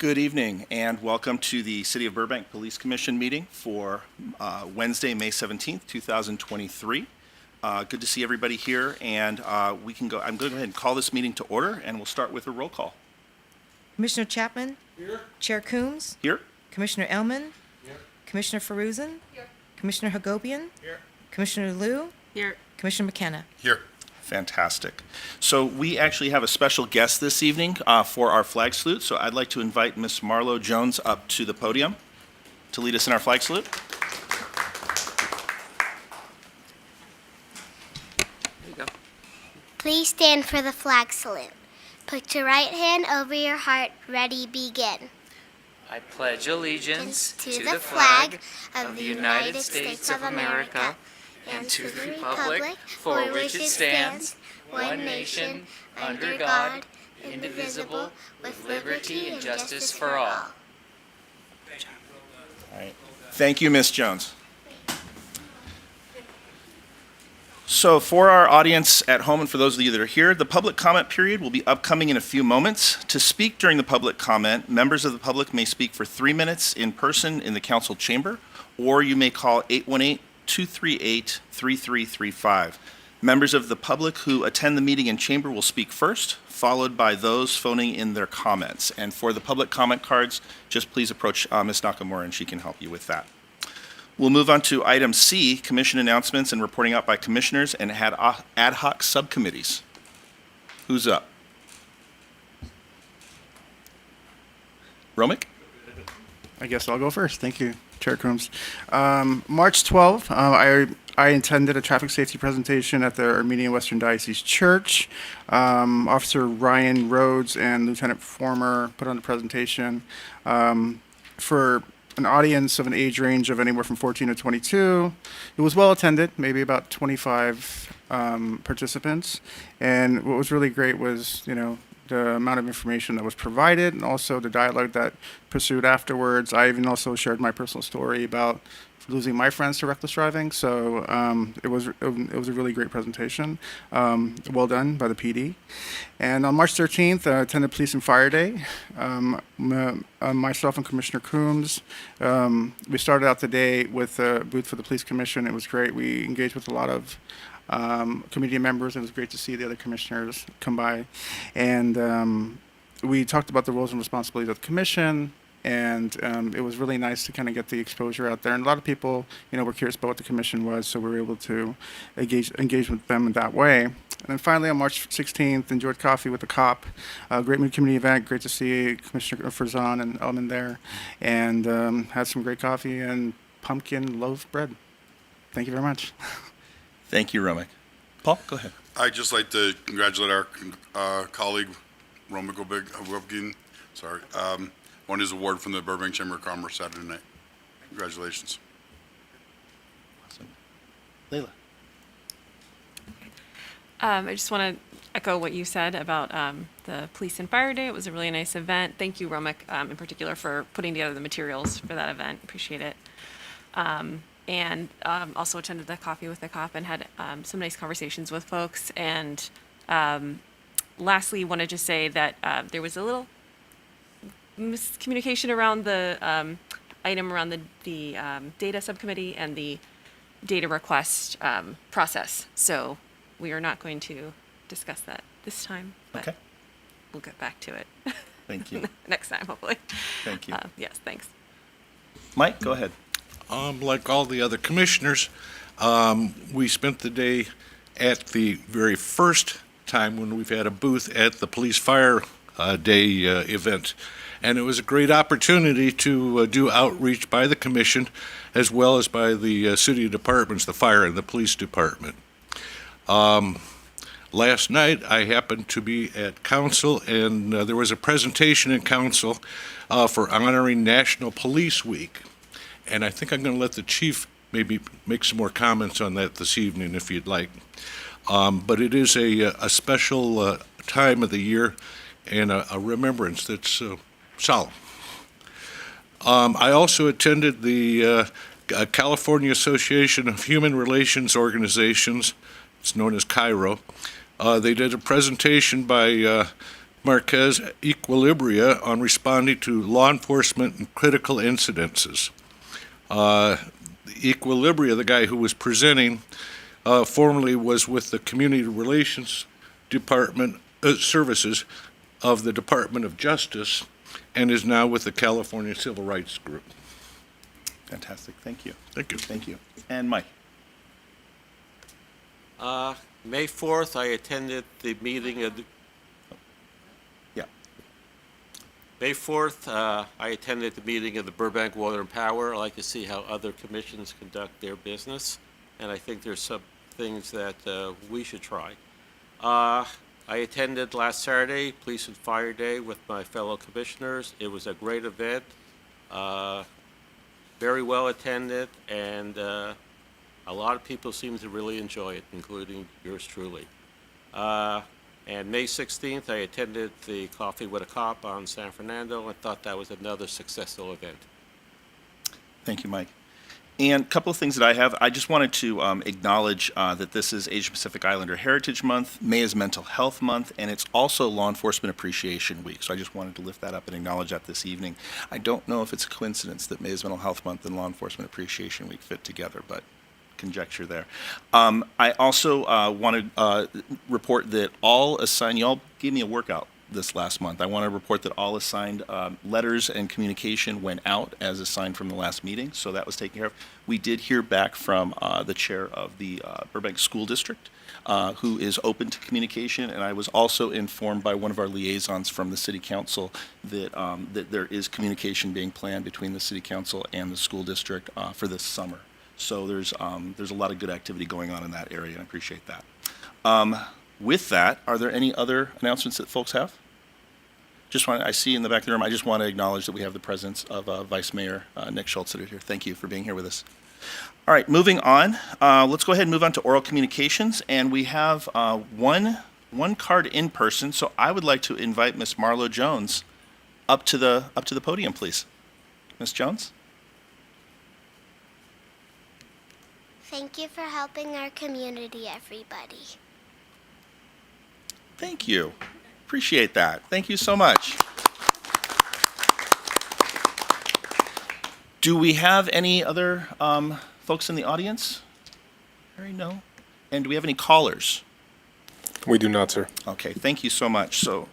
Good evening and welcome to the City of Burbank Police Commission meeting for Wednesday, May 17th, 2023. Good to see everybody here, and we can go. I'm going to go ahead and call this meeting to order, and we'll start with a roll call. Commissioner Chapman? Here. Chair Coombs? Here. Commissioner Elman? Here. Commissioner Feruzin? Here. Commissioner Hagopian? Here. Commissioner Liu? Here. Commissioner McKenna? Here. Fantastic. So we actually have a special guest this evening for our flag salute. So I'd like to invite Miss Marlo Jones up to the podium to lead us in our flag salute. There you go. Please stand for the flag salute. Put your right hand over your heart. Ready, begin. I pledge allegiance To the flag of the United States of America and to the republic for which it stands, one nation, under God, indivisible, with liberty and justice for all. All right. Thank you, Miss Jones. So for our audience at home and for those of you that are here, the public comment period will be upcoming in a few moments. To speak during the public comment, members of the public may speak for 3 minutes in person in the council chamber, or you may call 818-238-3335. Members of the public who attend the meeting in chamber will speak first, followed by those phoning in their comments. And for the public comment cards, just please approach Ms. Nakamura and she can help you with that. We'll move on to item C, commission announcements and reporting out by commissioners and ad hoc subcommittees. Who's up? Romick? I guess I'll go first. Thank you, Chair Coombs. March 12th, I attended a traffic safety presentation at the Armenian Western Diocese Church. Officer Ryan Rhodes and Lieutenant Former put on the presentation for an audience of an age range of anywhere from 14 to 22. It was well attended, maybe about 25 participants. And what was really great was, the amount of information that was provided and also the dialogue that pursued afterwards. I even also shared my personal story about losing my friends to reckless driving. So it was a really great presentation. Well done by the PD. And on March 13th, I attended Police and Fire Day. Myself and Commissioner Coombs, we started out the day with a booth for the Police Commission. It was great. We engaged with a lot of community members. It was great to see the other commissioners come by. And we talked about the roles and responsibilities of the commission. And it was really nice to kind of get the exposure out there. And a lot of people, were curious about what the commission was, so we were able to engage with them in that way. And then finally, on March 16th, enjoyed coffee with the cop. Great community event. Great to see Commissioner Farzan and Elman there. And had some great coffee and pumpkin loaf bread. Thank you very much. Thank you, Romick. Paul, go ahead. I'd just like to congratulate our colleague, Romick Obegin, won his award from the Burbank Chamber of Commerce Saturday night. Congratulations. Awesome. Layla. I just want to echo what you said about the Police and Fire Day. It was a really nice event. Thank you, Romick, in particular, for putting together the materials for that event. Appreciate it. And also attended the coffee with the cop and had some nice conversations with folks. And lastly, wanted to say that there was a little miscommunication around the item around the data subcommittee and the data request process. So we are not going to discuss that this time, but Okay. we'll get back to it Thank you. next time, hopefully. Thank you. Yes, thanks. Mike, go ahead. Like all the other commissioners, we spent the day at the very first time when we've had a booth at the Police Fire Day event. And it was a great opportunity to do outreach by the commission as well as by the city departments, the fire and the police department. Last night, I happened to be at council, and there was a presentation in council for honoring National Police Week. And I think I'm going to let the chief maybe make some more comments on that this evening if you'd like. But it is a special time of the year and a remembrance that's solemn. I also attended the California Association of Human Relations Organizations. It's known as CAIRO. They did a presentation by Marquez Equilibria on responding to law enforcement and critical incidences. Equilibria, the guy who was presenting, formerly was with the Community Relations Department Services of the Department of Justice and is now with the California Civil Rights Group. Fantastic. Thank you. Thank you. Thank you. And Mike? May 4th, I attended the meeting of the Yeah. May 4th, I attended the meeting of the Burbank Water and Power. I like to see how other commissions conduct their business, and I think there's some things that we should try. I attended last Saturday, Police and Fire Day, with my fellow commissioners. It was a great event, very well attended, and a lot of people seem to really enjoy it, including yours truly. And May 16th, I attended the Coffee with a Cop on San Fernando. I thought that was another successful event. Thank you, Mike. And a couple of things that I have. I just wanted to acknowledge that this is Asia Pacific Islander Heritage Month. May is Mental Health Month, and it's also Law Enforcement Appreciation Week. So I just wanted to lift that up and acknowledge that this evening. I don't know if it's a coincidence that May is Mental Health Month and Law Enforcement Appreciation Week fit together, but conjecture there. I also want to report that all assigned, y'all gave me a workout this last month. I want to report that all assigned letters and communication went out as assigned from the last meeting, so that was taken care of. We did hear back from the chair of the Burbank School District, who is open to communication, and I was also informed by one of our liaisons from the City Council that that there is communication being planned between the City Council and the school district for this summer. So there's a lot of good activity going on in that area, and I appreciate that. With that, are there any other announcements that folks have? I see in the back of the room, I just want to acknowledge that we have the presence of Vice Mayor Nick Schultz that are here. Thank you for being here with us. All right, moving on. Let's go ahead and move on to oral communications, and we have one card in person. So I would like to invite Miss Marlo Jones up to the podium, please. Miss Jones. Thank you for helping our community, everybody. Thank you. Appreciate that. Thank you so much. Do we have any other folks in the audience? Harry, no. And do we have any callers? We do not, sir. Okay, thank you so much. So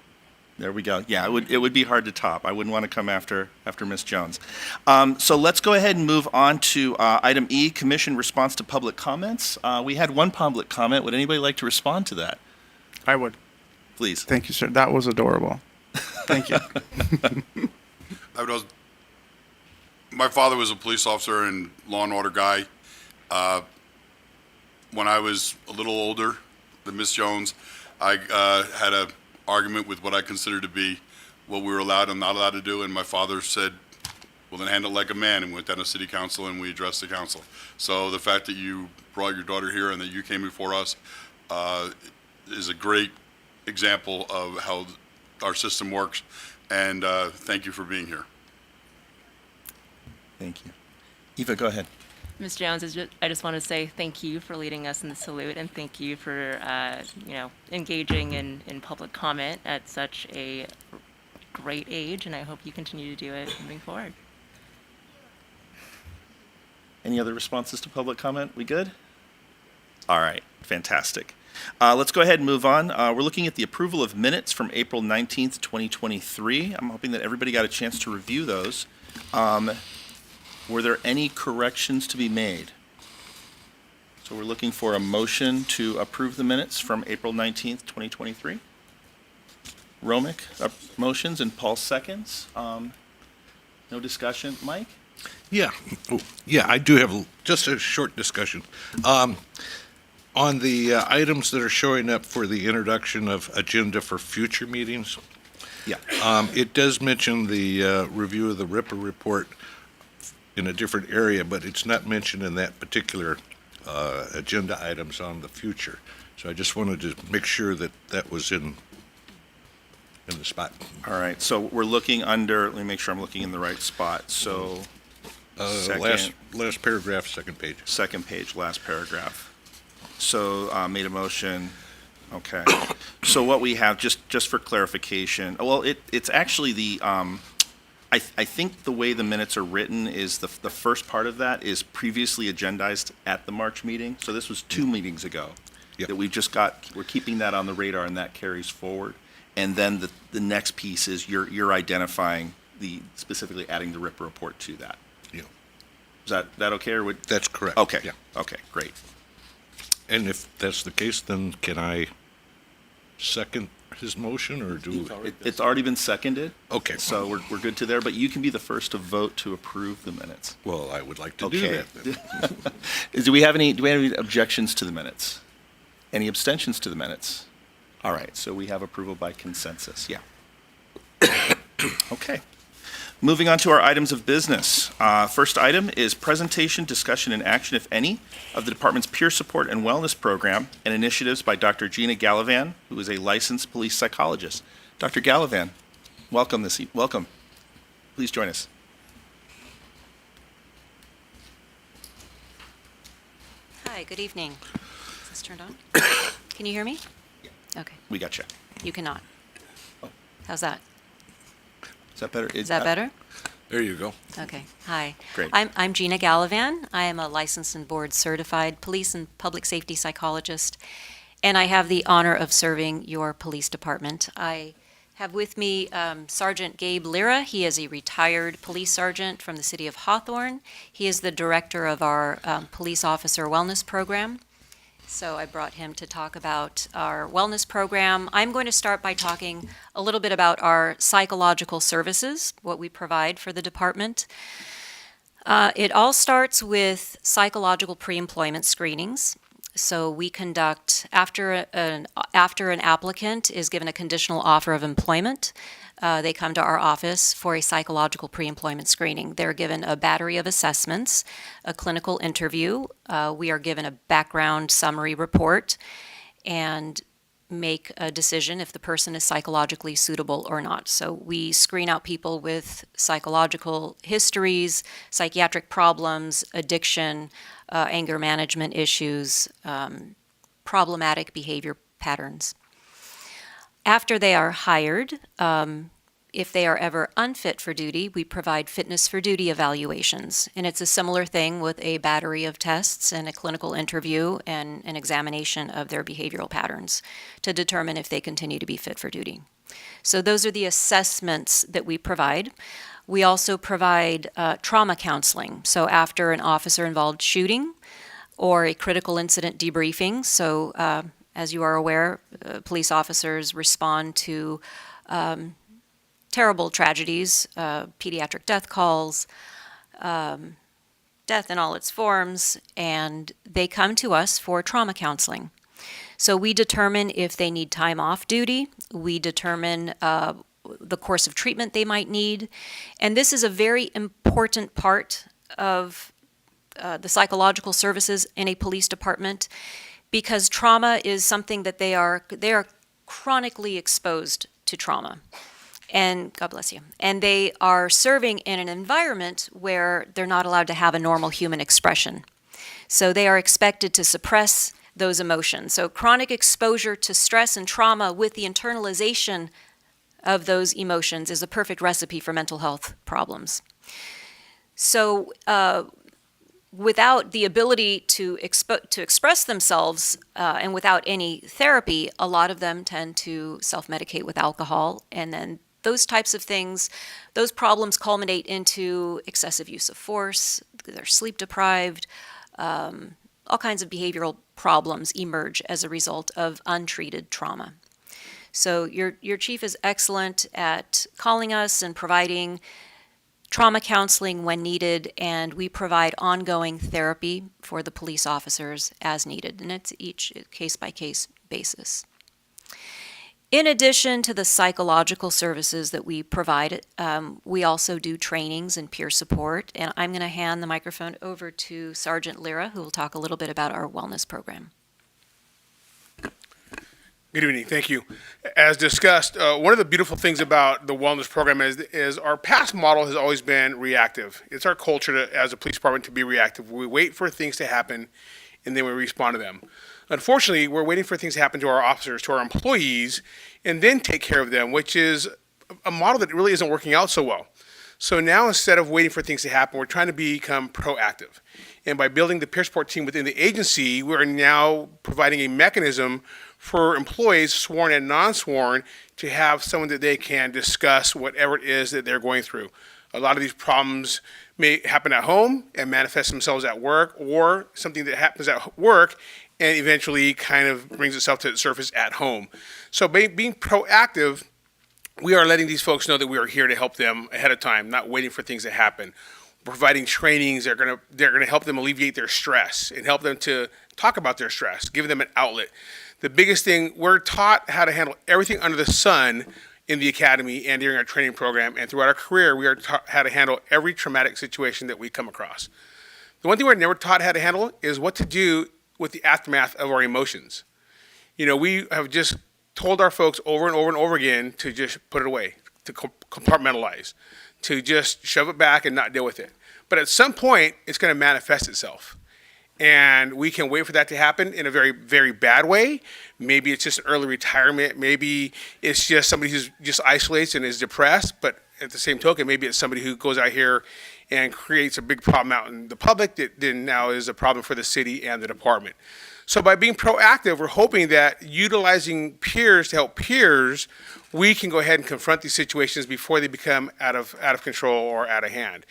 there we go. Yeah, it would be hard to top. I wouldn't want to come after Miss Jones. So let's go ahead and move on to item E, Commission response to public comments. We had one public comment. Would anybody like to respond to that? I would. Please. Thank you, sir. That was adorable. Thank you. My father was a police officer and law and order guy. When I was a little older than Miss Jones, I had an argument with what I considered to be what we were allowed and not allowed to do, and my father said, well, then handle it like a man, and we went down to city council and we addressed the council. So the fact that you brought your daughter here and that you came before us is a great example of how our system works, and thank you for being here. Thank you. Eva, go ahead. Ms. Jones, I just want to say thank you for leading us in the salute, and thank you for engaging in public comment at such a great age, and I hope you continue to do it moving forward. Any other responses to public comment? We good? All right, fantastic. Let's go ahead and move on. We're looking at the approval of minutes from April 19th, 2023. I'm hoping that everybody got a chance to review those. Were there any corrections to be made? So we're looking for a motion to approve the minutes from April 19th, 2023. Romick, motions, and Paul seconds. No discussion. Mike? Yeah, I do have just a short discussion. On the items that are showing up for the introduction of agenda for future meetings, Yeah. it does mention the review of the RIPA report in a different area, but it's not mentioned in that particular agenda items on the future. So I just wanted to make sure that that was in the spot. All right, so we're looking under, let me make sure I'm looking in the right spot. So, Last paragraph, second page. second page, last paragraph. So, made a motion, Okay. So what we have, just for clarification, well, it's actually I think the way the minutes are written is the first part of that is previously agendized at the March meeting. So this was 2 meetings ago. Yep. That we're keeping that on the radar and that carries forward. And then the next piece is you're identifying specifically adding the RIP report to that. Yeah. Is that okay or would? That's correct. Okay. Yeah. Okay, great. And if that's the case, then can I second his motion, or do? It's already been seconded. Okay. So we're good to there, but you can be the first to vote to approve the minutes. Well, I would like to do Okay. that then. Do we have any objections to the minutes? Any abstentions to the minutes? All right, so we have approval by consensus, yeah. Okay. Moving on to our items of business. First item is presentation, discussion, and action, if any, of the department's peer support and wellness program and initiatives by Dr. Gina Gallivan, who is a licensed police psychologist. Dr. Gallivan, welcome welcome. Please join us. Hi, good evening. Is this turned on? Can you hear me? Okay, We got you. you cannot. Oh. How's that? Is that better? Is that better? There you go. Okay, hi. Great. I'm Gina Gallivan. I am a licensed and board certified police and public safety psychologist, and I have the honor of serving your police department. I have with me Sergeant Gabe Lira. He is a retired police sergeant from the city of Hawthorne. He is the director of our police officer wellness program. So I brought him to talk about our wellness program. I'm going to start by talking a little bit about our psychological services, what we provide for the department. It all starts with psychological pre-employment screenings. So we conduct, after an applicant is given a conditional offer of employment, they come to our office for a psychological pre-employment screening. They're given a battery of assessments, a clinical interview. We are given a background summary report and make a decision if the person is psychologically suitable or not. So we screen out people with psychological histories, psychiatric problems, addiction, anger management issues, problematic behavior patterns. After they are hired, if they are ever unfit for duty, we provide fitness for duty evaluations. And it's a similar thing with a battery of tests and a clinical interview and an examination of their behavioral patterns to determine if they continue to be fit for duty. So those are the assessments that we provide. We also provide trauma counseling. So after an officer-involved shooting or a critical incident debriefing, so as you are aware, police officers respond to terrible tragedies, pediatric death calls, death in all its forms, and they come to us for trauma counseling. So we determine if they need time off duty, we determine the course of treatment they might need, and this is a very important part of the psychological services in a police department, because trauma is something that they are chronically exposed to trauma. And God bless you. And they are serving in an environment where they're not allowed to have a normal human expression. So they are expected to suppress those emotions. So chronic exposure to stress and trauma with the internalization of those emotions is a perfect recipe for mental health problems. So without the ability to express themselves and without any therapy, a lot of them tend to self-medicate with alcohol, and then those types of things, those problems culminate into excessive use of force, they're sleep deprived, all kinds of behavioral problems emerge as a result of untreated trauma. So your chief is excellent at calling us and providing trauma counseling when needed, and we provide ongoing therapy for the police officers as needed, and it's each case-by-case basis. In addition to the psychological services that we provide, we also do trainings and peer support, and I'm going to hand the microphone over to Sergeant Lira, who will talk a little bit about our wellness program. Good evening. Thank you. As discussed, one of the beautiful things about the wellness program is our past model has always been reactive. It's our culture as a police department to be reactive. We wait for things to happen, and then we respond to them. Unfortunately, we're waiting for things to happen to our officers, to our employees, and then take care of them, which is a model that really isn't working out so well. So now, instead of waiting for things to happen, we're trying to become proactive. And by building the peer support team within the agency, we're now providing a mechanism for employees, sworn and non-sworn, to have someone that they can discuss whatever it is that they're going through. A lot of these problems may happen at home and manifest themselves at work, or something that happens at work and eventually kind of brings itself to the surface at home. So being proactive, we are letting these folks know that we are here to help them ahead of time, not waiting for things to happen. Providing trainings that are going to help them alleviate their stress and help them to talk about their stress, giving them an outlet. The biggest thing, we're taught how to handle everything under the sun in the academy and during our training program, and throughout our career, we are taught how to handle every traumatic situation that we come across. The one thing we're never taught how to handle is what to do with the aftermath of our emotions. You know, we have just told our folks over and over and over again to just put it away, to compartmentalize, to just shove it back and not deal with it. But at some point, it's going to manifest itself. And we can wait for that to happen in a very, very bad way. Maybe it's just an early retirement. Maybe it's just somebody who's just isolates and is depressed. But at the same token, maybe it's somebody who goes out here and creates a big problem out in the public that then now is a problem for the city and the department. So by being proactive, we're hoping that utilizing peers to help peers, we can go ahead and confront these situations before they become out of control or out of hand,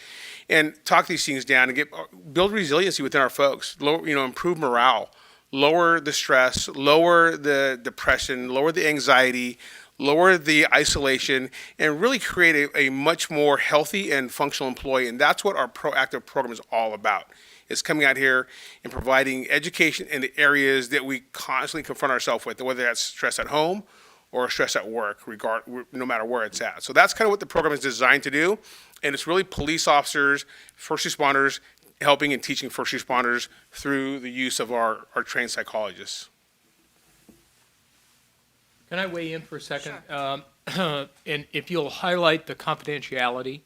and talk these things down and build resiliency within our folks. Improve morale, lower the stress, lower the depression, lower the anxiety, lower the isolation, and really create a much more healthy and functional employee. And that's what our proactive program is all about. Is coming out here and providing education in the areas that we constantly confront ourselves with, whether that's stress at home or stress at work, no matter where it's at. So that's kind of what the program is designed to do. And it's really police officers, first responders, helping and teaching first responders through the use of our trained psychologists. Can I weigh in for a second? Sure. And if you'll highlight the confidentiality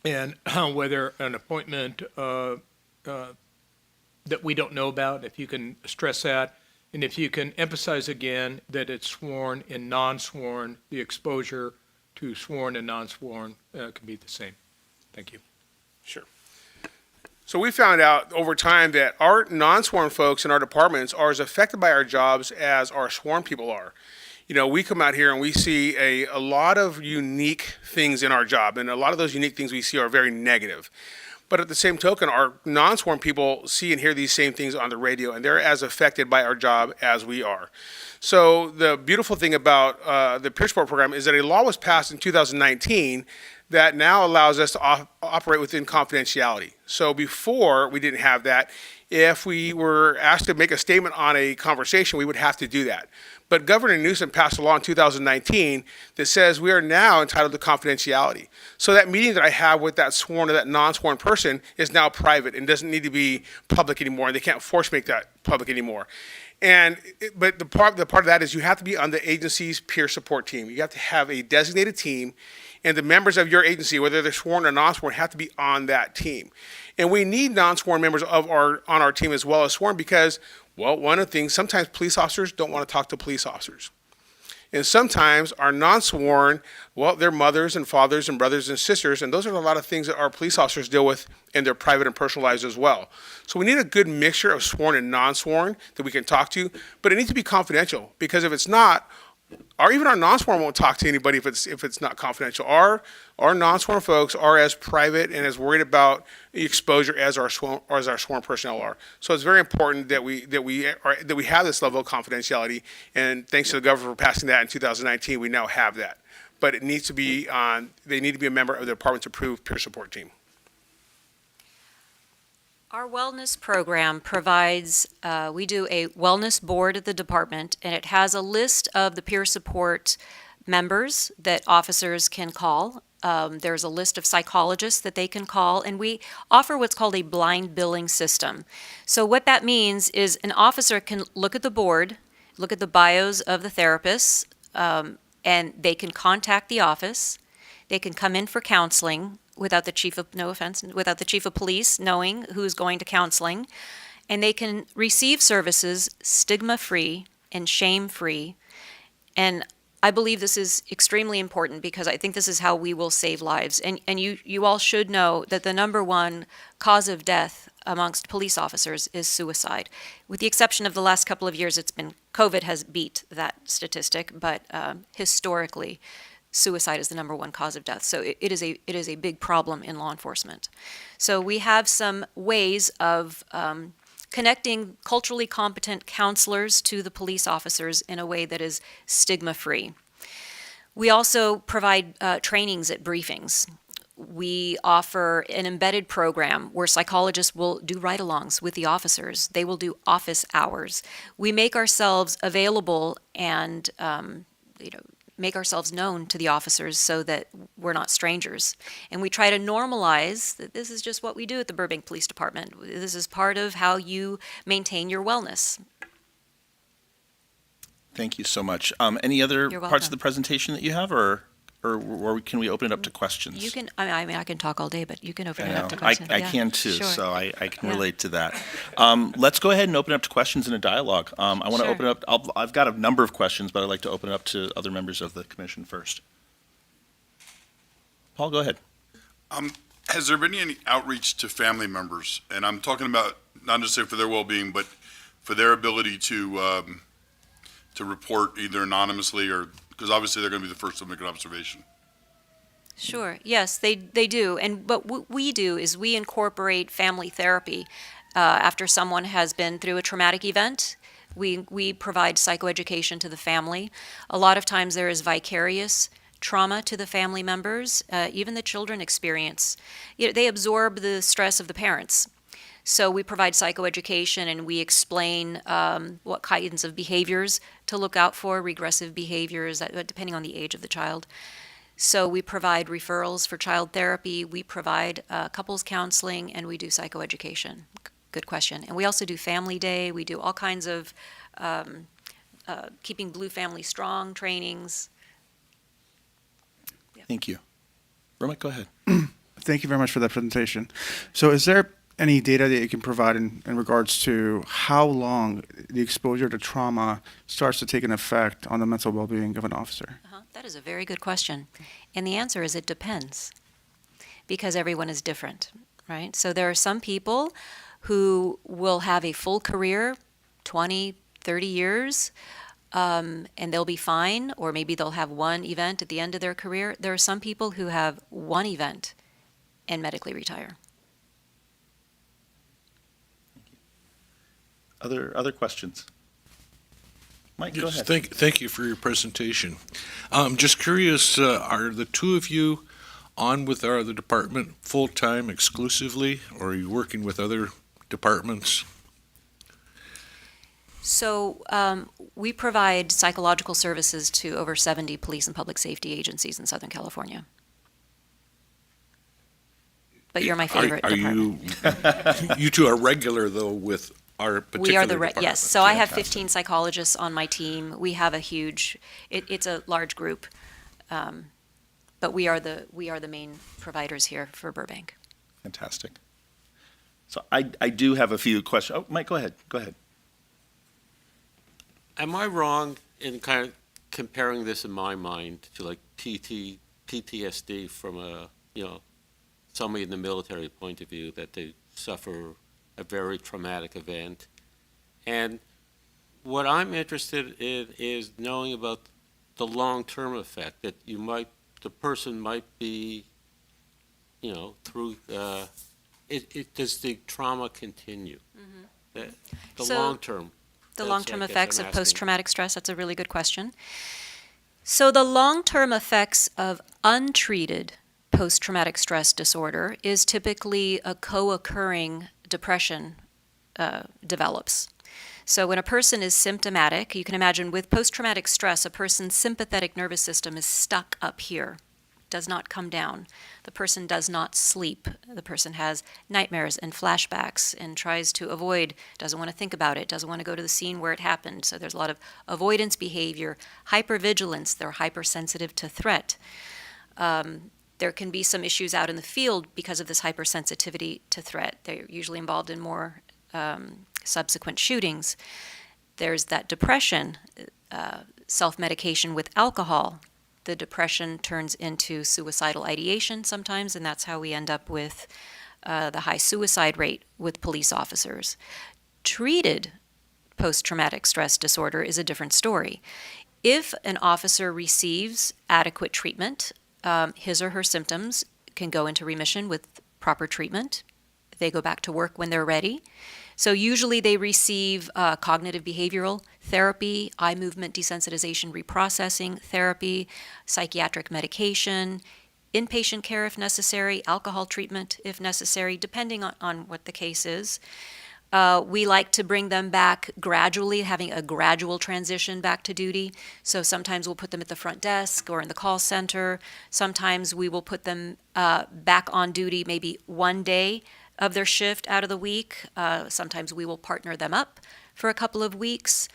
and whether an appointment that we don't know about, if you can stress that, and if you can emphasize again that it's sworn and non-sworn, the exposure to sworn and non-sworn can be the same. Thank you. Sure. So we found out over time that our non-sworn folks in our departments are as affected by our jobs as our sworn people are. You know, we come out here and we see a lot of unique things in our job, and a lot of those unique things we see are very negative. But at the same token, our non-sworn people see and hear these same things on the radio, and they're as affected by our job as we are. So the beautiful thing about the peer support program is that a law was passed in 2019 that now allows us to operate within confidentiality. So before, we didn't have that. If we were asked to make a statement on a conversation, we would have to do that. But Governor Newsom passed a law in 2019 that says we are now entitled to confidentiality. So that meeting that I have with that sworn or that non-sworn person is now private and doesn't need to be public anymore, and they can't force make that public anymore. But the part of that is you have to be on the agency's peer support team. You have to have a designated team, and the members of your agency, whether they're sworn or non-sworn, have to be on that team. And we need non-sworn members on our team as well as sworn because, well, one of the things, sometimes police officers don't want to talk to police officers. And sometimes our non-sworn, well, they're mothers and fathers and brothers and sisters, and those are a lot of things that our police officers deal with in their private and personal lives as well. So we need a good mixture of sworn and non-sworn that we can talk to, but it needs to be confidential, because if it's not, or even our non-sworn won't talk to anybody if it's not confidential. Our non-sworn folks are as private and as worried about exposure as our sworn personnel are. So it's very important that we have this level of confidentiality. And thanks to the governor for passing that in 2019, we now have that. But it needs to be they need to be a member of the department's approved peer support team. Our wellness program provides, we do a wellness board at the department, and it has a list of the peer support members that officers can call. There's a list of psychologists that they can call, and we offer what's called a blind billing system. So what that means is an officer can look at the board, look at the bios of the therapists, and they can contact the office. They can come in for counseling without the chief of, no offense, without the chief of police knowing who's going to counseling. and they can receive services stigma-free and shame-free. And I believe this is extremely important because I think this is how we will save lives. And you all should know that the number one cause of death amongst police officers is suicide. With the exception of the last couple of years, it's been COVID has beat that statistic, but historically, suicide is the number one cause of death. So it is a big problem in law enforcement. So we have some ways of connecting culturally competent counselors to the police officers in a way that is stigma-free. We also provide trainings at briefings. We offer an embedded program where psychologists will do ride-alongs with the officers. They will do office hours. We make ourselves available and make ourselves known to the officers so that we're not strangers. And we try to normalize that this is just what we do at the Burbank Police Department. This is part of how you maintain your wellness. Thank you so much. Any other You're parts welcome. of the presentation that you have, or can we open it up to questions? You can, I mean, I can talk all day, but you can open I it know. up to questions. I Yeah, can too, sure. so I can Yeah. relate to that. Let's go ahead and open it up to questions and a dialogue. I want to Sure. open it up, I've got a number of questions, but I'd like to open it up to other members of the commission first. Paul, go ahead. Has there been any outreach to family members? And I'm talking about not necessarily for their well-being, but for their ability to report either anonymously or, because obviously they're going to be the first to make an observation. Sure, yes, they do. And what we do is we incorporate family therapy. After someone has been through a traumatic event, we provide psychoeducation to the family. A lot of times there is vicarious trauma to the family members. Even the children experience, they absorb the stress of the parents. So we provide psychoeducation and we explain what kinds of behaviors to look out for, regressive behaviors, depending on the age of the child. So we provide referrals for child therapy, we provide couples counseling, and we do psychoeducation. Good question. And we also do family day, we do all kinds of keeping Blue Family Strong trainings. Thank you. Romick, go ahead. Thank you very much for that presentation. So is there any data that you can provide in regards to how long the exposure to trauma starts to take an effect on the mental well-being of an officer? That is a very good question. And the answer is it depends, because everyone is different, right? So there are some people who will have a full career, 20, 30 years, and they'll be fine, or maybe they'll have one event at the end of their career. There are some people who have one event and medically retire. Other questions? Mike, go Yes, ahead. thank you for your presentation. Just curious, are the two of you on with our other department full-time exclusively, or are you working with other departments? So we provide psychological services to over 70 police and public safety agencies in Southern California. But you're my favorite department. You two are regular, though, with our particular We are the department? yes. So I have Fantastic. 15 psychologists on my team. We have a huge. It's a large group, but we are the main providers here for Burbank. Fantastic. So I do have a few questions. Oh, Mike, go ahead. Go ahead. Am I wrong in kind of comparing this in my mind to like PTSD from somebody in the military point of view, that they suffer a very traumatic event? And what I'm interested in is knowing about the long-term effect that the person might be, through, does the trauma continue? The So- long-term. The That's, long-term I guess, effects I'm of asking. post-traumatic stress, that's a really good question. So the long-term effects of untreated post-traumatic stress disorder is typically a co-occurring depression develops. So when a person is symptomatic, you can imagine with post-traumatic stress, a person's sympathetic nervous system is stuck up here, does not come down. The person does not sleep. The person has nightmares and flashbacks and tries to avoid, doesn't want to think about it, doesn't want to go to the scene where it happened. So there's a lot of avoidance behavior, hypervigilance, they're hypersensitive to threat. There can be some issues out in the field because of this hypersensitivity to threat. They're usually involved in more subsequent shootings. There's that depression, self-medication with alcohol. The depression turns into suicidal ideation sometimes, and that's how we end up with the high suicide rate with police officers. Treated post-traumatic stress disorder is a different story. If an officer receives adequate treatment, his or her symptoms can go into remission with proper treatment. They go back to work when they're ready. So usually they receive cognitive behavioral therapy, eye movement desensitization reprocessing therapy, psychiatric medication, inpatient care if necessary, alcohol treatment if necessary, depending on what the case is. We like to bring them back gradually, having a gradual transition back to duty. So sometimes we'll put them at the front desk or in the call center. Sometimes we will put them back on duty maybe one day of their shift out of the week. Sometimes we will partner them up for a couple of weeks.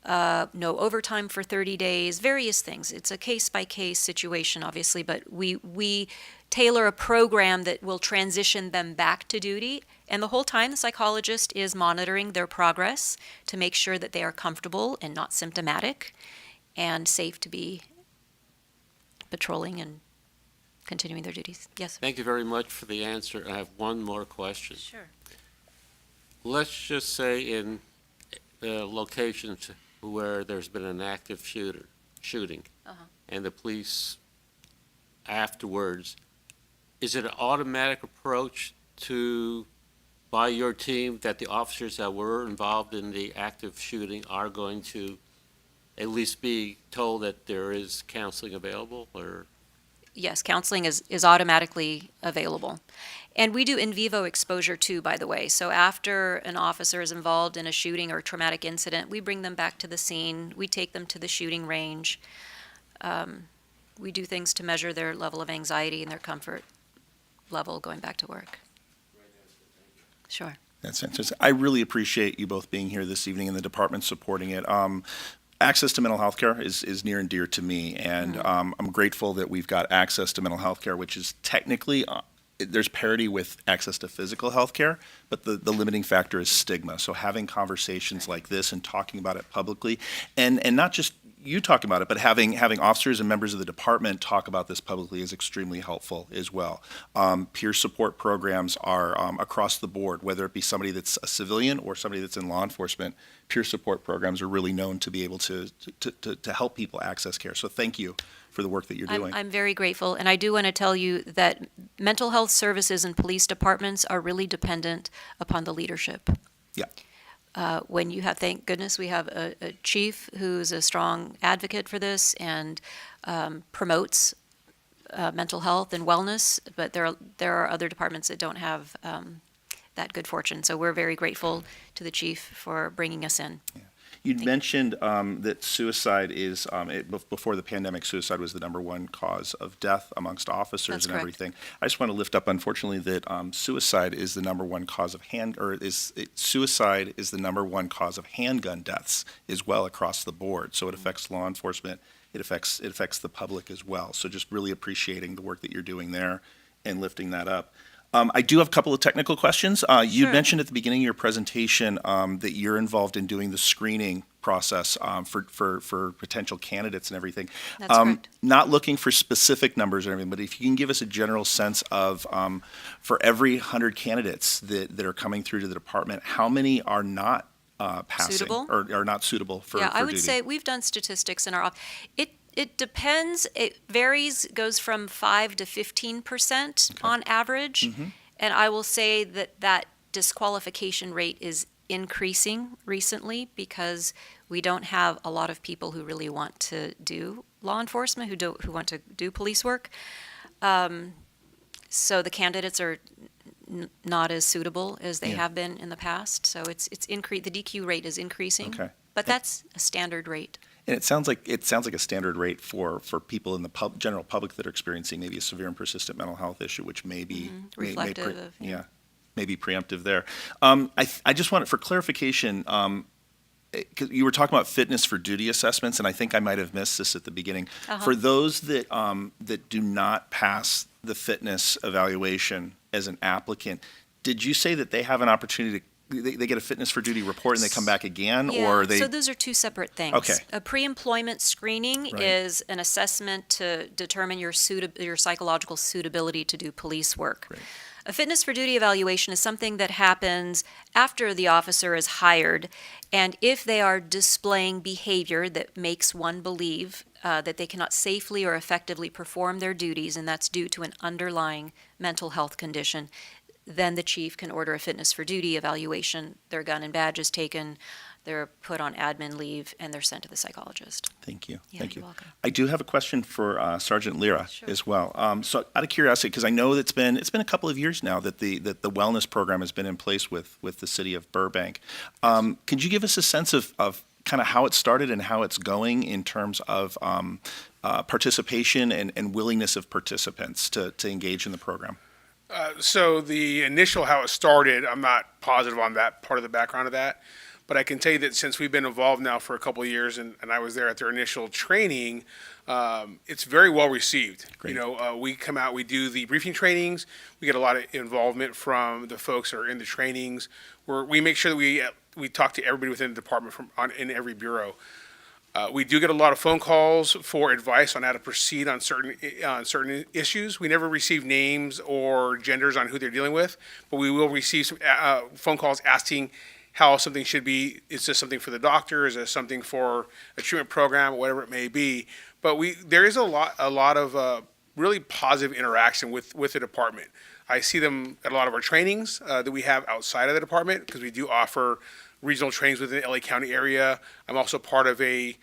No overtime for 30 days, various things. It's a case-by-case situation, obviously, but we tailor a program that will transition them back to duty. And the whole time, the psychologist is monitoring their progress to make sure that they are comfortable and not symptomatic and safe to be patrolling and continuing their duties. Yes? Thank you very much for the answer. I have one more question. Sure. Let's just say in locations where there's been an active shooting, and the police afterwards, is it an automatic approach by your team that the officers that were involved in the active shooting are going to at least be told that there is counseling available, or? Yes, counseling is automatically available. And we do in vivo exposure too, by the way. So after an officer is involved in a shooting or traumatic incident, we bring them back to the scene. We take them to the shooting range. We do things to measure their level of anxiety and their comfort level going back to work. Sure. That's fantastic. I really appreciate you both being here this evening and the department supporting it. Access to mental health care is near and dear to me, and I'm grateful that we've got access to mental health care, which is technically, there's parity with access to physical health care, but the limiting factor is stigma. So having conversations like this and talking about it publicly, and not just you talking about it, but having officers and members of the department talk about this publicly is extremely helpful as well. Peer support programs are across the board, whether it be somebody that's a civilian or somebody that's in law enforcement. Peer support programs are really known to be able to help people access care. So thank you for the work that you're doing. I'm very grateful, and I do want to tell you that mental health services and police departments are really dependent upon the leadership. Yeah. When you have, thank goodness, we have a chief who's a strong advocate for this and promotes mental health and wellness, but there are other departments that don't have that good fortune. So we're very grateful to the chief for bringing us in. Yeah. You'd mentioned that suicide is, before the pandemic, suicide was the #1 cause of death amongst officers. That's and correct. Everything. I just want to lift up, unfortunately, that suicide is the #1 cause of suicide is the #1 cause of handgun deaths as well across the board. So it affects law enforcement. It affects the public as well. So just really appreciating the work that you're doing there and lifting that up. I do have a couple of technical questions. You Sure. mentioned at the beginning of your presentation that you're involved in doing the screening process for potential candidates and everything. That's correct. Not looking for specific numbers or anything, but if you can give us a general sense of, for every 100 candidates that are coming through to the department, how many are not passing Suitable? or are not suitable for Yeah, I would duty? say we've done statistics in our office. It depends. It varies, goes from 5 to 15% on average. And I will say that disqualification rate is increasing recently because we don't have a lot of people who really want to do law enforcement, who want to do police work. So the candidates are not as suitable as they have been in the past. So it's the DQ rate is increasing. Okay. But that's a standard rate. And it sounds like a standard rate for people in the general public that are experiencing maybe a severe and persistent mental health issue, which may be Reflective of, yeah, maybe preemptive there. I just wanted for clarification. 'Cause you were talking about fitness for duty assessments, and I think I might have missed this at the beginning. For those that do not pass the fitness evaluation as an applicant, did you say that they have an opportunity they get a fitness for duty report and they come back again, Yeah, or they? so those are two separate things. Okay. A pre-employment screening Right. is an assessment to determine your psychological suitability to do police work. Great. A fitness for duty evaluation is something that happens after the officer is hired, and if they are displaying behavior that makes one believe that they cannot safely or effectively perform their duties, and that's due to an underlying mental health condition, then the chief can order a fitness for duty evaluation. Their gun and badge is taken, they're put on admin leave, and they're sent to the psychologist. Thank you. Yeah, Thank you. you're welcome. I do have a question for Sergeant Lyra Sure. as well. So out of curiosity, because I know it's been a couple of years now that the wellness program has been in place with the city of Burbank. Could you give us a sense of kind of how it started and how it's going in terms of participation and willingness of participants to engage in the program? So the initial how it started, I'm not positive on that part of the background of that, but I can tell you that since we've been involved now for a couple of years, and I was there at their initial training, it's very well received. Great. You know, we come out, we do the briefing trainings, we get a lot of involvement from the folks that are in the trainings, where we make sure that we talk to everybody within the department in every bureau. We do get a lot of phone calls for advice on how to proceed on certain issues. We never receive names or genders on who they're dealing with, but we will receive some phone calls asking how something should be. Is this something for the doctor? Is this something for a treatment program, whatever it may be? But there is a lot of really positive interaction with the department. I see them at a lot of our trainings that we have outside of the department, because we do offer regional trainings within the LA County area. I'm also part of a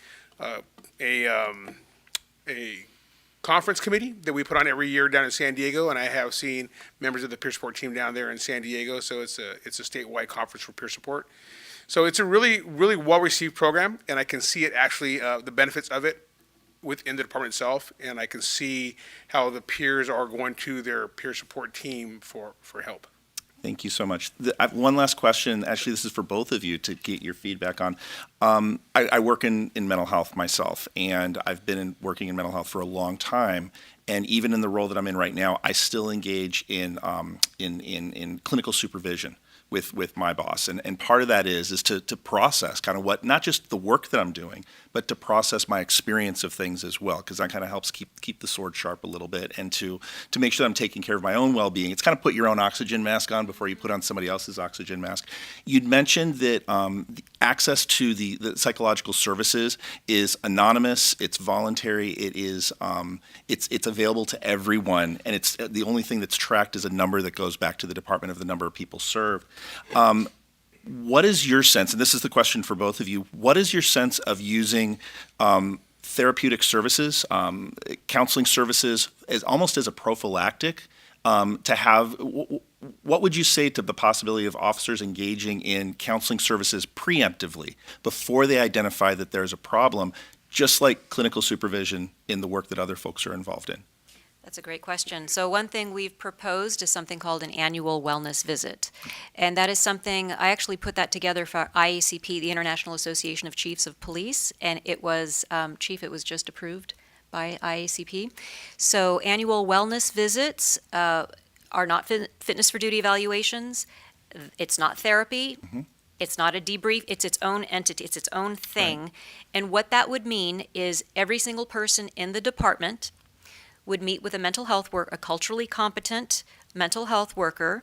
conference committee that we put on every year down in San Diego, and I have seen members of the peer support team down there in San Diego. So it's a statewide conference for peer support. So it's a really, really well-received program, and I can see it actually, the benefits of it within the department itself, and I can see how the peers are going to their peer support team for help. Thank you so much. I have one last question. Actually, this is for both of you to get your feedback on. I work in mental health myself, and I've been working in mental health for a long time. And even in the role that I'm in right now, I still engage in clinical supervision with my boss. And part of that is to process kind of not just the work that I'm doing, but to process my experience of things as well, because that kind of helps keep the sword sharp a little bit, and to make sure that I'm taking care of my own well-being. It's kind of put your own oxygen mask on before you put on somebody else's oxygen mask. You'd mentioned that the access to the psychological services is anonymous, it's voluntary, it's available to everyone, and it's the only thing that's tracked is a number that goes back to the department of the number of people served. What is your sense, and this is the question for both of you, what is your sense of using therapeutic services, counseling services, almost as a prophylactic to have, what would you say to the possibility of officers engaging in counseling services preemptively before they identify that there's a problem, just like clinical supervision in the work that other folks are involved in? That's a great question. So one thing we've proposed is something called an annual wellness visit. And that is something, I actually put that together for IACP, the International Association of Chiefs of Police, and it was, Chief, it was just approved by IACP. So annual wellness visits are not fitness for duty evaluations. It's not therapy. Mm-hmm. It's not a debrief. It's its own entity. It's its own thing. Right. And what that would mean is every single person in the department would meet with a culturally competent mental health worker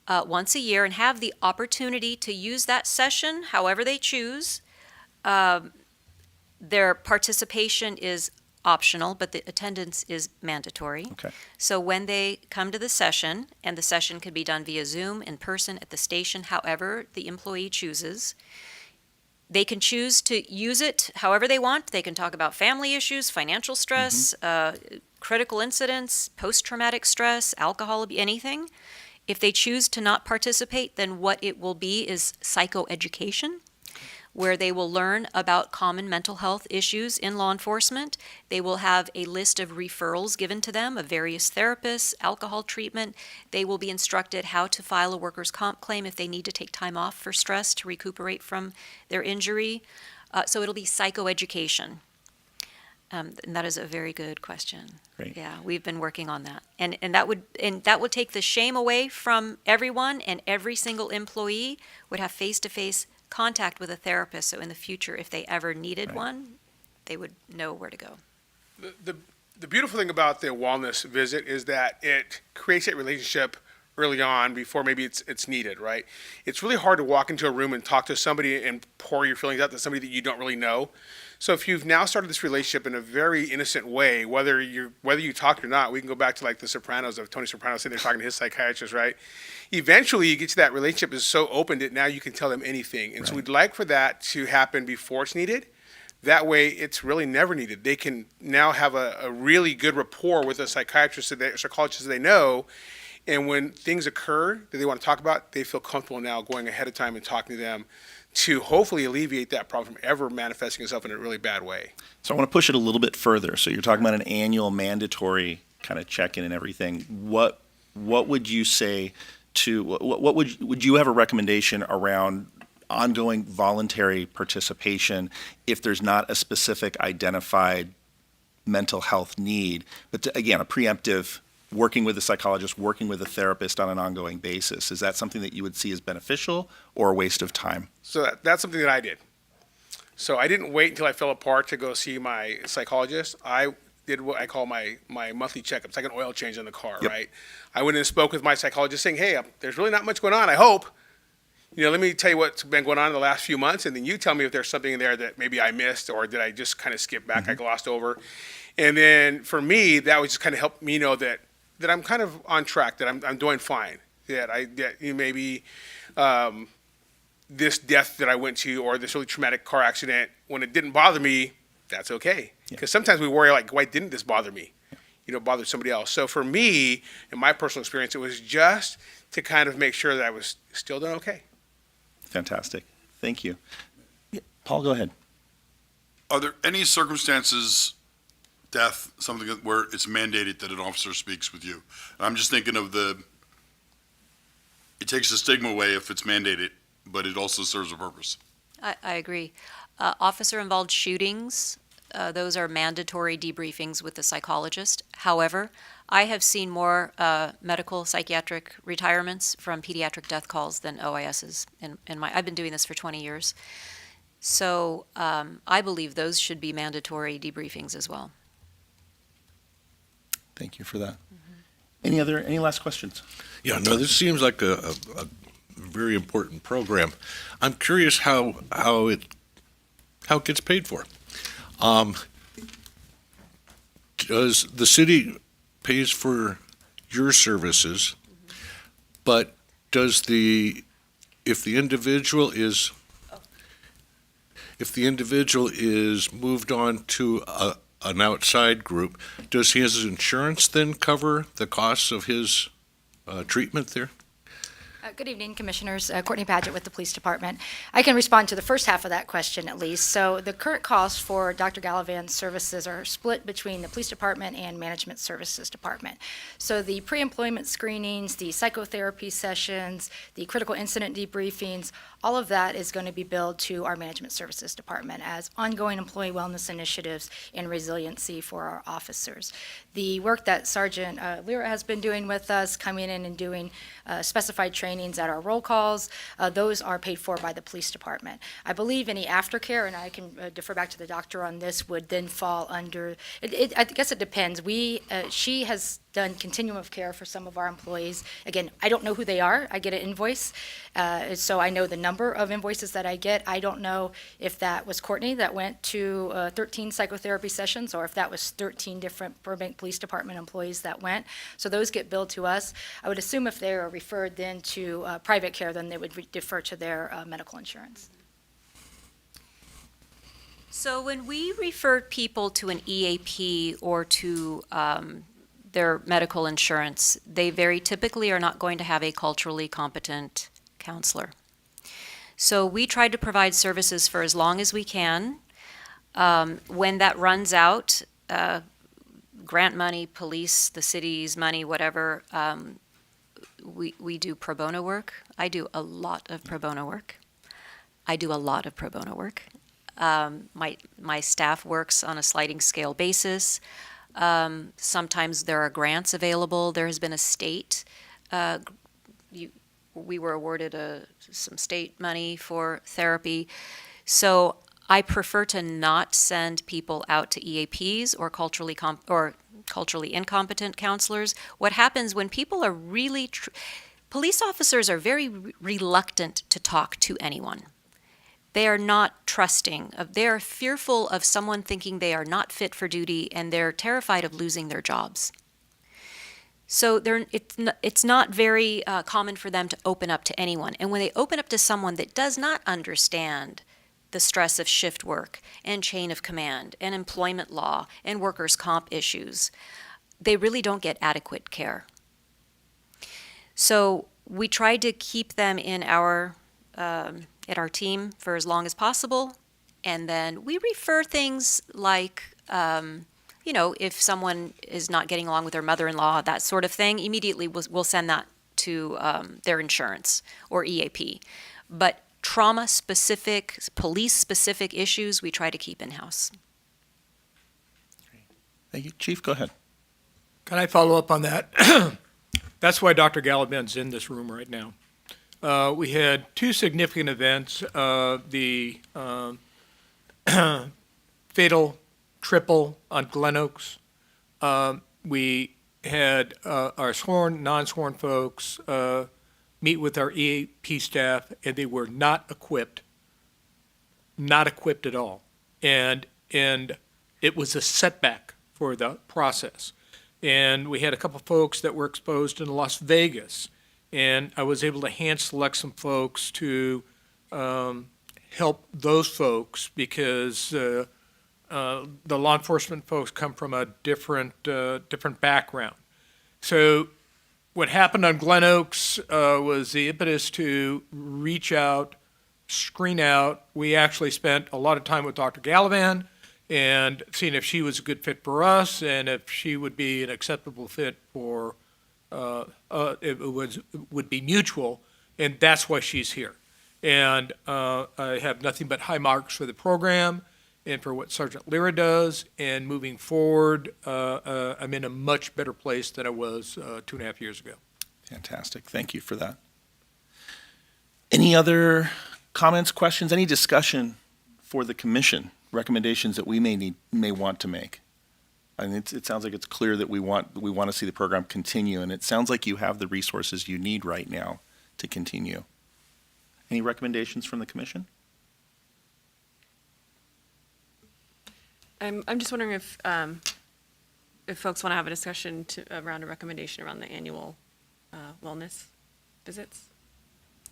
once a year and have the opportunity to use that session however they choose. Their participation is optional, but the attendance is mandatory. Okay. So when they come to the session, and the session could be done via Zoom, in person, at the station, however the employee chooses, they can choose to use it however they want. They can talk about family issues, financial stress, critical incidents, post-traumatic stress, alcohol, anything. If they choose to not participate, then what it will be is psychoeducation, where they will learn about common mental health issues in law enforcement. They will have a list of referrals given to them of various therapists, alcohol treatment. They will be instructed how to file a workers' comp claim if they need to take time off for stress to recuperate from their injury. So it'll be psychoeducation. And that is a very good question. Great. Yeah, we've been working on that. And that would take the shame away from everyone, and every single employee would have face-to-face contact with a therapist. So in the future, if they ever needed one, they would know where to go. The beautiful thing about the wellness visit is that it creates that relationship early on before maybe it's needed, right? It's really hard to walk into a room and talk to somebody and pour your feelings out to somebody that you don't really know. So if you've now started this relationship in a very innocent way, whether you talk or not, we can go back to like the Sopranos of Tony Soprano sitting there talking to his psychiatrist, right? Eventually you get to that relationship is so open that now you can tell them anything. And so we'd like for that to happen before it's needed. That way, it's really never needed. They can now have a really good rapport with a psychiatrist or psychologist that they know, and when things occur that they want to talk about, they feel comfortable now going ahead of time and talking to them to hopefully alleviate that problem from ever manifesting itself in a really bad way. So I want to push it a little bit further. So you're talking about an annual mandatory kind of check-in and everything. What would you say to, what would you have a recommendation around ongoing voluntary participation if there's not a specific identified mental health need, but again, a preemptive working with a psychologist, working with a therapist on an ongoing basis? Is that something that you would see as beneficial or a waste of time? So that's something that I did. So I didn't wait until I fell apart to go see my psychologist. I did what I call my monthly checkup. It's like an oil change on the car, right? I went and spoke with my psychologist saying, hey, there's really not much going on, I hope. Let me tell you what's been going on in the last few months, and then you tell me if there's something in there that maybe I missed or did I just kind of skip back, I glossed over. And then for me, that would just kind of help me know that I'm kind of on track, that I'm doing fine, that maybe this death that I went to or this really traumatic car accident, when it didn't bother me, that's okay. Because sometimes we worry like, why didn't this bother me? Bother somebody else. So for me, in my personal experience, it was just to kind of make sure that I was still doing okay. Fantastic. Thank you. Paul, go ahead. Are there any circumstances, death, something where it's mandated that an officer speaks with you? I'm just thinking of it takes the stigma away if it's mandated, but it also serves a purpose. I agree. Officer-involved shootings, those are mandatory debriefings with the psychologist. However, I have seen more medical psychiatric retirements from pediatric death calls than OISs. I've been doing this for 20 years. So I believe those should be mandatory debriefings as well. Thank you for that. Any last questions? Yeah, no, this seems like a very important program. I'm curious how it gets paid for. Does the city pays for your services, but if the individual is moved on to an outside group, does his insurance then cover the costs of his treatment there? Good evening, Commissioners. Courtney Padgett with the Police Department. I can respond to the first half of that question at least. So the current costs for Dr. Gallivan's services are split between the Police Department and Management Services Department. So the pre-employment screenings, the psychotherapy sessions, the critical incident debriefings, all of that is going to be billed to our Management Services Department as ongoing employee wellness initiatives and resiliency for our officers. The work that Sergeant Lyra has been doing with us, coming in and doing specified trainings at our roll calls, those are paid for by the Police Department. I believe any aftercare, and I can defer back to the doctor on this, would then fall under, I guess it depends. She has done continuum of care for some of our employees. Again, I don't know who they are. I get an invoice, so I know the number of invoices that I get. I don't know if that was Courtney that went to 13 psychotherapy sessions or if that was 13 different Burbank Police Department employees that went. So those get billed to us. I would assume if they are referred then to private care, then they would defer to their medical insurance. So when we refer people to an EAP or to their medical insurance, they very typically are not going to have a culturally competent counselor. So we try to provide services for as long as we can. When that runs out, grant money, police, the city's money, whatever, we do pro bono work. I do a lot of pro bono work. My staff works on a sliding scale basis. Sometimes there are grants available. There has been a state, we were awarded some state money for therapy. So I prefer to not send people out to EAPs or culturally incompetent counselors. What happens when people are really, police officers are very reluctant to talk to anyone. They are not trusting. They are fearful of someone thinking they are not fit for duty, and they're terrified of losing their jobs. So it's not very common for them to open up to anyone. And when they open up to someone that does not understand the stress of shift work and chain of command and employment law and workers' comp issues, they really don't get adequate care. So we tried to keep them in at our team for as long as possible, and then we refer things like, if someone is not getting along with their mother-in-law, that sort of thing, immediately we'll send that to their insurance or EAP. But trauma-specific, police-specific issues, we try to keep in-house. Thank you. Chief, go ahead. Can I follow up on that? That's why Dr. Galavan's in this room right now. We had two significant events, the fatal triple on Glen Oaks. We had our sworn, non-sworn folks meet with our EAP staff, and they were not equipped at all. And it was a setback for the process. And we had a couple folks that were exposed in Las Vegas, and I was able to hand select some folks to help those folks because the law enforcement folks come from a different background. So what happened on Glen Oaks was the impetus to reach out, screen out. We actually spent a lot of time with Dr. Galavan and seeing if she was a good fit for us and if she would be an acceptable fit for, would be mutual, and that's why she's here. And I have nothing but high marks for the program and for what Sergeant Lyra does, and moving forward, I'm in a much better place than I was 2.5 years ago. Fantastic. Thank you for that. Any other comments, questions, any discussion for the commission, recommendations that we may want to make? I mean, it sounds like it's clear that we want to see the program continue, and it sounds like you have the resources you need right now to continue. Any recommendations from the commission? I'm just wondering if folks want to have a discussion around a recommendation around the annual wellness visits.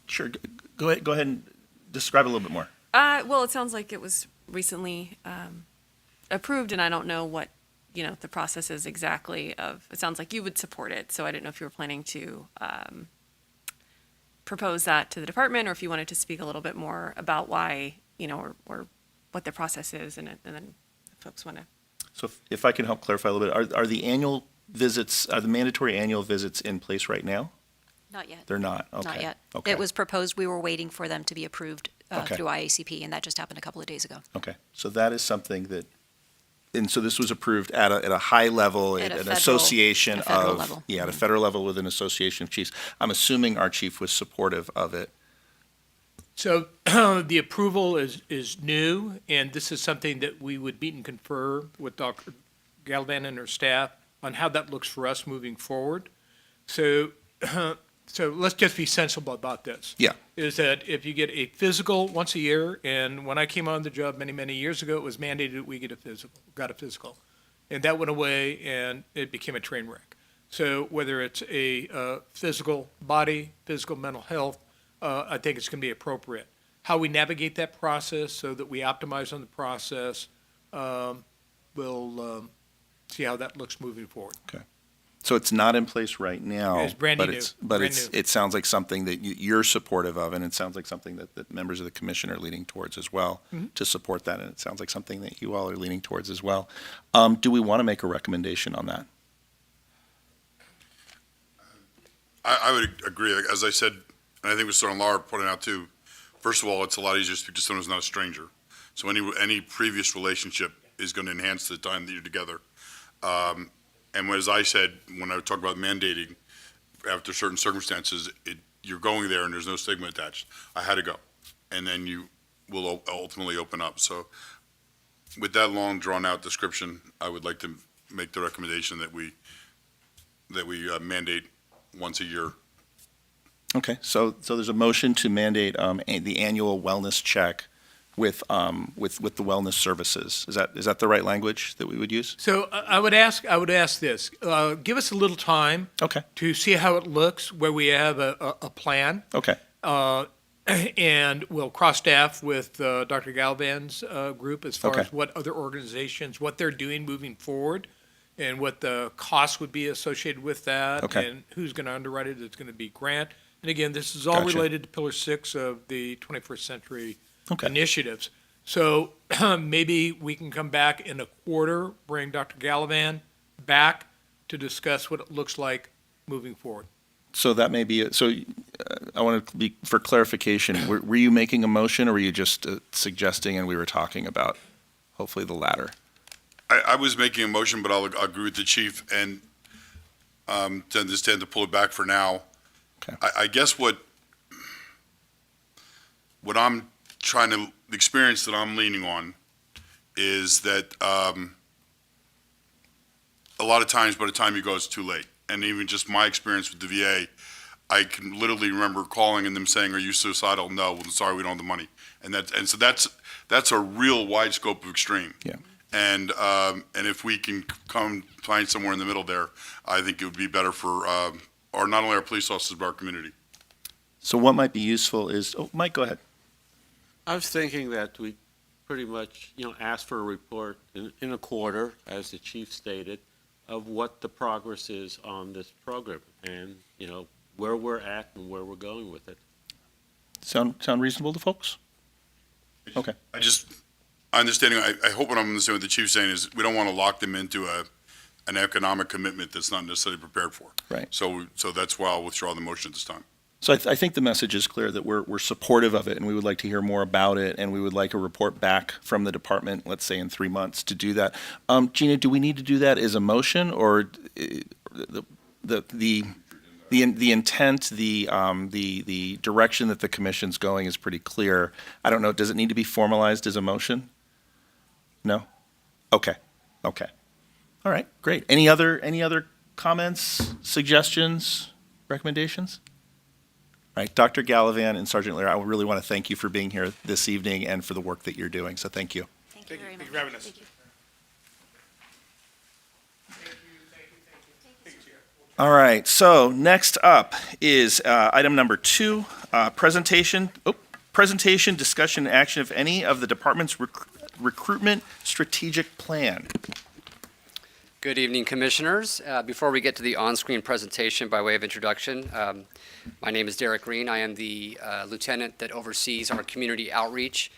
Sure. Go ahead and describe a little bit more. Well, it sounds like it was recently approved, and I don't know what the process is exactly. It sounds like you would support it, so I didn't know if you were planning to propose that to the department, or if you wanted to speak a little bit more about why, or what the process is, and then folks want to. So if I can help clarify a little bit, are the annual visits, are the mandatory annual visits in place right now? Not yet. They're not? Okay. Not yet. Okay. It was proposed, we were waiting for them to be approved Okay. through IACP, and that just happened a couple of days ago. Okay. So that is something that, and so this was approved at a high level, At a an federal- association at a federal of, level. yeah, at a federal level with an association of chiefs. I'm assuming our chief was supportive of it. So the approval is new, and this is something that we would meet and confer with Dr. Galvan and her staff on how that looks for us moving forward. So let's just be sensible about this. Yeah. Is that if you get a physical once a year, and when I came on the job many, many years ago, it was mandated that we got a physical. And that went away, and it became a train wreck. So whether it's a physical body, physical mental health, I think it's going to be appropriate. How we navigate that process so that we optimize on the process, we'll see how that looks moving forward. Okay. So it's not in place right now. It's brand new. But Brand new. it sounds like something that you're supportive of, and it sounds like something that members of the commission are leaning towards as well, to support that, and it sounds like something that you all are leaning towards as well. Do we want to make a recommendation on that? I would agree. As I said, and I think Mr. Laura pointed out too, first of all, it's a lot easier to speak to someone who's not a stranger. So any previous relationship is going to enhance the time that you're together. And as I said, when I talk about mandating, after certain circumstances, you're going there and there's no stigma attached. I had to go. And then you will ultimately open up. So with that long drawn-out description, I would like to make the recommendation that we mandate once a year. Okay, so there's a motion to mandate the annual wellness check with the wellness services. Is that the right language that we would use? So I would ask this, give us a little time. Okay. To see how it looks, where we have a plan. Okay. And we'll cross-staff with Dr. Galvan's group as far Okay. as what other organizations, what they're doing moving forward, and what the cost would be associated with that. Okay. And who's going to underwrite it. It's going to be grant. And again, this is all Gotcha. related to Pillar 6 of the 21st Century Okay. initiatives. So maybe we can come back in a quarter, bring Dr. Gallivan back to discuss what it looks like moving forward. So that may be it. So I want to be, for clarification, were you making a motion or were you just suggesting and we were talking about hopefully the latter? I was making a motion, but I'll agree with the chief and to understand to pull it back for now. Okay. I guess what I'm trying to, the experience that I'm leaning on is that a lot of times by the time you go, it's too late. And even just my experience with the VA, I can literally remember calling and them saying, "Are you suicidal?" "No." "Well, sorry, we don't have the money." And so that's a real wide scope of extreme. Yeah. And if we can come find somewhere in the middle there, I think it would be better for not only our police officers, but our community. So what might be useful is, Mike, go ahead. I was thinking that we pretty much, ask for a report in a quarter, as the chief stated, of what the progress is on this program and, where we're at and where we're going with it. Sound reasonable to folks? Okay. I understanding, I hope what I'm understanding what the chief's saying is we don't want to lock them into an economic commitment that's not necessarily prepared for. Right. So that's why I'll withdraw the motion at this time. So I think the message is clear that we're supportive of it and we would like to hear more about it and we would like a report back from the department, let's say in 3 months, to do that. Gina, do we need to do that as a motion or the intent, the direction that the commission's going is pretty clear? I don't know, does it need to be formalized as a motion? No? Okay. All right, great. Any other comments, suggestions, recommendations? All right, Dr. Gallivan and Sergeant Lear, I really want to thank you for being here this evening and for the work that you're doing, so thank you. Thank you very much. Thank you for having us. Thank you. All right, so next up is item number 2, presentation, discussion, and action, if any, of the department's recruitment strategic plan. Good evening, Commissioners. Before we get to the on-screen presentation, by way of introduction, my name is Derek Green. I am the lieutenant that oversees our Community Outreach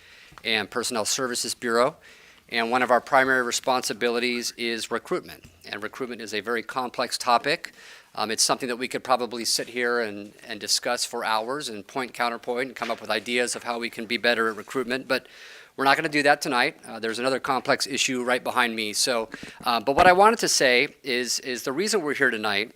and Personnel Services Bureau, and one of our primary responsibilities is recruitment. And recruitment is a very complex topic. It's something that we could probably sit here and discuss for hours and point counterpoint and come up with ideas of how we can be better at recruitment, but we're not going to do that tonight. There's another complex issue right behind me. So, but what I wanted to say is the reason we're here tonight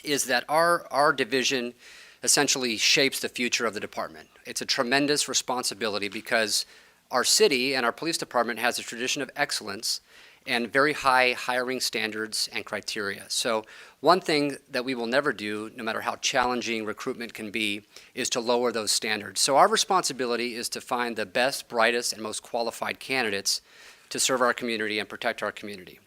is that our division essentially shapes the future of the department. It's a tremendous responsibility because our city and our police department has a tradition of excellence and very high hiring standards and criteria. So one thing that we will never do, no matter how challenging recruitment can be, is to lower those standards. So our responsibility is to find the best, brightest, and most qualified candidates to serve our community and protect our community.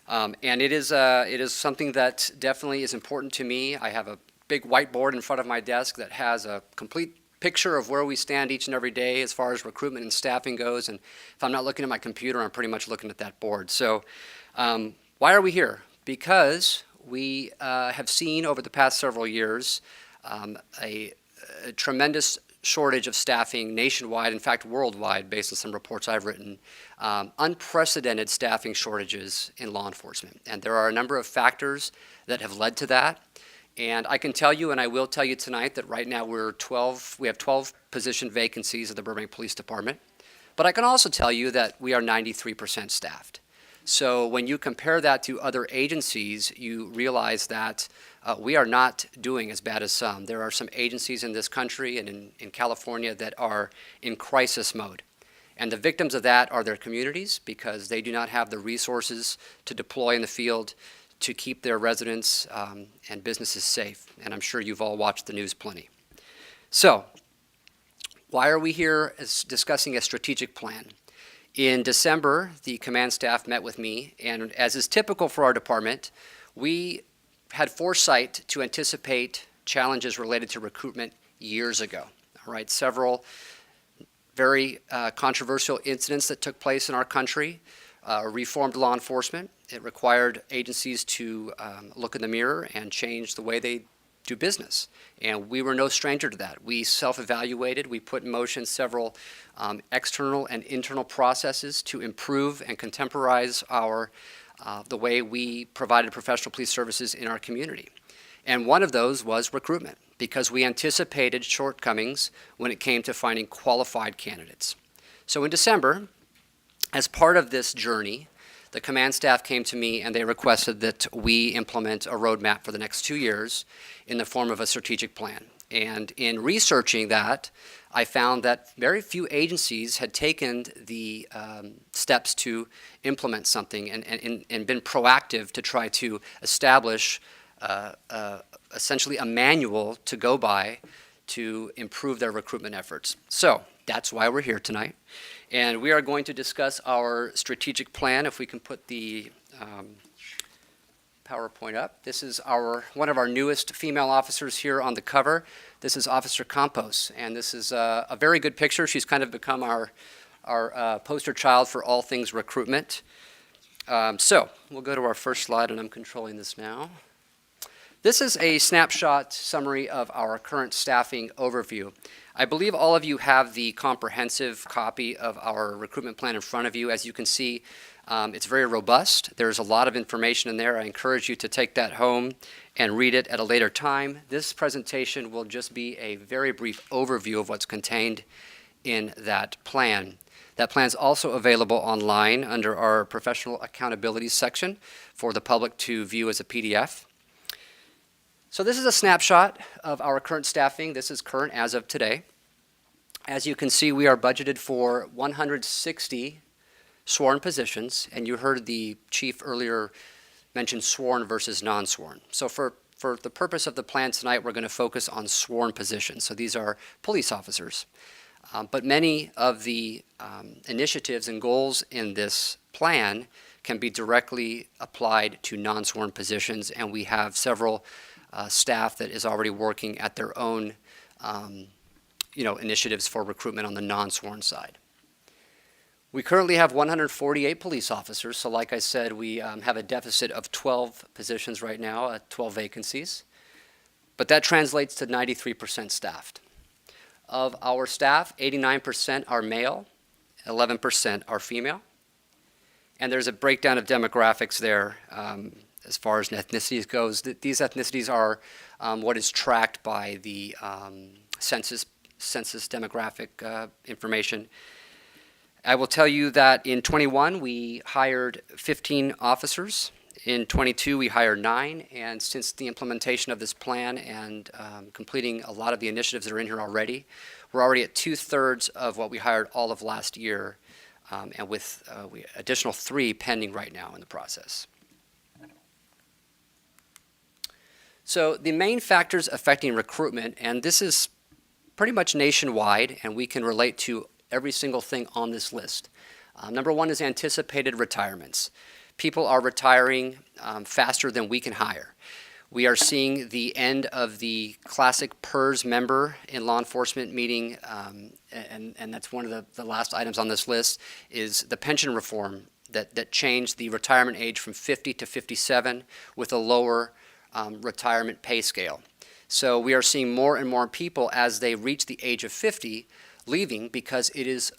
And it is something that definitely is important to me. I have a big whiteboard in front of my desk that has a complete picture of where we stand each and every day as far as recruitment and staffing goes. And if I'm not looking at my computer, I'm pretty much looking at that board. So why are we here? Because we have seen over the past several years a tremendous shortage of staffing nationwide, in fact worldwide, based on some reports I've written, unprecedented staffing shortages in law enforcement. And there are a number of factors that have led to that. And I can tell you, and I will tell you tonight, that right now we have 12 position vacancies at the Burbank Police Department. But I can also tell you that we are 93% staffed. So when you compare that to other agencies, you realize that we are not doing as bad as some. There are some agencies in this country and in California that are in crisis mode. And the victims of that are their communities because they do not have the resources to deploy in the field to keep their residents and businesses safe. And I'm sure you've all watched the news plenty. So, why are we here discussing a strategic plan? In December, the command staff met with me, and as is typical for our department, we had foresight to anticipate challenges related to recruitment years ago. All right, several very controversial incidents that took place in our country, reformed law enforcement. It required agencies to look in the mirror and change the way they do business. And we were no stranger to that. We self-evaluated. We put in motion several external and internal processes to improve and contemporize the way we provided professional police services in our community. And one of those was recruitment, because we anticipated shortcomings when it came to finding qualified candidates. So in December, as part of this journey, the command staff came to me and they requested that we implement a roadmap for the next 2 years in the form of a strategic plan. And in researching that, I found that very few agencies had taken the steps to implement something and been proactive to try to establish essentially a manual to go by to improve their recruitment efforts. So that's why we're here tonight. And we are going to discuss our strategic plan. If we can put the PowerPoint up. This is one of our newest female officers here on the cover. This is Officer Campos, and this is a very good picture. She's kind of become our poster child for all things recruitment. So we'll go to our first slide, and I'm controlling this now. This is a snapshot summary of our current staffing overview. I believe all of you have the comprehensive copy of our recruitment plan in front of you. As you can see, it's very robust. There's a lot of information in there. I encourage you to take that home and read it at a later time. This presentation will just be a very brief overview of what's contained in that plan. That plan is also available online under our professional accountability section for the public to view as a PDF. So this is a snapshot of our current staffing. This is current as of today. As you can see, we are budgeted for 160 sworn positions, and you heard the chief earlier mention sworn versus non-sworn. So for the purpose of the plan tonight, we're going to focus on sworn positions. So these are police officers. But many of the initiatives and goals in this plan can be directly applied to non-sworn positions, and we have several staff that is already working at their own initiatives for recruitment on the non-sworn side. We currently have 148 police officers, so like I said, we have a deficit of 12 positions right now, 12 vacancies, but that translates to 93% staffed. Of our staff, 89% are male, 11% are female, and there's a breakdown of demographics there as far as ethnicities goes. These ethnicities are what is tracked by the census demographic information. I will tell you that in 21 we hired 15 officers. In 22 we hired 9, and since the implementation of this plan and completing a lot of the initiatives that are in here already, we're already at 2/3 of what we hired all of last year, and with additional 3 pending right now in the process. So the main factors affecting recruitment, and this is pretty much nationwide, and we can relate to every single thing on this list. Number one is anticipated retirements. People are retiring faster than we can hire. We are seeing the end of the classic PERS member in law enforcement meeting, and that's one of the last items on this list, is the pension reform that changed the retirement age from 50 to 57 with a lower retirement pay scale. So we are seeing more and more people as they reach the age of 50 leaving because it is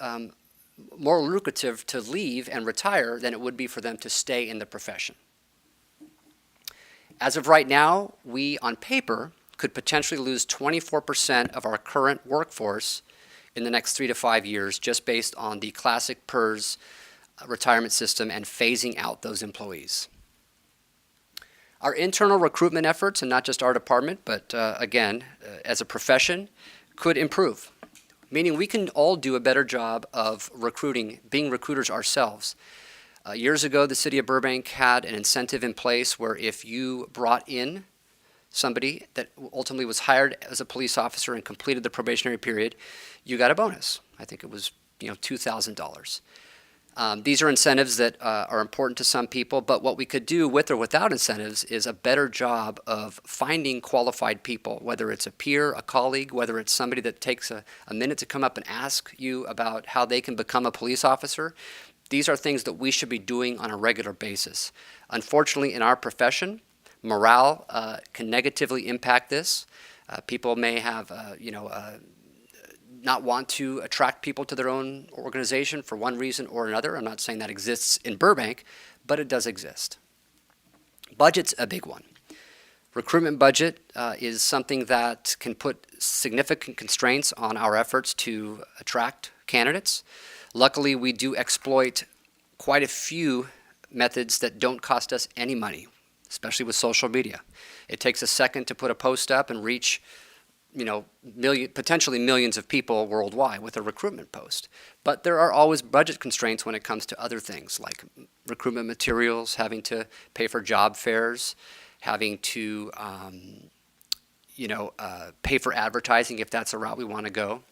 more lucrative to leave and retire than it would be for them to stay in the profession. As of right now, we on paper could potentially lose 24% of our current workforce in the next 3 to 5 years just based on the classic PERS retirement system and phasing out those employees. Our internal recruitment efforts, and not just our department, but again, as a profession, could improve, meaning we can all do a better job of recruiting, being recruiters ourselves. Years ago, the city of Burbank had an incentive in place where if you brought in somebody that ultimately was hired as a police officer and completed the probationary period, you got a bonus. I think it was, $2,000. These are incentives that are important to some people, but what we could do with or without incentives is a better job of finding qualified people, whether it's a peer, a colleague, whether it's somebody that takes a minute to come up and ask you about how they can become a police officer. These are things that we should be doing on a regular basis. Unfortunately, in our profession, morale can negatively impact this. People may have, not want to attract people to their own organization for one reason or another. I'm not saying that exists in Burbank, but it does exist. Budget's a big one. Recruitment budget is something that can put significant constraints on our efforts to attract candidates. Luckily, we do exploit quite a few methods that don't cost us any money, especially with social media. It takes a second to put a post up and reach potentially millions of people worldwide with a recruitment post. But there are always budget constraints when it comes to other things like recruitment materials, having to pay for job fairs, having to pay for advertising if that's a route we want to go.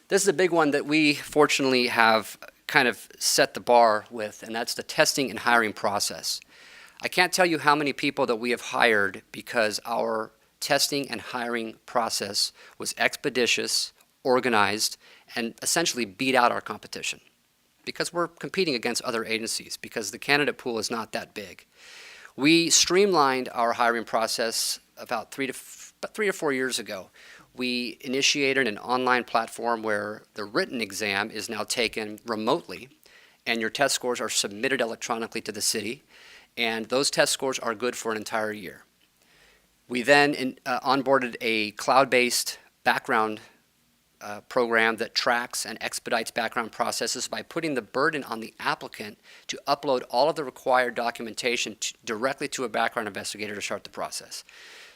This is a big one that we fortunately have kind of set the bar with, and that's the testing and hiring process. I can't tell you how many people that we have hired because our testing and hiring process was expeditious, organized, and essentially beat out our competition because we're competing against other agencies because the candidate pool is not that big. We streamlined our hiring process about 3 or 4 years ago. We initiated an online platform where the written exam is now taken remotely and your test scores are submitted electronically to the city, and those test scores are good for an entire year. We then onboarded a cloud-based background program that tracks and expedites background processes by putting the burden on the applicant to upload all of the required documentation directly to a background investigator to start the process.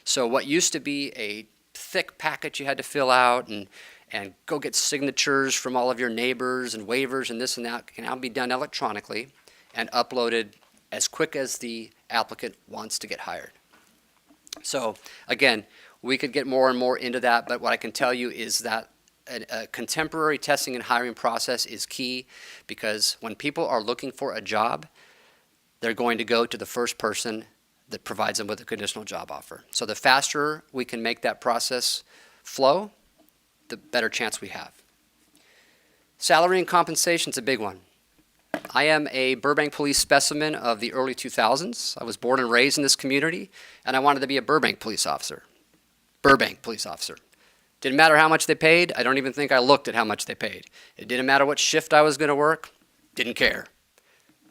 So what used to be a thick packet you had to fill out and go get signatures from all of your neighbors and waivers and this and that can now be done electronically and uploaded as quick as the applicant wants to get hired. So again, we could get more and more into that, but what I can tell you is that a contemporary testing and hiring process is key because when people are looking for a job, they're going to go to the first person that provides them with a conditional job offer. So the faster we can make that process flow, the better chance we have. Salary and compensation is a big one. I am a Burbank police specimen of the early 2000s. I was born and raised in this community, and I wanted to be a Burbank police officer. Burbank police officer. Didn't matter how much they paid. I don't even think I looked at how much they paid. It didn't matter what shift I was going to work. Didn't care.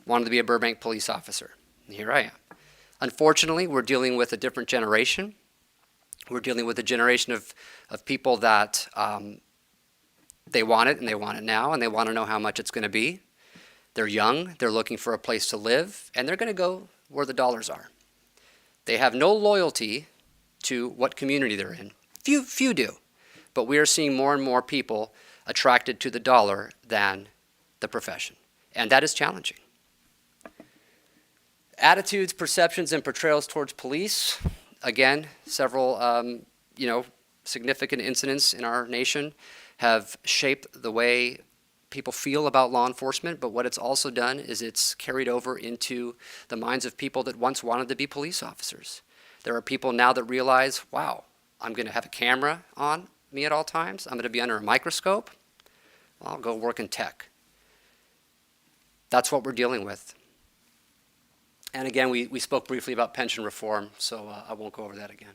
Wanted to be a Burbank police officer. And here I am. Unfortunately, we're dealing with a different generation. We're dealing with a generation of people that they want it, and they want it now, and they want to know how much it's going to be. They're young, they're looking for a place to live, and they're going to go where the dollars are. They have no loyalty to what community they're in. Few do, but we are seeing more and more people attracted to the dollar than the profession, and that is challenging. Attitudes, perceptions, and portrayals towards police. Again, several significant incidents in our nation have shaped the way people feel about law enforcement, but what it's also done is it's carried over into the minds of people that once wanted to be police officers. There are people now that realize, wow, I'm going to have a camera on me at all times. I'm going to be under a microscope. Well, I'll go work in tech. That's what we're dealing with. And again, we spoke briefly about pension reform, so I won't go over that again.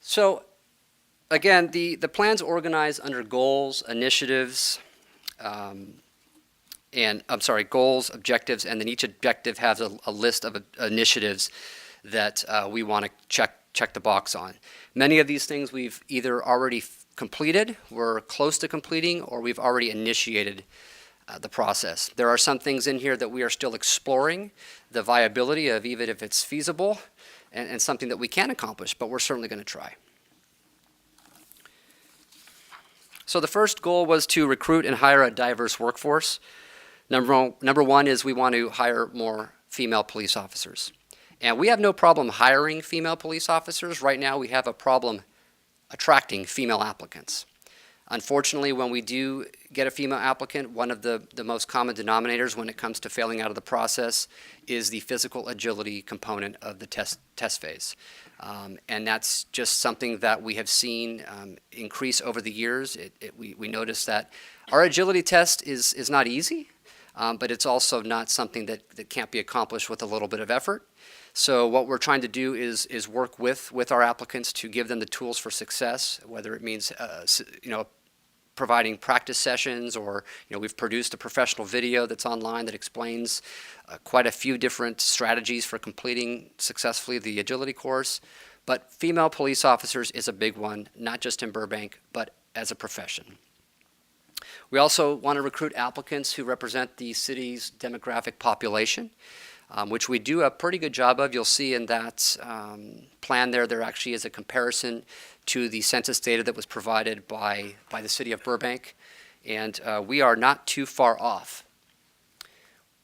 So again, the plan's organized under goals, initiatives, goals, objectives, and then each objective has a list of initiatives that we want to check the box on. Many of these things we've either already completed, we're close to completing, or we've already initiated the process. There are some things in here that we are still exploring the viability of, even if it's feasible, and something that we can accomplish, but we're certainly going to try. So the first goal was to recruit and hire a diverse workforce. Number one is we want to hire more female police officers. And we have no problem hiring female police officers. Right now we have a problem attracting female applicants. Unfortunately, when we do get a female applicant, one of the most common denominators when it comes to failing out of the process is the physical agility component of the test phase. And that's just something that we have seen increase over the years. We notice that our agility test is not easy, but it's also not something that can't be accomplished with a little bit of effort. So what we're trying to do is work with our applicants to give them the tools for success, whether it means providing practice sessions, or we've produced a professional video that's online that explains quite a few different strategies for completing successfully the agility course. But female police officers is a big one, not just in Burbank, but as a profession. We also want to recruit applicants who represent the city's demographic population, which we do a pretty good job of. You'll see in that plan there actually is a comparison to the census data that was provided by the city of Burbank, and we are not too far off.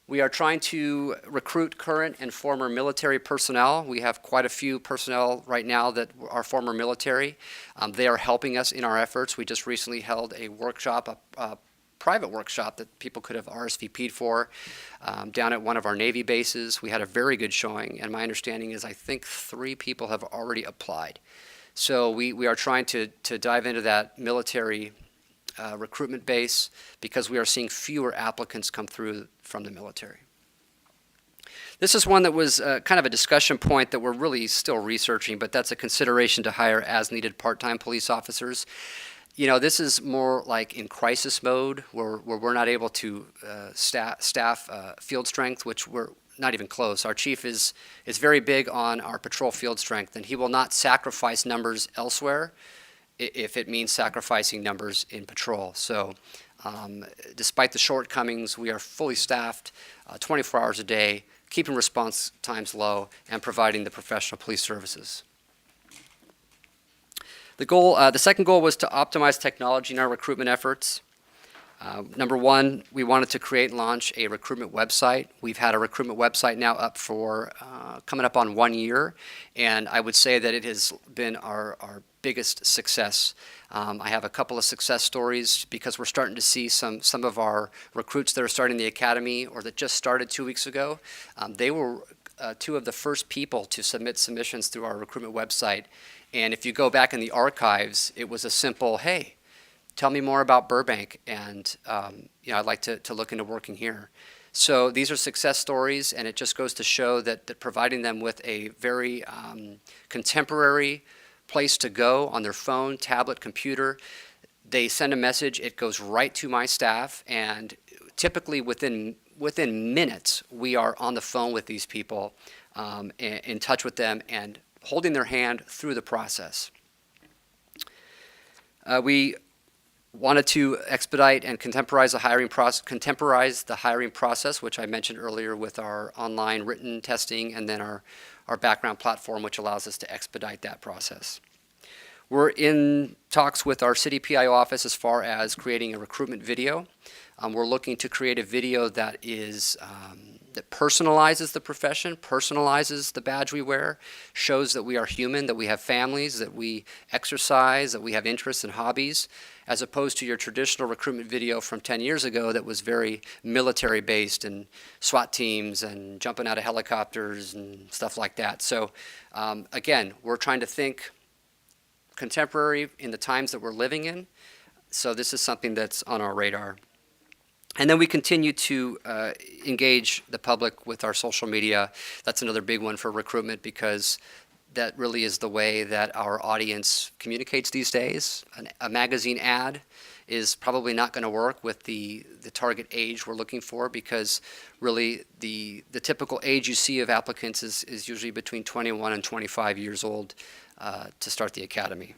We are trying to recruit current and former military personnel. We have quite a few personnel right now that are former military. They are helping us in our efforts. We just recently held a workshop, a private workshop that people could have RSVP'd for down at one of our Navy bases. We had a very good showing, and my understanding is I think 3 people have already applied. So we are trying to dive into that military recruitment base because we are seeing fewer applicants come through from the military. This is one that was kind of a discussion point that we're really still researching, but that's a consideration to hire as-needed part-time police officers. This is more like in crisis mode where we're not able to staff field strength, which we're not even close. Our chief is very big on our patrol field strength, and he will not sacrifice numbers elsewhere if it means sacrificing numbers in patrol. So despite the shortcomings, we are fully staffed 24 hours a day, keeping response times low, and providing the professional police services. The second goal was to optimize technology in our recruitment efforts. Number one, we wanted to create and launch a recruitment website. We've had a recruitment website now up for coming up on 1 year, and I would say that it has been our biggest success. I have a couple of success stories because we're starting to see some of our recruits that are starting the academy or that just started 2 weeks ago. They were 2 of the first people to submit submissions through our recruitment website. And if you go back in the archives, it was a simple, hey, tell me more about Burbank, and I'd like to look into working here. So these are success stories, and it just goes to show that providing them with a very contemporary place to go on their phone, tablet, computer, they send a message, it goes right to my staff, and typically within minutes, we are on the phone with these people, in touch with them, and holding their hand through the process. We wanted to expedite and contemporize the hiring process, which I mentioned earlier with our online written testing and then our background platform, which allows us to expedite that process. We're in talks with our city PIO office as far as creating a recruitment video. We're looking to create a video that is that personalizes the profession, personalizes the badge we wear, shows that we are human, that we have families, that we exercise, that we have interests and hobbies, as opposed to your traditional recruitment video from 10 years ago that was very military-based and SWAT teams and jumping out of helicopters and stuff like that. So again, we're trying to think contemporary in the times that we're living in. So this is something that's on our radar. And then we continue to engage the public with our social media. That's another big one for recruitment because that really is the way that our audience communicates these days. A magazine ad is probably not going to work with the target age we're looking for because really the typical age you see of applicants is usually between 21 and 25 years old to start the academy.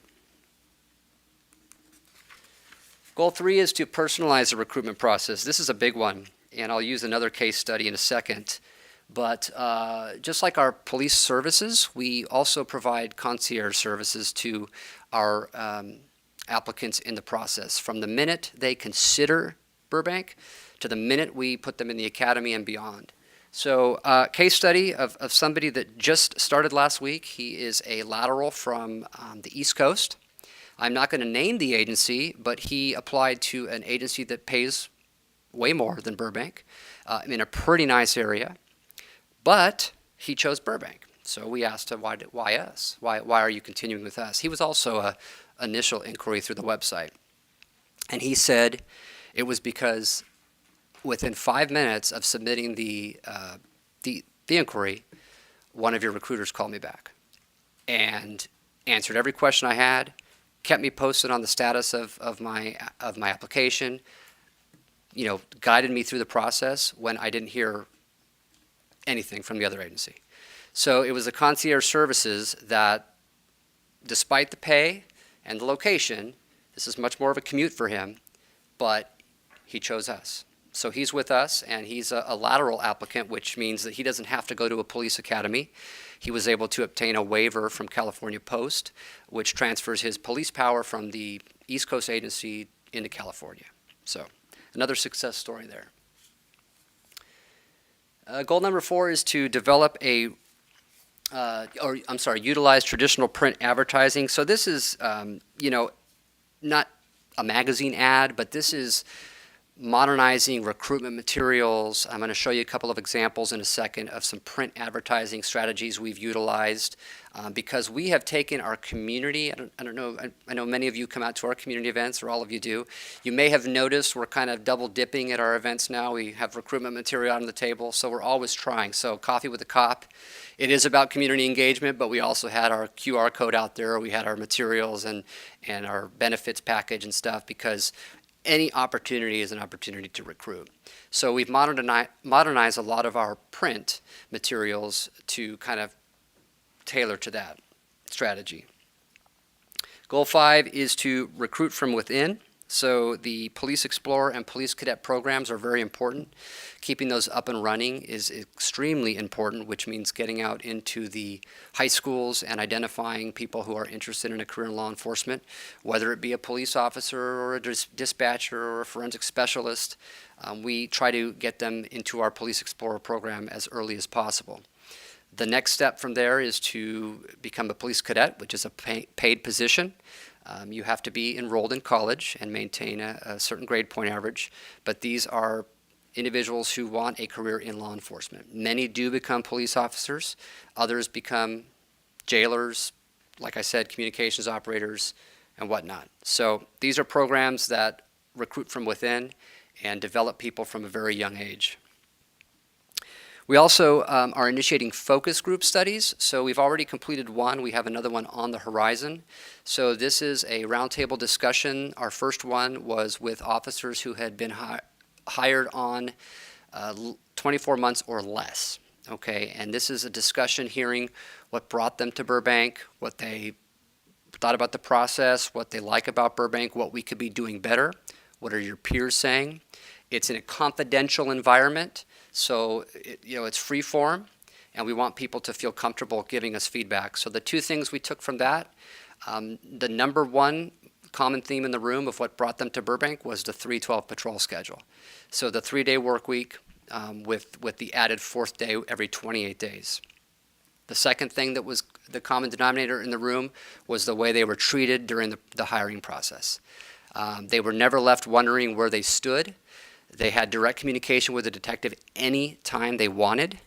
Goal 3 is to personalize the recruitment process. This is a big one, and I'll use another case study in a second. But just like our police services, we also provide concierge services to our applicants in the process. From the minute they consider Burbank to the minute we put them in the academy and beyond. So case study of somebody that just started last week. He is a lateral from the East Coast. I'm not going to name the agency, but he applied to an agency that pays way more than Burbank in a pretty nice area. But he chose Burbank. So we asked him, why us? Why are you continuing with us? He was also an initial inquiry through the website. And he said it was because within 5 minutes of submitting the inquiry, one of your recruiters called me back and answered every question I had, kept me posted on the status of my application, guided me through the process when I didn't hear anything from the other agency. So it was the concierge services that, despite the pay and the location, this is much more of a commute for him, but he chose us. So he's with us, and he's a lateral applicant, which means that he doesn't have to go to a police academy. He was able to obtain a waiver from California Post, which transfers his police power from the East Coast agency into California. So another success story there. Goal number 4 is to develop utilize traditional print advertising. So this is, not a magazine ad, but this is modernizing recruitment materials. I'm going to show you a couple of examples in a second of some print advertising strategies we've utilized because we have taken our community. I don't know. I know many of you come out to our community events, or all of you do. You may have noticed we're kind of double dipping at our events now. We have recruitment material on the table, so we're always trying. So Coffee with a Cop, it is about community engagement, but we also had our QR code out there. We had our materials and our benefits package and stuff because any opportunity is an opportunity to recruit. So we've modernized a lot of our print materials to kind of tailor to that strategy. Goal 5 is to recruit from within. So the Police Explorer and Police Cadet programs are very important. Keeping those up and running is extremely important, which means getting out into the high schools and identifying people who are interested in a career in law enforcement, whether it be a police officer or a dispatcher or a forensic specialist. We try to get them into our Police Explorer program as early as possible. The next step from there is to become a police cadet, which is a paid position. You have to be enrolled in college and maintain a certain grade point average, but these are individuals who want a career in law enforcement. Many do become police officers. Others become jailers, like I said, communications operators, and whatnot. So these are programs that recruit from within and develop people from a very young age. We also are initiating focus group studies. So we've already completed one. We have another one on the horizon. So this is a roundtable discussion. Our first one was with officers who had been hired on 24 months or less. Okay, and this is a discussion hearing what brought them to Burbank, what they thought about the process, what they like about Burbank, what we could be doing better, what are your peers saying. It's in a confidential environment. So, it's free form, and we want people to feel comfortable giving us feedback. So the two things we took from that, the number one common theme in the room of what brought them to Burbank was the 312 patrol schedule. So the 3-day work week with the added 4th day every 28 days. The second thing that was the common denominator in the room was the way they were treated during the hiring process. They were never left wondering where they stood. They had direct communication with the detective any time they wanted.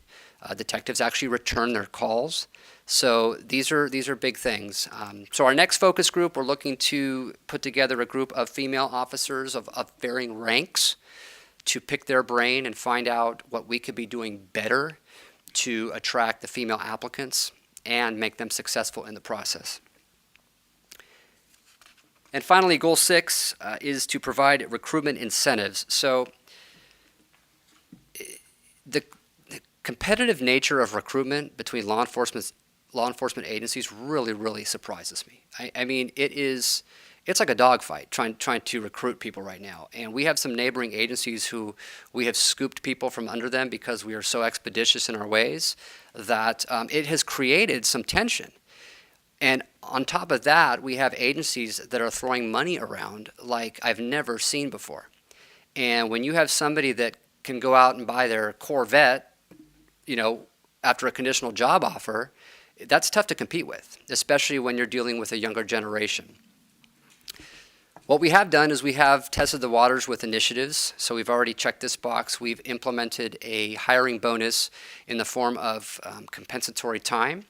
Detectives actually returned their calls. So these are big things. So our next focus group, we're looking to put together a group of female officers of varying ranks to pick their brain and find out what we could be doing better to attract the female applicants and make them successful in the process. And finally, goal 6 is to provide recruitment incentives. So the competitive nature of recruitment between law enforcement agencies really, really surprises me. I mean, it's it's like a dogfight trying to recruit people right now. And we have some neighboring agencies who we have scooped people from under them because we are so expeditious in our ways that it has created some tension. And on top of that, we have agencies that are throwing money around like I've never seen before. And when you have somebody that can go out and buy their Corvette, after a conditional job offer, that's tough to compete with, especially when you're dealing with a younger generation. What we have done is we have tested the waters with initiatives. So we've already checked this box. We've implemented a hiring bonus in the form of compensatory time.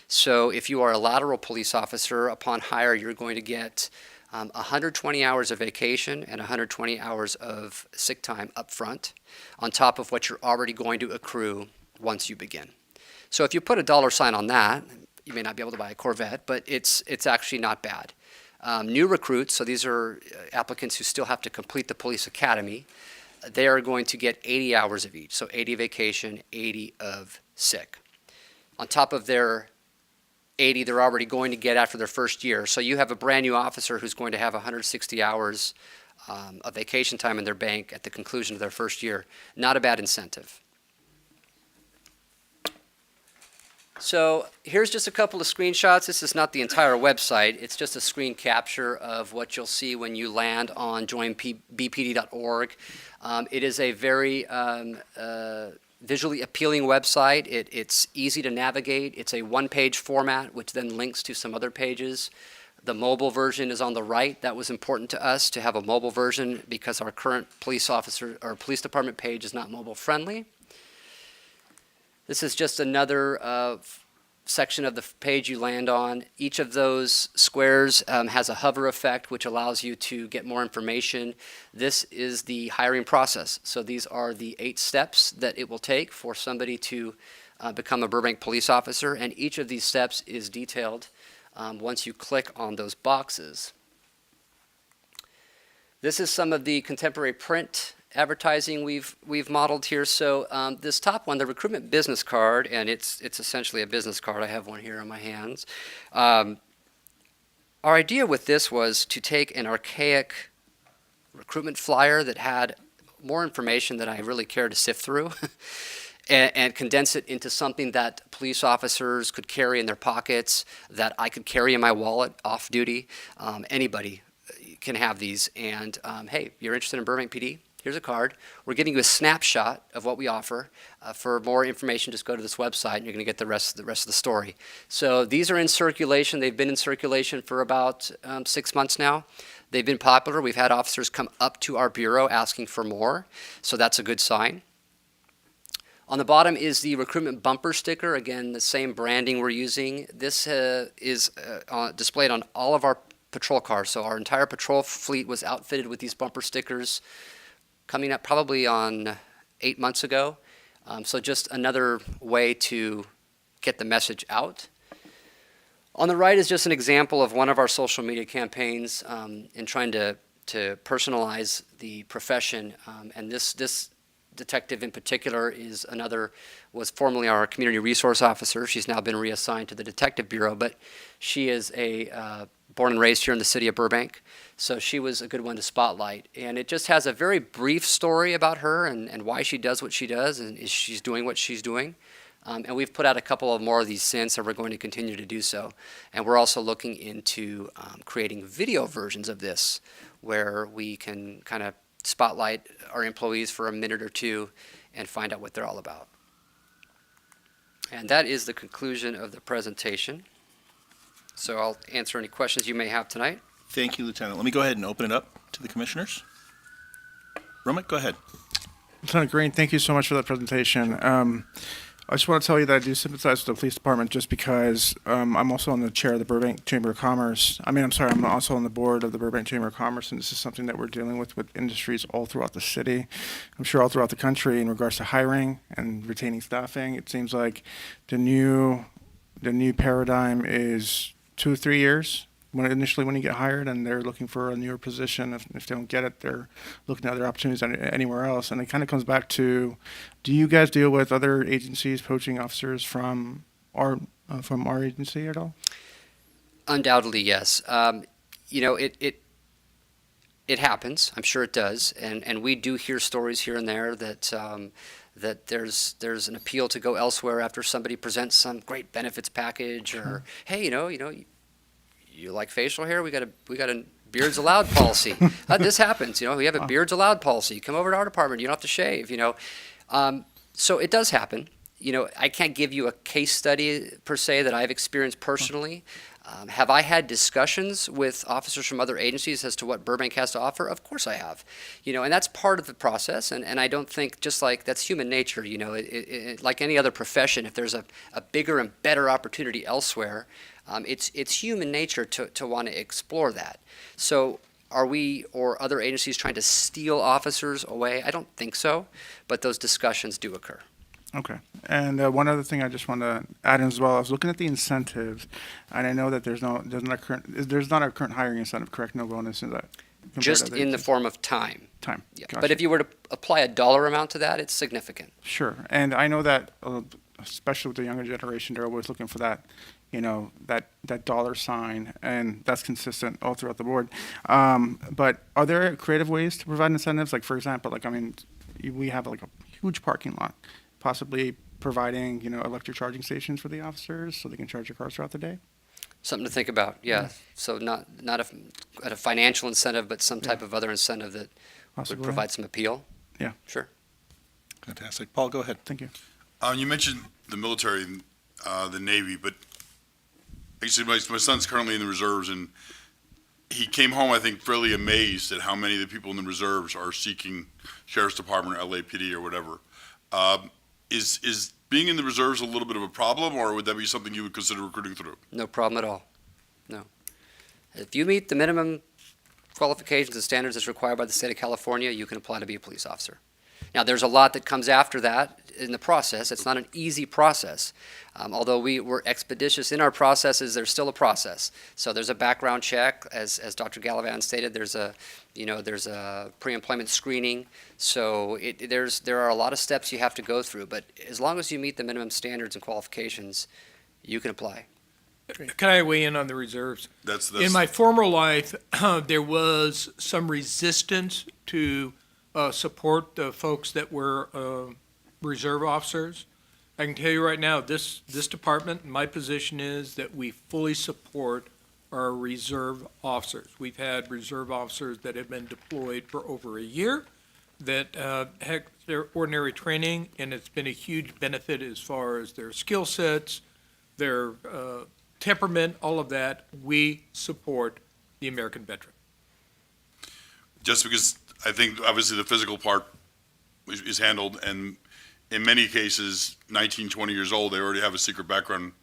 So if you are a lateral police officer, upon hire, you're going to get 120 hours of vacation and 120 hours of sick time up front, on top of what you're already going to accrue once you begin. So if you put a dollar sign on that, you may not be able to buy a Corvette, but it's actually not bad. New recruits, so these are applicants who still have to complete the police academy, they are going to get 80 hours of each, so 80 vacation, 80 of sick. On top of their 80 they're already going to get after their first year. So you have a brand new officer who's going to have 160 hours of vacation time in their bank at the conclusion of their first year. Not a bad incentive. So here's just a couple of screenshots. This is not the entire website. It's just a screen capture of what you'll see when you land on joinbpd.org. It is a very visually appealing website. It's easy to navigate. It's a one-page format, which then links to some other pages. The mobile version is on the right. That was important to us to have a mobile version because our current police department page is not mobile friendly. This is just another section of the page you land on. Each of those squares has a hover effect, which allows you to get more information. This is the hiring process. So these are the 8 steps that it will take for somebody to become a Burbank police officer, and each of these steps is detailed once you click on those boxes. This is some of the contemporary print advertising we've modeled here. So this top one, the recruitment business card, and it's essentially a business card. I have one here in my hands. Our idea with this was to take an archaic recruitment flyer that had more information than I really cared to sift through and condense it into something that police officers could carry in their pockets, that I could carry in my wallet off duty. Anybody can have these. And hey, you're interested in Burbank PD? Here's a card. We're giving you a snapshot of what we offer. For more information, just go to this website and you're going to get the rest of the story. So these are in circulation. They've been in circulation for about 6 months now. They've been popular. We've had officers come up to our bureau asking for more, so that's a good sign. On the bottom is the recruitment bumper sticker. Again, the same branding we're using. This is displayed on all of our patrol cars. So our entire patrol fleet was outfitted with these bumper stickers coming up probably on 8 months ago. So just another way to get the message out. On the right is just an example of one of our social media campaigns in trying to personalize the profession. And this detective in particular was formerly our community resource officer. She's now been reassigned to the detective bureau, but she is born and raised here in the city of Burbank. So she was a good one to spotlight. And it just has a very brief story about her and why she does what she does and she's doing what she's doing. And we've put out a couple of more of these since, and we're going to continue to do so. And we're also looking into creating video versions of this where we can kind of spotlight our employees for a minute or two and find out what they're all about. And that is the conclusion of the presentation. So I'll answer any questions you may have tonight. Thank you, Lieutenant. Let me go ahead and open it up to the commissioners. Romick, go ahead. Lieutenant Green, thank you so much for that presentation. I just want to tell you that I do sympathize with the police department just because I'm also on the chair of the Burbank Chamber of Commerce. I'm also on the board of the Burbank Chamber of Commerce, and this is something that we're dealing with industries all throughout the city. I'm sure all throughout the country in regards to hiring and retaining staffing. It seems like the new paradigm is 2 or 3 years when you get hired, and they're looking for a newer position. If they don't get it, they're looking at other opportunities anywhere else. And it kind of comes back to, do you guys deal with other agencies poaching officers from our agency at all? Undoubtedly, yes. it happens. I'm sure it does, and we do hear stories here and there that that there's an appeal to go elsewhere after somebody presents some great benefits package, or hey, you like facial hair? We got a beards allowed policy. This happens. We have a beards allowed policy. Come over to our department. You don't have to shave. So it does happen. I can't give you a case study per se that I've experienced personally. Have I had discussions with officers from other agencies as to what Burbank has to offer? Of course I have. And that's part of the process. And I don't think, just like that's human nature, like any other profession, if there's a bigger and better opportunity elsewhere, it's human nature to want to explore that. So are we or other agencies trying to steal officers away? I don't think so, but those discussions do occur. Okay. And one other thing I just want to add in as well, I was looking at the incentives, and I know that there's not a current hiring incentive, correct? No bonus in that? Just in the form of time. Time. Yeah. Gotcha. But if you were to apply a dollar amount to that, it's significant. Sure. And I know that, especially with the younger generation, they're always looking for that, that dollar sign, and that's consistent all throughout the board. But are there creative ways to provide incentives? Like, for example, we have like a huge parking lot, possibly providing, electric charging stations for the officers so they can charge their cars throughout the day? Something to think about, yeah. So not a financial incentive, but some type of other incentive that Possibly. would provide some appeal. Yeah. Sure. Fantastic. Paul, go ahead. Thank you. You mentioned the military, the Navy, but actually my son's currently in the reserves, and he came home, I think, fairly amazed at how many of the people in the reserves are seeking Sheriff's Department or LAPD or whatever. Is being in the reserves a little bit of a problem, or would that be something you would consider recruiting through? No problem at all. No. If you meet the minimum qualifications and standards that's required by the state of California, you can apply to be a police officer. Now, there's a lot that comes after that in the process. It's not an easy process. Although we're expeditious in our processes, there's still a process. So there's a background check, as Dr. Gallivan stated. There's a pre-employment screening. So there are a lot of steps you have to go through. But as long as you meet the minimum standards and qualifications, you can apply. Can I weigh in on the reserves? That's In my former life, there was some resistance to support the folks that were reserve officers. I can tell you right now, this department, my position is that we fully support our reserve officers. We've had reserve officers that have been deployed for over a year that have their ordinary training, and it's been a huge benefit as far as their skill sets, their temperament, all of that. We support the American veteran. Just because I think obviously the physical part is handled, and in many cases, 19, 20 years old, they already have a secret background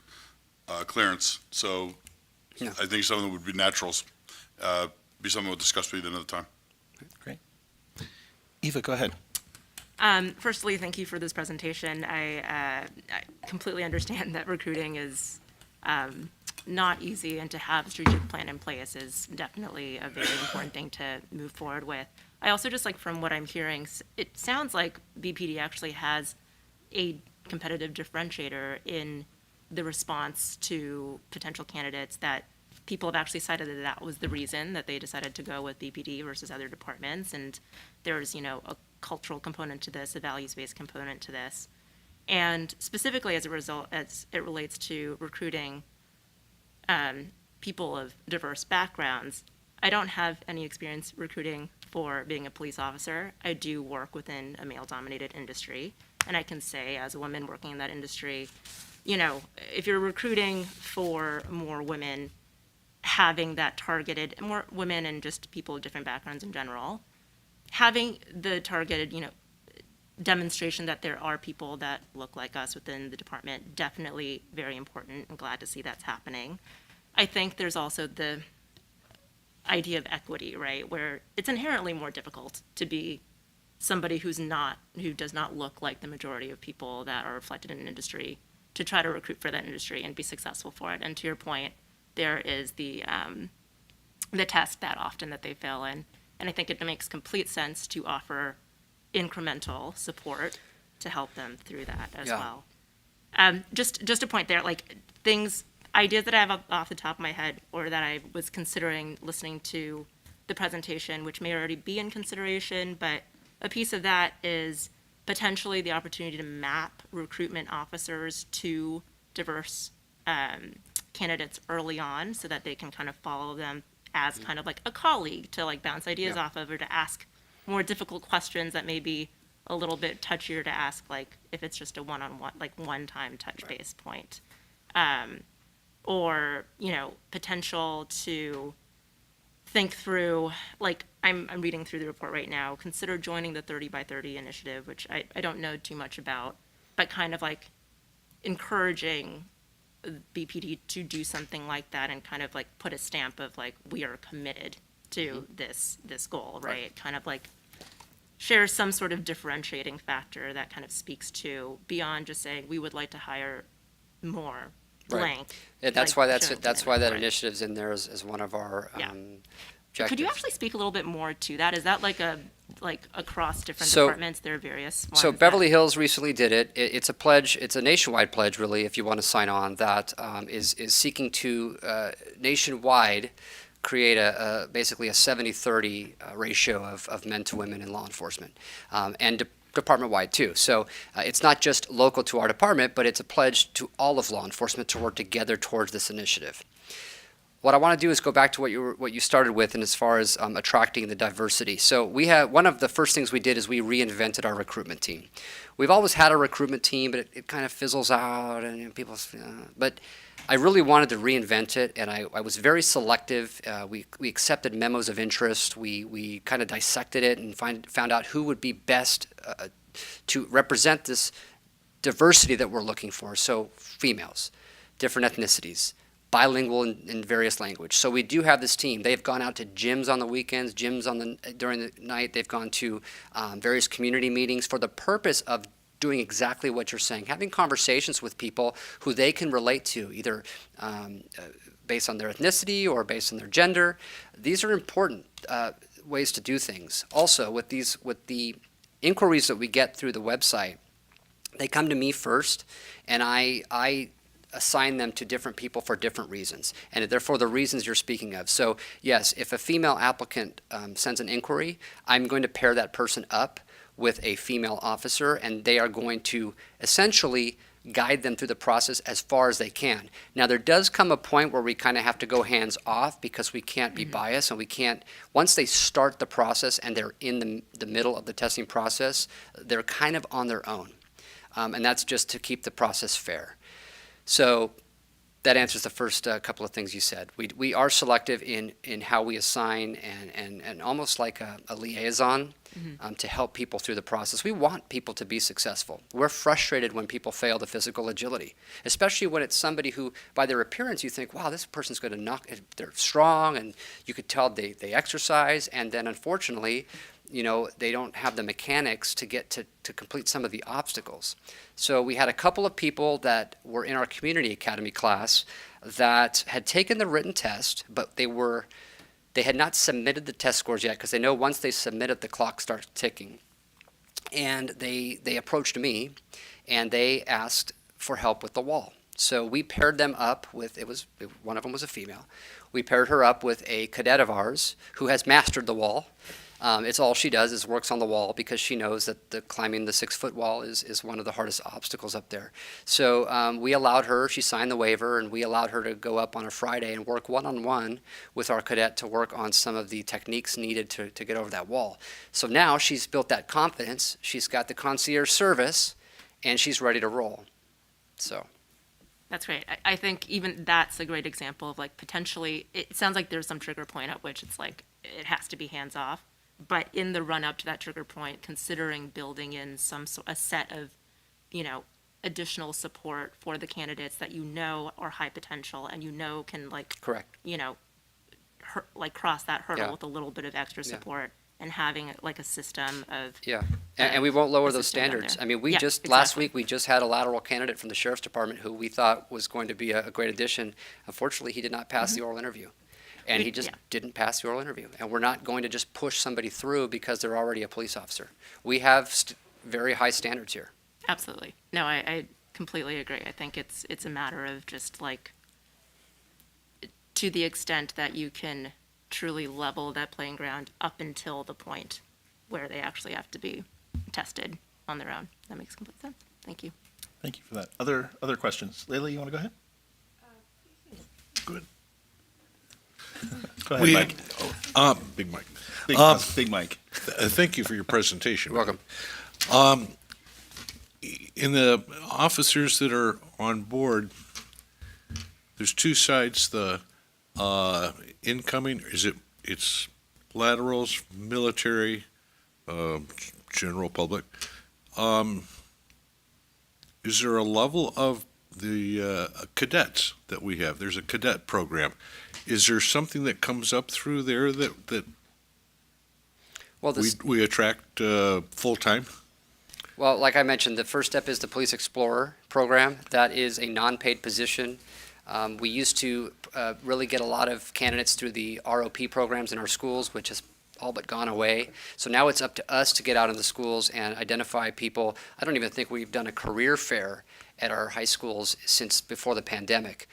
clearance. So Yeah. I think some of them would be naturals. Be something we'll discuss with you another time. Great. Eva, go ahead. Firstly, thank you for this presentation. I completely understand that recruiting is not easy, and to have a strategic plan in place is definitely a very important thing to move forward with. I also just from what I'm hearing, it sounds like BPD actually has a competitive differentiator in the response to potential candidates, that people have actually cited that was the reason that they decided to go with BPD versus other departments. And there's, a cultural component to this, a values-based component to this. And specifically as it relates to recruiting people of diverse backgrounds, I don't have any experience recruiting for being a police officer. I do work within a male-dominated industry, and I can say, as a woman working in that industry, if you're recruiting for more women, having that targeted, more women and just people of different backgrounds in general, having the targeted, demonstration that there are people that look like us within the department, definitely very important. I'm glad to see that's happening. I think there's also the idea of equity, right, where it's inherently more difficult to be somebody who does not look like the majority of people that are reflected in an industry, to try to recruit for that industry and be successful for it. And to your point, there is the test that often that they fail in. And I think it makes complete sense to offer incremental support to help them through that as well. Just a point there, ideas that I have off the top of my head, or that I was considering listening to the presentation, which may already be in consideration, but a piece of that is potentially the opportunity to map recruitment officers to diverse candidates early on so that they can kind of follow them as kind of like a colleague to like bounce ideas off of, or to ask more difficult questions that may be a little bit touchier to ask, like if it's just a one-on-one, like one-time touch base point. Or, you know, potential to think through, like I'm reading through the report right now, consider joining the 30 by 30 initiative, which I don't know too much about, but kind of like encouraging BPD to do something like that and kind of like put a stamp of like, we are committed to this goal, right? Kind of like share some sort of differentiating factor that kind of speaks to beyond just saying, we would like to hire more blank. And that's like why that's why that right. initiative's in there as one of our objectives. Could you actually speak a little bit more to that? Is that like across different So- departments, there are various ones? So Beverly Hills recently did it. It's a pledge. It's a nationwide pledge, really, if you want to sign on. That is seeking to nationwide create basically a 70-30 ratio of men to women in law enforcement, and department-wide too. So it's not just local to our department, but it's a pledge to all of law enforcement to work together towards this initiative. What I want to do is go back to what you started with, and as far as attracting the diversity. So one of the first things we did is we reinvented our recruitment team. We've always had a recruitment team, but it kind of fizzles out, and people. But I really wanted to reinvent it, and I was very selective. We accepted memos of interest. We kind of dissected it and found out who would be best to represent this diversity that we're looking for. So females, different ethnicities, bilingual in various language. So we do have this team. They've gone out to gyms on the weekends, during the night. They've gone to various community meetings for the purpose of doing exactly what you're saying, having conversations with people who they can relate to, either based on their ethnicity or based on their gender. These are important ways to do things. Also, with the inquiries that we get through the website, they come to me first, and I assign them to different people for different reasons, and therefore the reasons you're speaking of. So yes, if a female applicant sends an inquiry, I'm going to pair that person up with a female officer, and they are going to essentially guide them through the process as far as they can. Now, there does come a point where we kind of have to go hands off because we can't be biased, and we can't, once they start the process and they're in the middle of the testing process, they're kind of on their own. And that's just to keep the process fair. So that answers the first couple of things you said. We are selective in how we assign and almost like a liaison to help people through the process. We want people to be successful. We're frustrated when people fail the physical agility, especially when it's somebody who, by their appearance, you think, wow, this person's going to knock, they're strong, and you could tell they exercise, and then unfortunately, you know, they don't have the mechanics to get to complete some of the obstacles. So we had a couple of people that were in our community academy class that had taken the written test, but they had not submitted the test scores yet, because they know once they submit it, the clock starts ticking. And they approached me, and they asked for help with the wall. So we paired them up with, one of them was a female. We paired her up with a cadet of ours who has mastered the wall. It's all she does is works on the wall, because she knows that climbing the 6-foot wall is one of the hardest obstacles up there. So we allowed her, she signed the waiver, and we allowed her to go up on a Friday and work one-on-one with our cadet to work on some of the techniques needed to get over that wall. So now she's built that confidence, she's got the concierge service, and she's ready to roll. So. That's great. I think even that's a great example of like potentially, it sounds like there's some trigger point at which it's like, it has to be hands off. But in the run up to that trigger point, considering building in a set of, you know, additional support for the candidates that you know are high potential and you know can like, correct, you know, cross that hurdle Yeah. with a little bit of extra support, and having like a system of and we won't lower those system out standards. there. I mean, Yeah, last exactly. week we just had a lateral candidate from the sheriff's department who we thought was going to be a great addition. Unfortunately, he did not pass the oral interview. And he just didn't pass the oral interview. And we're not going to just push somebody through because they're already a police officer. We have very high standards here. Absolutely. No, I completely agree. I think it's a matter of just like, to the extent that you can truly level that playing ground up until the point where they actually have to be tested on their own. That makes complete sense. Thank you. Thank you for that. Other questions? Layla, you want to go ahead? Good. Go ahead, Mike. Big Mike. Big Mike. Thank you for your presentation. You're welcome. In the officers that are on board, there's two sides, the incoming, it's laterals, military, general public. Is there a level of the cadets that we have? There's a cadet program. Is there something that comes up through there that Well, we attract full-time? Well, like I mentioned, the first step is the Police Explorer program. That is a non-paid position. We used to really get a lot of candidates through the ROP programs in our schools, which has all but gone away. So now it's up to us to get out in the schools and identify people. I don't even think we've done a career fair at our high schools since before the pandemic.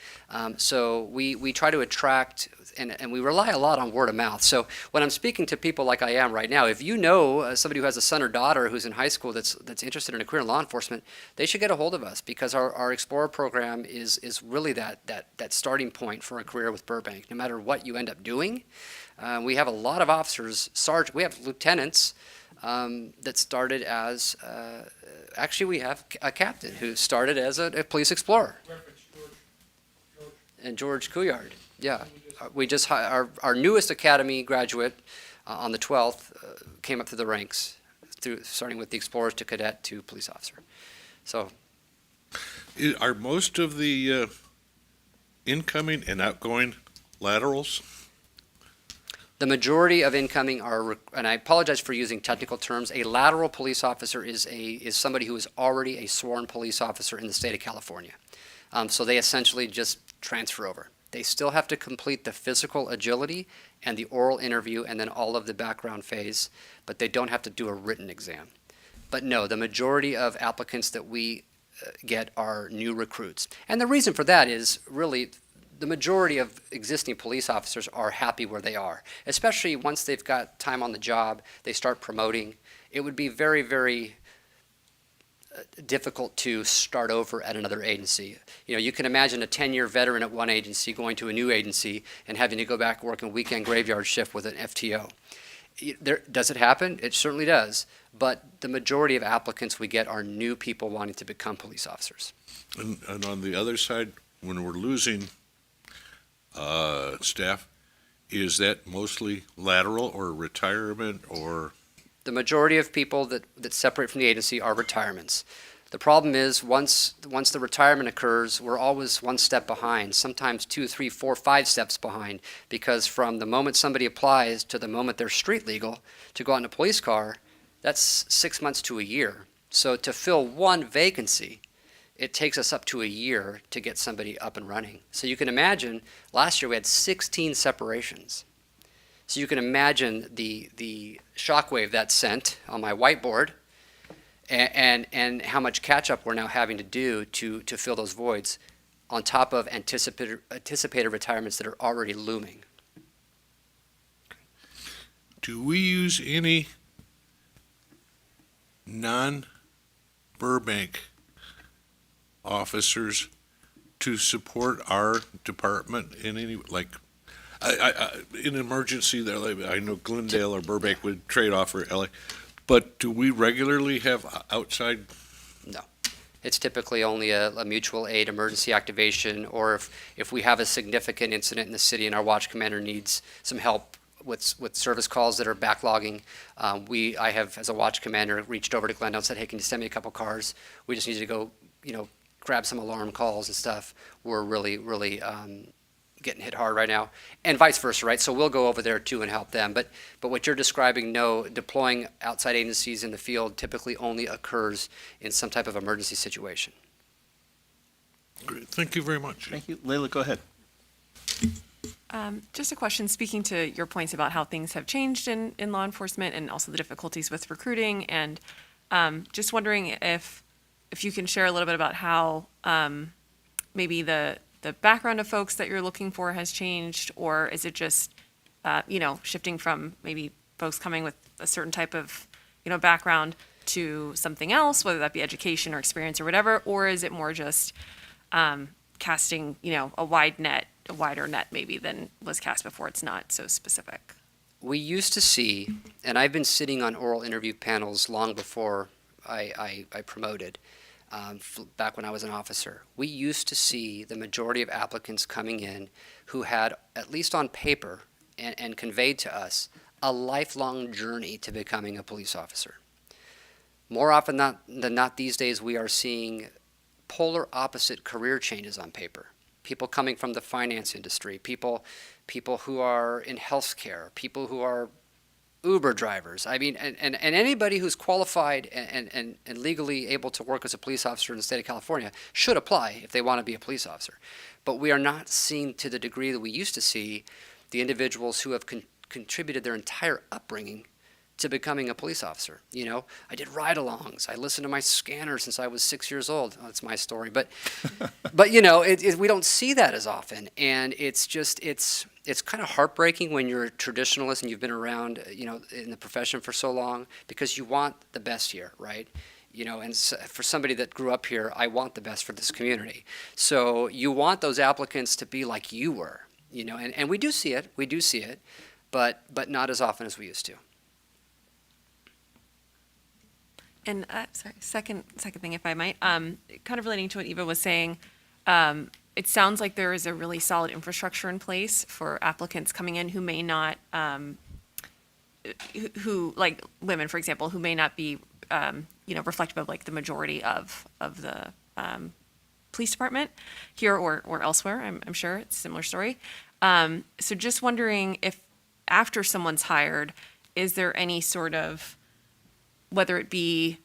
So we try to attract, and we rely a lot on word of mouth. So when I'm speaking to people like I am right now, if you know somebody who has a son or daughter who's in high school that's interested in a career in law enforcement, they should get a hold of us, because our Explorer program is really that starting point for a career with Burbank, no matter what you end up doing. We have a lot of officers, we have lieutenants that started as, actually we have a captain who started as a police explorer. And George Couillard, yeah. We just, our newest academy graduate on the 12th came up through the ranks, starting with the explorers to cadet to police officer. So. Are most of the incoming and outgoing laterals? The majority of incoming are, and I apologize for using technical terms, a lateral police officer is somebody who is already a sworn police officer in the state of California. So they essentially just transfer over. They still have to complete the physical agility and the oral interview and then all of the background phase, but they don't have to do a written exam. But no, the majority of applicants that we get are new recruits. And the reason for that is really the majority of existing police officers are happy where they are, especially once they've got time on the job, they start promoting. It would be very, very difficult to start over at another agency. You know, you can imagine a 10-year veteran at one agency going to a new agency and having to go back and work a weekend graveyard shift with an FTO. Does it happen? It certainly does. But the majority of applicants we get are new people wanting to become police officers. And on the other side, when we're losing staff, is that mostly lateral or retirement or? The majority of people that separate from the agency are retirements. The problem is once the retirement occurs, we're always one step behind, sometimes 2, 3, 4, 5 steps behind, because from the moment somebody applies to the moment they're street legal to go out in a police car, that's 6 months to a year. So to fill one vacancy, it takes us up to a year to get somebody up and running. So you can imagine, last year we had 16 separations. So you can imagine the shockwave that sent on my whiteboard and how much catch-up we're now having to do to fill those voids on top of anticipated retirements that are already looming. Do we use any non-Burbank officers to support our department in any, like, in emergency there, like, I know Glendale or Burbank would trade off for LA, but do we regularly have outside? No. It's typically only a mutual aid emergency activation, or if we have a significant incident in the city and our watch commander needs some help with service calls that are backlogging. I have, as a watch commander, reached over to Glendale and said, hey, can you send me a couple cars? We just need to go, grab some alarm calls and stuff. We're really, really getting hit hard right now, and vice versa, right? So we'll go over there too and help them. But what you're describing, no, deploying outside agencies in the field typically only occurs in some type of emergency situation. Great. Thank you very much. Thank you. Layla, go ahead. Just a question, speaking to your points about how things have changed in law enforcement and also the difficulties with recruiting, and just wondering if you can share a little bit about how maybe the background of folks that you're looking for has changed, or is it just shifting from maybe folks coming with a certain type of, background to something else, whether that be education or experience or whatever, or is it more just casting, a wider net maybe than was cast before? It's not so specific. We used to see, and I've been sitting on oral interview panels long before I promoted, back when I was an officer. We used to see the majority of applicants coming in who had, at least on paper, and conveyed to us, a lifelong journey to becoming a police officer. More often than not these days, we are seeing polar opposite career changes on paper. People coming from the finance industry, people who are in healthcare, people who are Uber drivers. I mean, and anybody who's qualified and legally able to work as a police officer in the state of California should apply if they want to be a police officer. But we are not seeing, to the degree that we used to see, the individuals who have contributed their entire upbringing to becoming a police officer. I did ride-alongs. I listened to my scanner since I was 6 years old. Oh, that's my story, but we don't see that as often, and it's kind of heartbreaking when you're a traditionalist and you've been around, in the profession for so long, because you want the best here, right? And so for somebody that grew up here, I want the best for this community. So you want those applicants to be like you were, and we do see it, but not as often as we used to. And second thing, if I might, kind of relating to what Eva was saying, it sounds like there is a really solid infrastructure in place for applicants coming in who may not, who like women, for example, who may not be, reflective of like the majority of the police department here or elsewhere. I'm sure it's a similar story. So just wondering if after someone's hired, is there any sort of, whether it be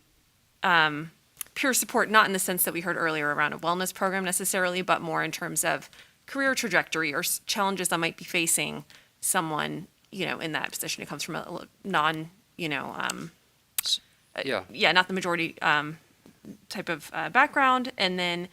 peer support, not in the sense that we heard earlier around a wellness program necessarily, but more in terms of career trajectory or challenges that might be facing someone, in that position who comes from a non, not the majority type of background. And then,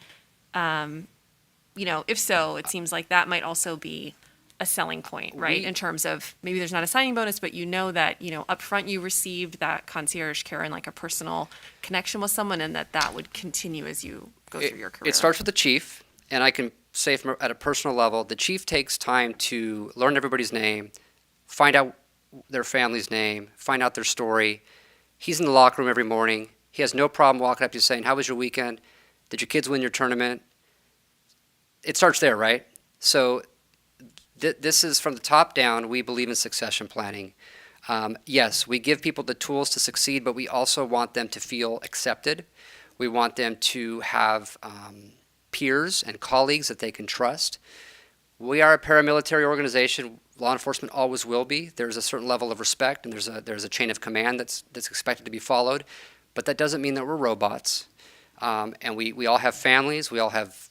if so, it seems like that might also be a selling point, right? In terms of maybe there's not a signing bonus, but that, up front you received that concierge care and like a personal connection with someone, and that would continue as you go through your career. It starts with the chief, and I can say at a personal level, the chief takes time to learn everybody's name, find out their family's name, find out their story. He's in the locker room every morning. He has no problem walking up to you saying, "How was your weekend? Did your kids win your tournament?" It starts there, right? So this is from the top down. We believe in succession planning. Yes, we give people the tools to succeed, but we also want them to feel accepted. We want them to have peers and colleagues that they can trust. We are a paramilitary organization. Law enforcement always will be. There's a certain level of respect, and there's a chain of command that's expected to be followed. But that doesn't mean that we're robots. And we all have families. We all have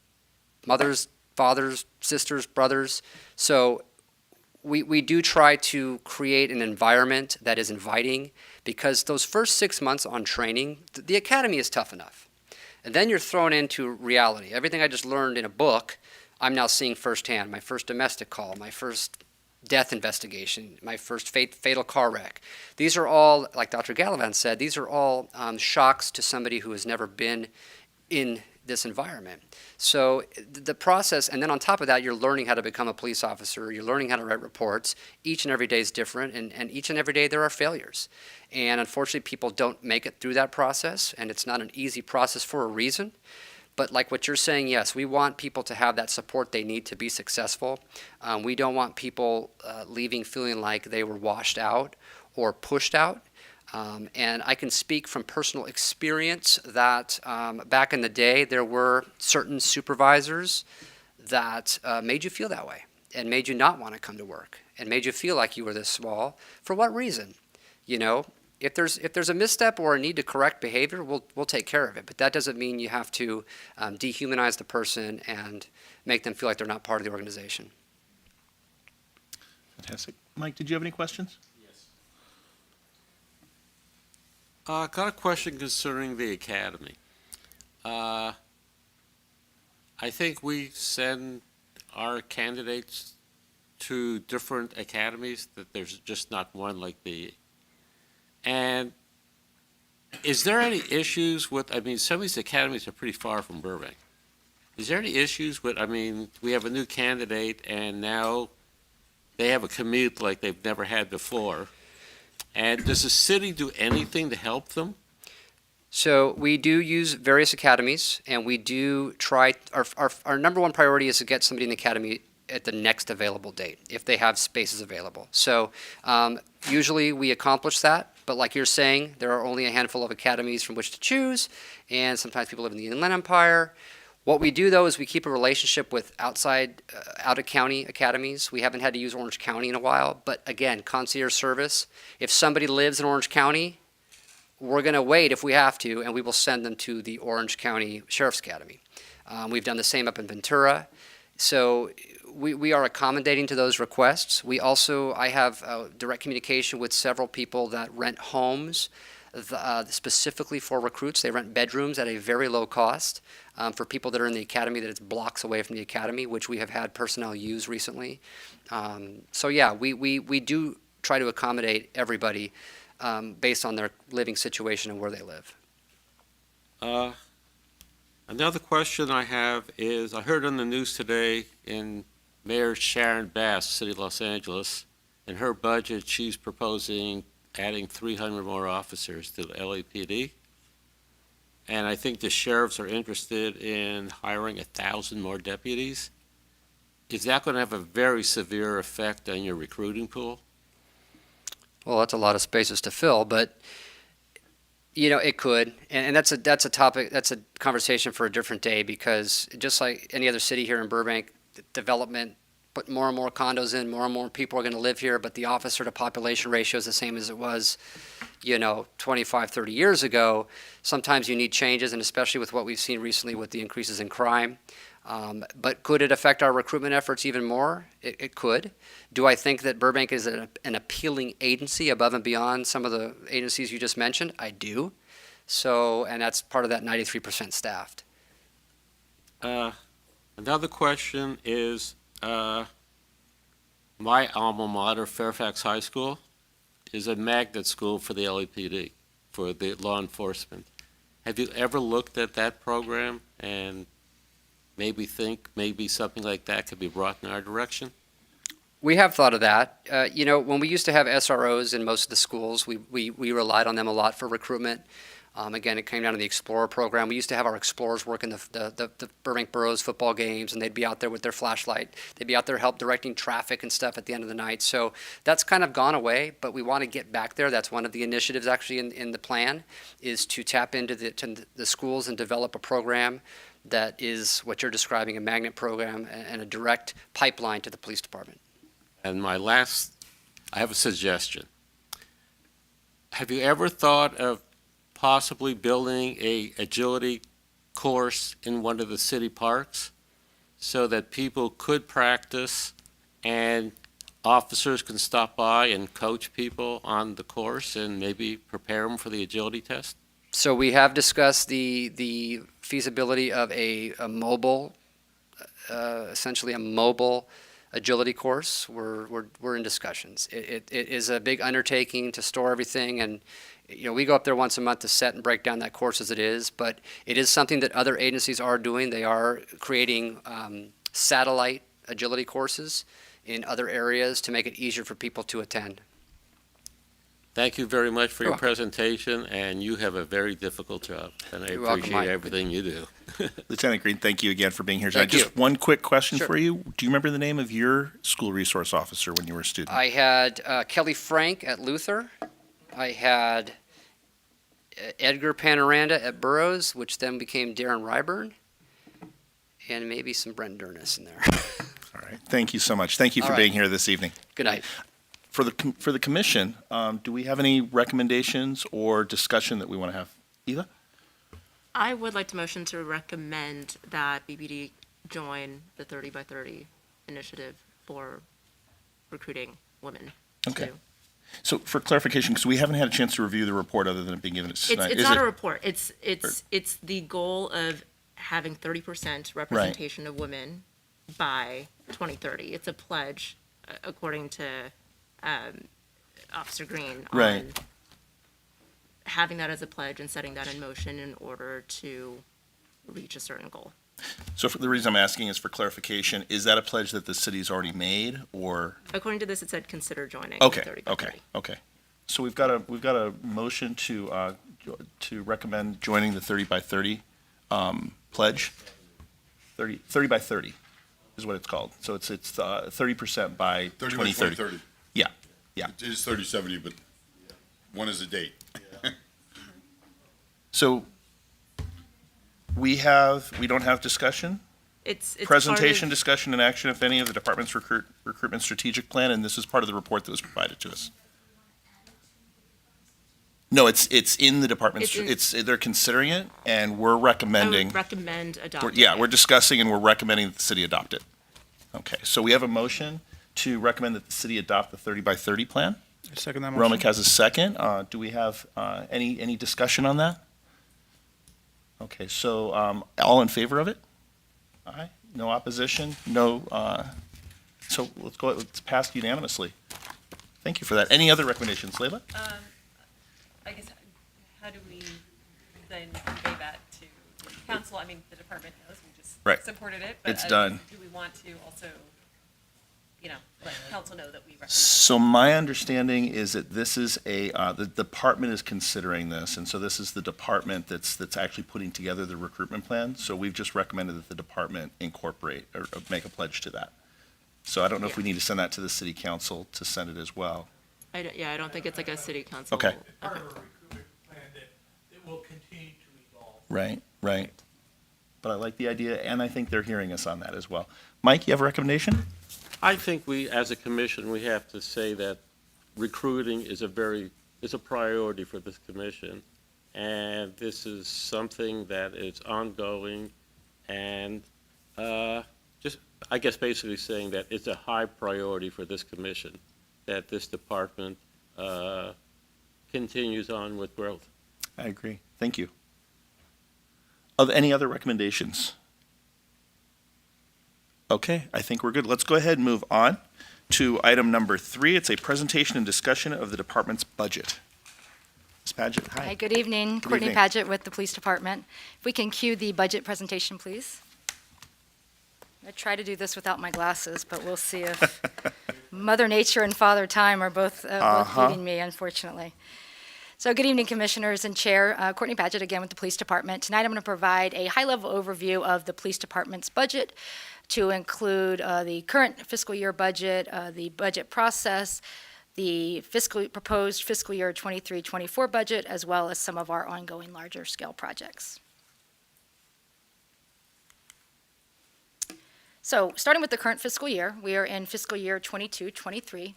mothers, fathers, sisters, brothers. So we do try to create an environment that is inviting, because those first 6 months on training, the academy is tough enough. And then you're thrown into reality. Everything I just learned in a book, I'm now seeing firsthand. My first domestic call, my first death investigation, my first fatal car wreck. These are all, like Dr. Gallivan said, these are all shocks to somebody who has never been in this environment. So the process, and then on top of that, you're learning how to become a police officer, you're learning how to write reports. Each and every day is different, and each and every day there are failures. And unfortunately, people don't make it through that process, and it's not an easy process for a reason. But like what you're saying, yes, we want people to have that support they need to be successful. We don't want people leaving feeling like they were washed out or pushed out. And I can speak from personal experience that back in the day, there were certain supervisors that made you feel that way and made you not want to come to work and made you feel like you were this small. For what reason? If there's a misstep or a need to correct behavior, we'll take care of it. But that doesn't mean you have to dehumanize the person and make them feel like they're not part of the organization. Fantastic. Mike, did you have any questions? Got a question concerning the academy. I think we send our candidates to different academies, that there's just not one like the, and is there any issues with, I mean, some of these academies are pretty far from Burbank. Is there any issues with, I mean, we have a new candidate and now they have a commute like they've never had before. And does the city do anything to help them? So we do use various academies, and we do try, our number one priority is to get somebody in the academy at the next available date, if they have spaces available. So usually we accomplish that, but like you're saying, there are only a handful of academies from which to choose, and sometimes people live in the Inland Empire. What we do, though, is we keep a relationship with outside, out-of-county academies. We haven't had to use Orange County in a while, but again, concierge service. If somebody lives in Orange County, we're going to wait if we have to, and we will send them to the Orange County Sheriff's Academy. We've done the same up in Ventura. So we are accommodating to those requests. We also, I have direct communication with several people that rent homes specifically for recruits. They rent bedrooms at a very low cost for people that are in the academy that it's blocks away from the academy, which we have had personnel use recently. So yeah, we do try to accommodate everybody based on their living situation and where they live. Another question I have is, I heard on the news today in Mayor Sharon Bass, City of Los Angeles, in her budget, she's proposing adding 300 more officers to the LAPD. And I think the sheriffs are interested in hiring 1,000 more deputies. Is that going to have a very severe effect on your recruiting pool? Well, that's a lot of spaces to fill, but you know, it could, and that's a topic, that's a conversation for a different day, because just like any other city here in Burbank, development, put more and more condos in, more and more people are going to live here, but the officer to population ratio is the same as it was, you know, 25, 30 years ago. Sometimes you need changes, and especially with what we've seen recently with the increases in crime. But could it affect our recruitment efforts even more? It could. Do I think that Burbank is an appealing agency above and beyond some of the agencies you just mentioned? I do. So, and that's part of that 93% staffed. Another question is, my alma mater, Fairfax High School, is a magnet school for the LAPD, for the law enforcement. Have you ever looked at that program and maybe think maybe something like that could be brought in our direction? We have thought of that. You know, when we used to have SROs in most of the schools, we relied on them a lot for recruitment. Again, it came down to the Explorer program. We used to have our Explorers work in the Burbank Boroughs football games, and they'd be out there with their flashlight. They'd be out there help directing traffic and stuff at the end of the night. So that's kind of gone away, but we want to get back there. That's one of the initiatives actually in the plan, is to tap into the schools and develop a program that is what you're describing, a magnet program and a direct pipeline to the police department. And my last, I have a suggestion. Have you ever thought of possibly building a agility course in one of the city parks so that people could practice and officers can stop by and coach people on the course and maybe prepare them for the agility test? So we have discussed the feasibility of a mobile, essentially a mobile agility course. We're in discussions. It is a big undertaking to store everything, and you know, we go up there once a month to set and break down that course as it is, but it is something that other agencies are doing. They are creating satellite agility courses in other areas to make it easier for people to attend. Thank you very much for your presentation, and you have a very difficult job, and I appreciate everything you do. Lieutenant Green, thank you again for being here tonight. Thank you. Just one quick question Sure. for you. Do you remember the name of your school resource officer when you were a student? I had Kelly Frank at Luther. I had Edgar Panoranda at Burroughs, which then became Darren Ryburn, and maybe some Brent Durnis in there. All right. Thank you so much. Thank you for All right. being here this evening. Good night. For the commission, do we have any recommendations or discussion that we want to have? Eva? I would like to motion to recommend that BBD join the 30 by 30 initiative for recruiting women. Okay. So for clarification, because we haven't had a chance to review the report other than it being given to us tonight. It's not a report. It's the goal of having 30% representation of women by 2030. It's a pledge according to Officer Green, Right. on having that as a pledge and setting that in motion in order to reach a certain goal. So the reason I'm asking is for clarification, is that a pledge that the city's already made, or? According to this, it said consider joining. Okay, 30 by okay, 30. okay. So we've got a motion to recommend joining the 30 by 30 pledge. 30 by 30 is what it's called. So it's 30% by 30 by 2030. 2030. Yeah, yeah. It is 30/70, but one is a date. So we don't have discussion? It's part of- Presentation, discussion, and action, if any, of the department's recruitment strategic plan, and this is part of the report that was provided to us. No, it's in the department's, they're considering it, and we're I recommending. would recommend adopting. We're discussing and we're recommending that the city adopt it. Okay, so we have a motion to recommend that the city adopt the 30 by 30 plan. Second that motion. Romick has a second. Do we have any discussion on that? Okay, so all in favor of it? Aye. No opposition? No, so it's passed unanimously. Thank you for that. Any other recommendations, Leila? I guess, how do we then convey that to council? I mean, the department knows, we just Right. supported it. But It's done. Do we want to also, let council know that we recommend? So my understanding is that this is the department is considering this, and so this is the department that's actually putting together the recruitment plan. So we've just recommended that the department incorporate or make a pledge to that. So I don't know if we need to send that to the city council to send it as well. I don't think it's like a city council. Okay. Part of a recruitment plan that will continue to evolve. Right, right. But I like the idea, and I think they're hearing us on that as well. Mike, you have a recommendation? I think we, as a commission, we have to say that recruiting is a priority for this commission. And this is something that is ongoing and just, I guess, basically saying that it's a high priority for this commission, that this department continues on with growth. I agree. Thank you. Any other recommendations? Okay, I think we're good. Let's go ahead and move on to item number 3. It's a presentation and discussion of the department's budget. Ms. Paget, hi. Hi, good evening. Courtney evening. Paget with the Police Department. If we can cue the budget presentation, please. I try to do this without my glasses, but we'll see if Mother Nature and Father Time are both beating me, unfortunately. So good evening, Commissioners and Chair. Courtney Paget again with the Police Department. Tonight I'm going to provide a high-level overview of the Police Department's budget to include the current fiscal year budget, the budget process, the proposed fiscal year 23-24 budget, as well as some of our ongoing larger scale projects. So starting with the current fiscal year, we are in fiscal year 22-23.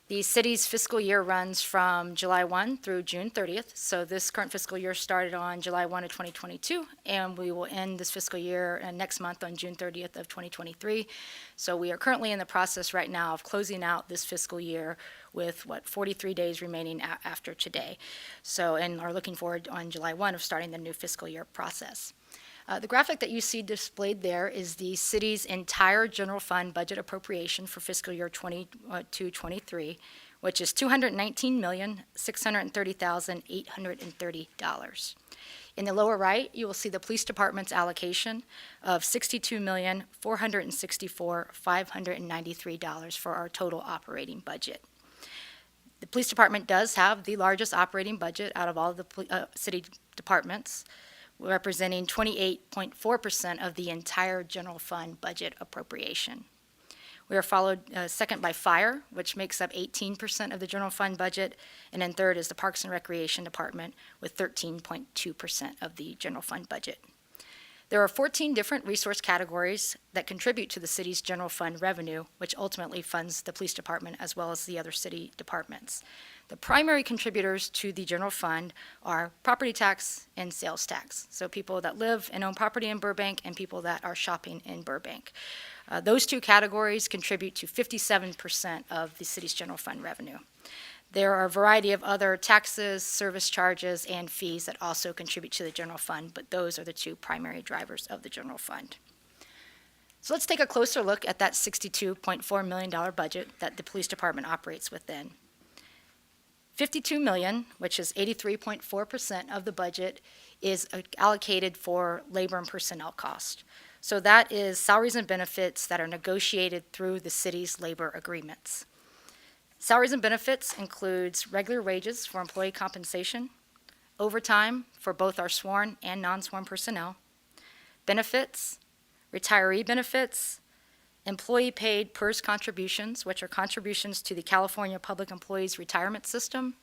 The city's fiscal year runs from July 1 through June 30th. So this current fiscal year started on July 1 of 2022, and we will end this fiscal year next month on June 30th of 2023. So we are currently in the process right now of closing out this fiscal year with 43 days remaining after today. So, and are looking forward on July 1 of starting the new fiscal year process. The graphic that you see displayed there is the city's entire general fund budget appropriation for fiscal year 22-23, which is $219,630,830. In the lower right, you will see the police department's allocation of $62,464,593 for our total operating budget. The police department does have the largest operating budget out of all of the city departments, representing 28.4% of the entire general fund budget appropriation. We are followed second by fire, which makes up 18% of the general fund budget, and then third is the Parks and Recreation Department with 13.2% of the general fund budget. There are 14 different resource categories that contribute to the city's general fund revenue, which ultimately funds the police department as well as the other city departments. The primary contributors to the general fund are property tax and sales tax. So people that live and own property in Burbank and people that are shopping in Burbank. Those two categories contribute to 57% of the city's general fund revenue. There are a variety of other taxes, service charges, and fees that also contribute to the general fund, but those are the two primary drivers of the general fund. So let's take a closer look at that $62.4 million budget that the police department operates within. $52 million, which is 83.4% of the budget, is allocated for labor and personnel cost. So that is salaries and benefits that are negotiated through the city's labor agreements. Salaries and benefits includes regular wages for employee compensation, overtime for both our sworn and non-sworn personnel, benefits, retiree benefits, employee-paid PERS contributions, which are contributions to the California Public Employees Retirement System,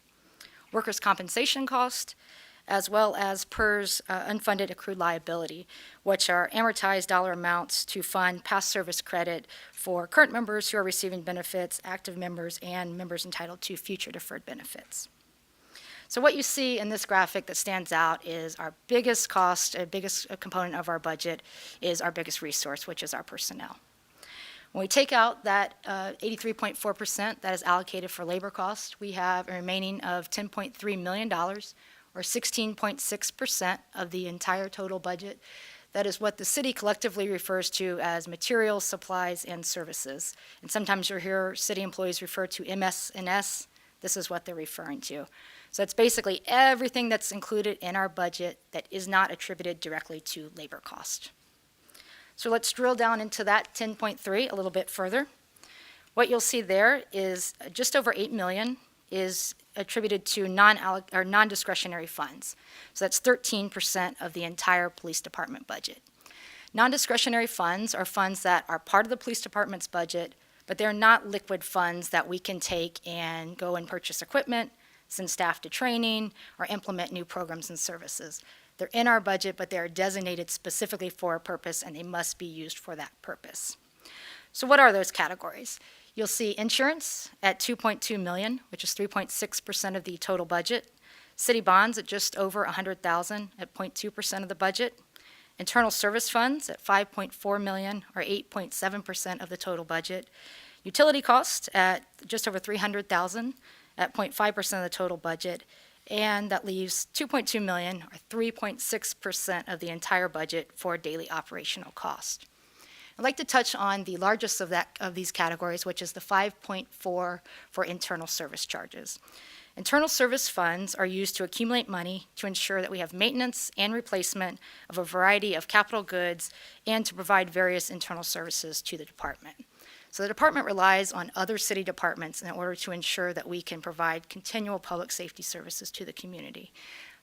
workers' compensation cost, as well as PERS unfunded accrued liability, which are amortized dollar amounts to fund past service credit for current members who are receiving benefits, active members, and members entitled to future deferred benefits. So what you see in this graphic that stands out is our biggest cost, biggest component of our budget is our biggest resource, which is our personnel. When we take out that 83.4% that is allocated for labor cost, we have a remaining of $10.3 million, or 16.6% of the entire total budget. That is what the city collectively refers to as materials, supplies, and services. And sometimes you'll hear city employees refer to MS&S. This is what they're referring to. So it's basically everything that's included in our budget that is not attributed directly to labor cost. So let's drill down into that 10.3 a little bit further. What you'll see there is just over $8 million is attributed to non-discretionary funds. So that's 13% of the entire police department budget. Non-discretionary funds are funds that are part of the police department's budget, but they're not liquid funds that we can take and go and purchase equipment, send staff to training, or implement new programs and services. They're in our budget, but they're designated specifically for a purpose, and they must be used for that purpose. So what are those categories? You'll see insurance at $2.2 million, which is 3.6% of the total budget. City bonds at just over $100,000 at 0.2% of the budget. Internal service funds at $5.4 million, or 8.7% of the total budget. Utility costs at just over $300,000 at 0.5% of the total budget. And that leaves $2.2 million, or 3.6% of the entire budget for daily operational cost. I'd like to touch on the largest of these categories, which is the 5.4 for internal service charges. Internal service funds are used to accumulate money to ensure that we have maintenance and replacement of a variety of capital goods and to provide various internal services to the department. So the department relies on other city departments in order to ensure that we can provide continual public safety services to the community.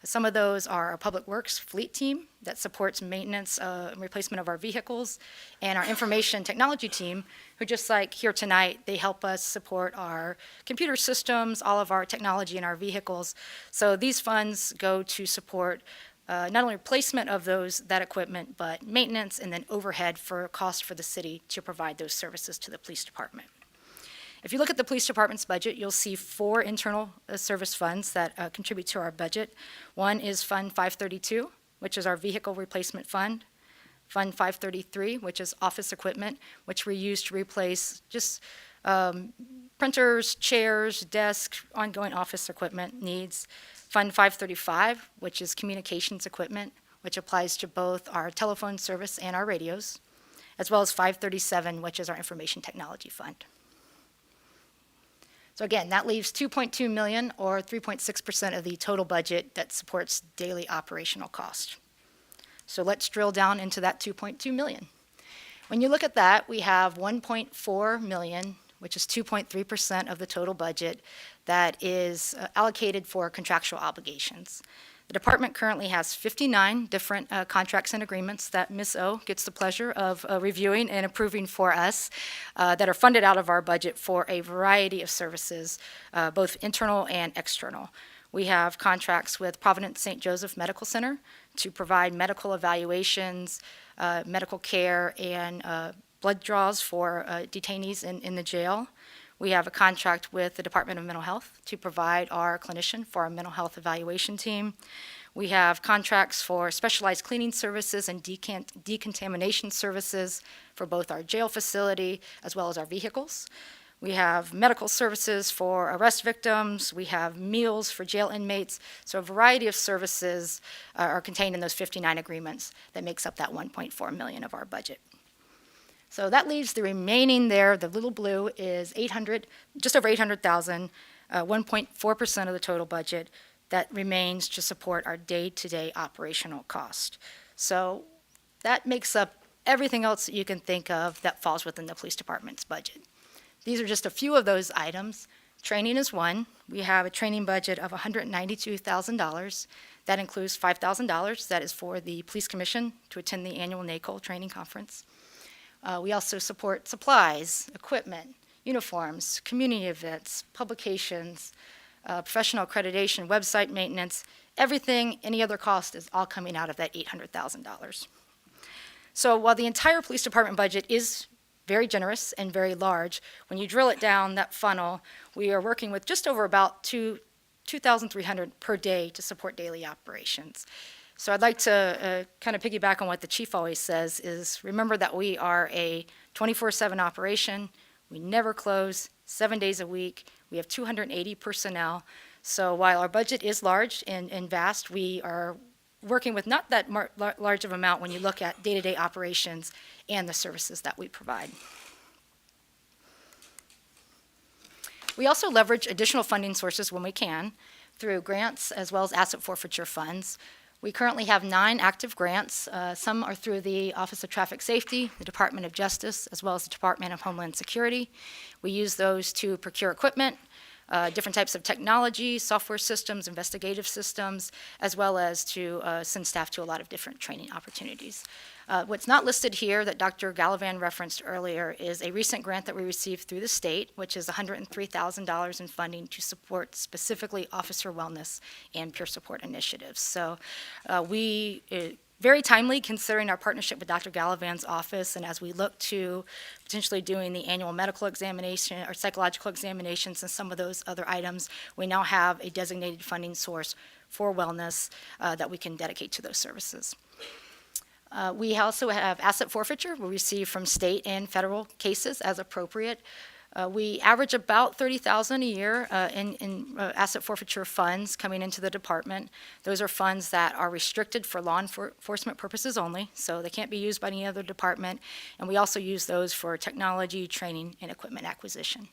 Some of those are our Public Works fleet team that supports maintenance and replacement of our vehicles, and our information technology team, who just like here tonight, they help us support our computer systems, all of our technology in our vehicles. So these funds go to support not only replacement of that equipment, but maintenance and then overhead for cost for the city to provide those services to the police department. If you look at the police department's budget, you'll see 4 internal service funds that contribute to our budget. One is Fund 532, which is our vehicle replacement fund. Fund 533, which is office equipment, which we use to replace just printers, chairs, desks, ongoing office equipment needs. Fund 535, which is communications equipment, which applies to both our telephone service and our radios, as well as 537, which is our information technology fund. So again, that leaves $2.2 million, or 3.6% of the total budget that supports daily operational cost. So let's drill down into that $2.2 million. When you look at that, we have $1.4 million, which is 2.3% of the total budget, that is allocated for contractual obligations. The department currently has 59 different contracts and agreements that Ms. O gets the pleasure of reviewing and approving for us that are funded out of our budget for a variety of services, both internal and external. We have contracts with Providence St. Joseph Medical Center to provide medical evaluations, medical care, and blood draws for detainees in the jail. We have a contract with the Department of Mental Health to provide our clinician for our mental health evaluation team. We have contracts for specialized cleaning services and decontamination services for both our jail facility as well as our vehicles. We have medical services for arrest victims. We have meals for jail inmates. So a variety of services are contained in those 59 agreements that makes up that $1.4 million of our budget. So that leaves the remaining there, the little blue is just over 800,000, 1.4% of the total budget that remains to support our day-to-day operational cost. So that makes up everything else that you can think of that falls within the police department's budget. These are just a few of those items. Training is one. We have a training budget of $192,000. That includes $5,000 that is for the police commission to attend the annual NACOL training conference. We also support supplies, equipment, uniforms, community events, publications, professional accreditation, website maintenance, everything, any other cost is all coming out of that $800,000. So while the entire police department budget is very generous and very large, when you drill it down that funnel, we are working with just over about $2,300 per day to support daily operations. So I'd like to kind of piggyback on what the chief always says is remember that we are a 24/7 operation. We never close, 7 days a week. We have 280 personnel. So while our budget is large and vast, we are working with not that large of an amount when you look at day-to-day operations and the services that we provide. We also leverage additional funding sources when we can through grants as well as asset forfeiture funds. We currently have 9 active grants. Some are through the Office of Traffic Safety, the Department of Justice, as well as the Department of Homeland Security. We use those to procure equipment, different types of technology, software systems, investigative systems, as well as to send staff to a lot of different training opportunities. What's not listed here that Dr. Gallivan referenced earlier is a recent grant that we received through the state, which is $103,000 in funding to support specifically officer wellness and peer support initiatives. So very timely considering our partnership with Dr. Gallivan's office, and as we look to potentially doing the annual medical examination or psychological examinations and some of those other items, we now have a designated funding source for wellness that we can dedicate to those services. We also have asset forfeiture we receive from state and federal cases as appropriate. We average about $30,000 a year in asset forfeiture funds coming into the department. Those are funds that are restricted for law enforcement purposes only, so they can't be used by any other department. And we also use those for technology, training, and equipment acquisition.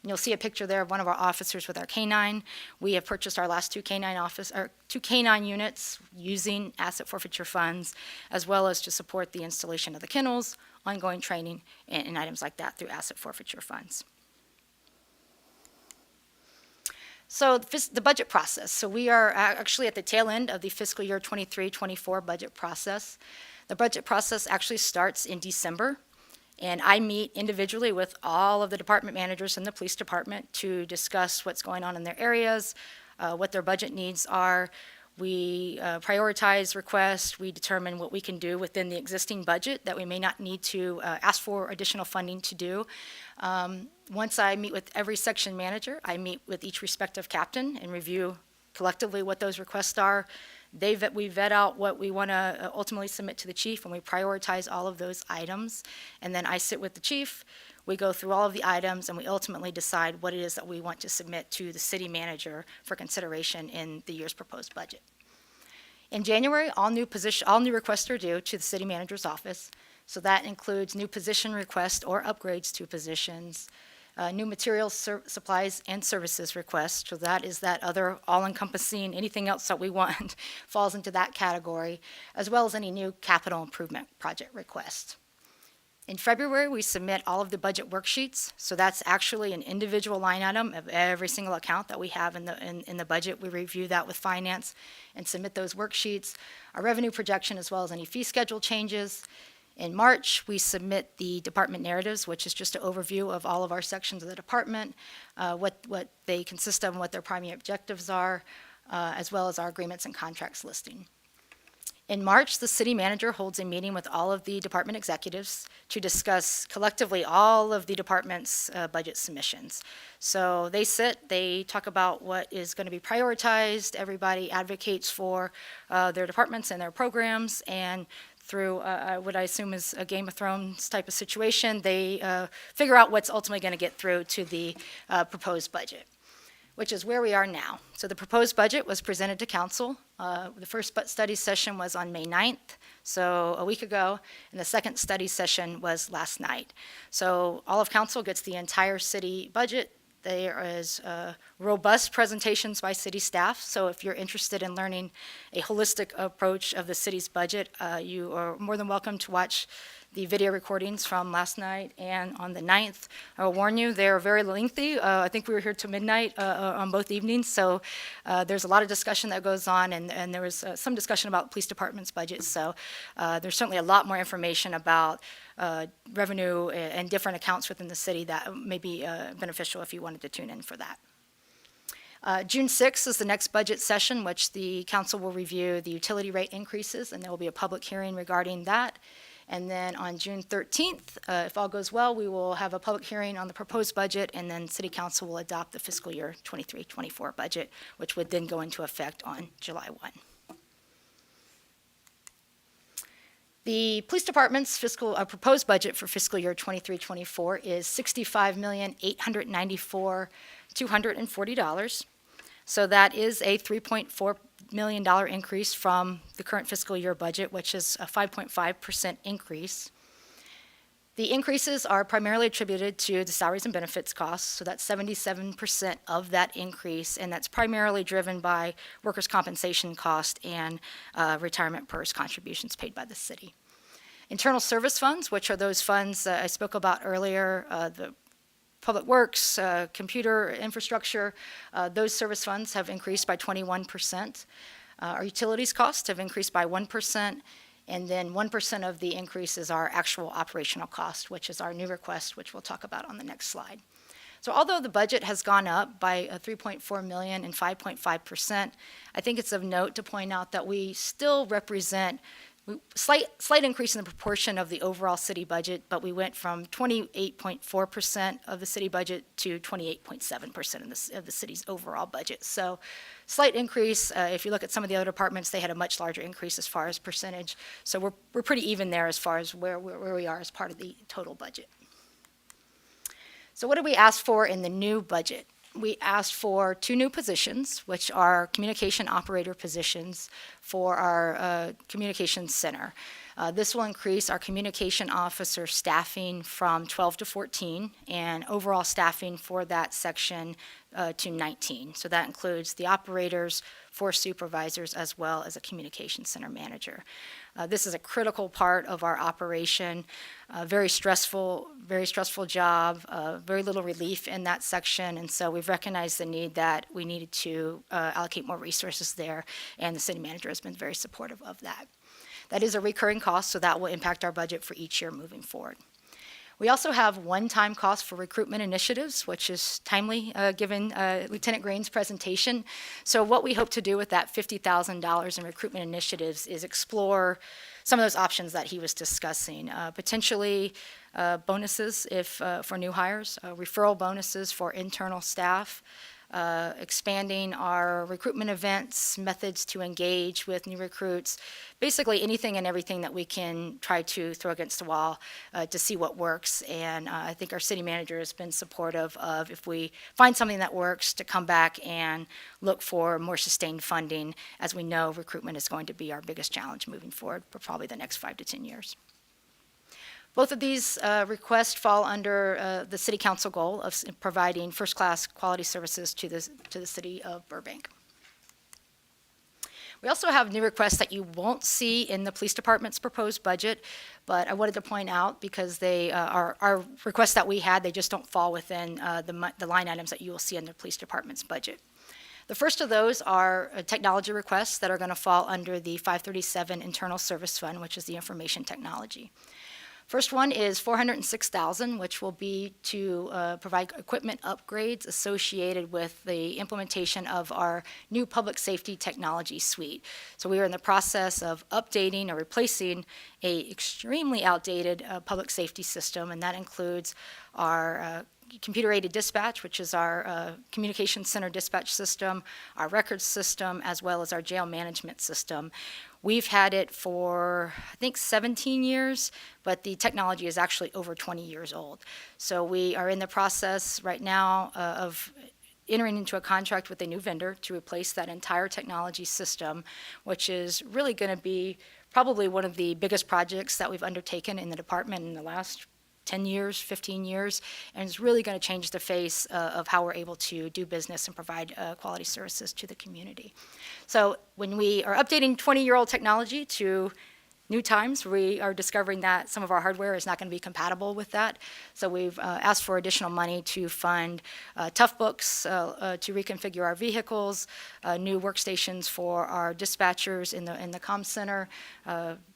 And you'll see a picture there of one of our officers with our canine. We have purchased our last two canine units using asset forfeiture funds, as well as to support the installation of the kennels, ongoing training, and items like that through asset forfeiture funds. So the budget process. So we are actually at the tail end of the fiscal year 23-24 budget process. The budget process actually starts in December, and I meet individually with all of the department managers in the police department to discuss what's going on in their areas, what their budget needs are. We prioritize requests. We determine what we can do within the existing budget that we may not need to ask for additional funding to do. Once I meet with every section manager, I meet with each respective captain and review collectively what those requests are. We vet out what we want to ultimately submit to the chief, and we prioritize all of those items. And then I sit with the chief. We go through all of the items, and we ultimately decide what it is that we want to submit to the city manager for consideration in the year's proposed budget. In January, all new requests are due to the city manager's office. So that includes new position requests or upgrades to positions, new materials, supplies, and services requests. So that is that other all-encompassing, anything else that we want falls into that category, as well as any new capital improvement project requests. In February, we submit all of the budget worksheets. So that's actually an individual line item of every single account that we have in the budget. We review that with finance and submit those worksheets, our revenue projection, as well as any fee schedule changes. In March, we submit the department narratives, which is just an overview of all of our sections of the department, what they consist of and what their primary objectives are, as well as our agreements and contracts listing. In March, the city manager holds a meeting with all of the department executives to discuss collectively all of the department's budget submissions. So they sit, they talk about what is going to be prioritized, everybody advocates for their departments and their programs, and through what I assume is a Game of Thrones type of situation, they figure out what's ultimately going to get through to the proposed budget. which is where we are now. So the proposed budget was presented to council. The first study session was on May 9th, so a week ago, and the second study session was last night. So all of council gets the entire city budget. There is robust presentations by city staff, so if you're interested in learning a holistic approach of the city's budget, you are more than welcome to watch the video recordings from last night and on the 9th. I will warn you, they're very lengthy. I think we were here till midnight on both evenings, so there's a lot of discussion that goes on, and there was some discussion about police department's budget, so there's certainly a lot more information about revenue and different accounts within the city that may be beneficial if you wanted to tune in for that. June 6th is the next budget session, which the council will review the utility rate increases, and there will be a public hearing regarding that. And then on June 13th, if all goes well, we will have a public hearing on the proposed budget, and then City Council will adopt the fiscal year 23-24 budget, which would then go into effect on July 1. The police department's proposed budget for fiscal year 23-24 is $65,894,240. So that is a $3.4 million increase from the current fiscal year budget, which is a 5.5% increase. The increases are primarily attributed to the salaries and benefits costs, so that's 77% of that increase, and that's primarily driven by workers' compensation cost and retirement PERS contributions paid by the city. Internal service funds, which are those funds I spoke about earlier, the Public Works, computer infrastructure, those service funds have increased by 21%. Our utilities costs have increased by 1%, and then 1% of the increase is our actual operational cost, which is our new request, which we'll talk about on the next slide. So although the budget has gone up by $3.4 million and 5.5%, I think it's of note to point out that we still represent slight increase in the proportion of the overall city budget, but we went from 28.4% of the city budget to 28.7% of the city's overall budget. So slight increase. If you look at some of the other departments, they had a much larger increase as far as percentage. So we're pretty even there as far as where we are as part of the total budget. So what did we ask for in the new budget? We asked for 2 new positions, which are communication operator positions for our communications center. This will increase our communication officer staffing from 12 to 14 and overall staffing for that section to 19. So that includes the operators, 4 supervisors, as well as a communication center manager. This is a critical part of our operation. Very stressful job, very little relief in that section, and so we've recognized the need that we needed to allocate more resources there, and the city manager has been very supportive of that. That is a recurring cost, so that will impact our budget for each year moving forward. We also have one-time cost for recruitment initiatives, which is timely given Lieutenant Green's presentation. So what we hope to do with that $50,000 in recruitment initiatives is explore some of those options that he was discussing. Potentially bonuses for new hires, referral bonuses for internal staff, expanding our recruitment events, methods to engage with new recruits, basically anything and everything that we can try to throw against the wall to see what works. And I think our city manager has been supportive of, if we find something that works, to come back and look for more sustained funding, as we know recruitment is going to be our biggest challenge moving forward for probably the next 5 to 10 years. Both of these requests fall under the City Council goal of providing first-class quality services to the city of Burbank. We also have new requests that you won't see in the police department's proposed budget, but I wanted to point out because they are requests that we had, they just don't fall within the line items that you will see in the police department's budget. The first of those are technology requests that are going to fall under the 537 Internal Service Fund, which is the information technology. First one is $406,000, which will be to provide equipment upgrades associated with the implementation of our new public safety technology suite. So we are in the process of updating or replacing a extremely outdated public safety system, and that includes our computer-aided dispatch, which is our communication center dispatch system, our records system, as well as our jail management system. We've had it for, I think, 17 years, but the technology is actually over 20 years old. So we are in the process right now of entering into a contract with a new vendor to replace that entire technology system, which is really going to be probably one of the biggest projects that we've undertaken in the department in the last 10 years, 15 years, and it's really going to change the face of how we're able to do business and provide quality services to the community. So when we are updating 20-year-old technology to new times, we are discovering that some of our hardware is not going to be compatible with that. So we've asked for additional money to fund tough books, to reconfigure our vehicles, new workstations for our dispatchers in the comm center,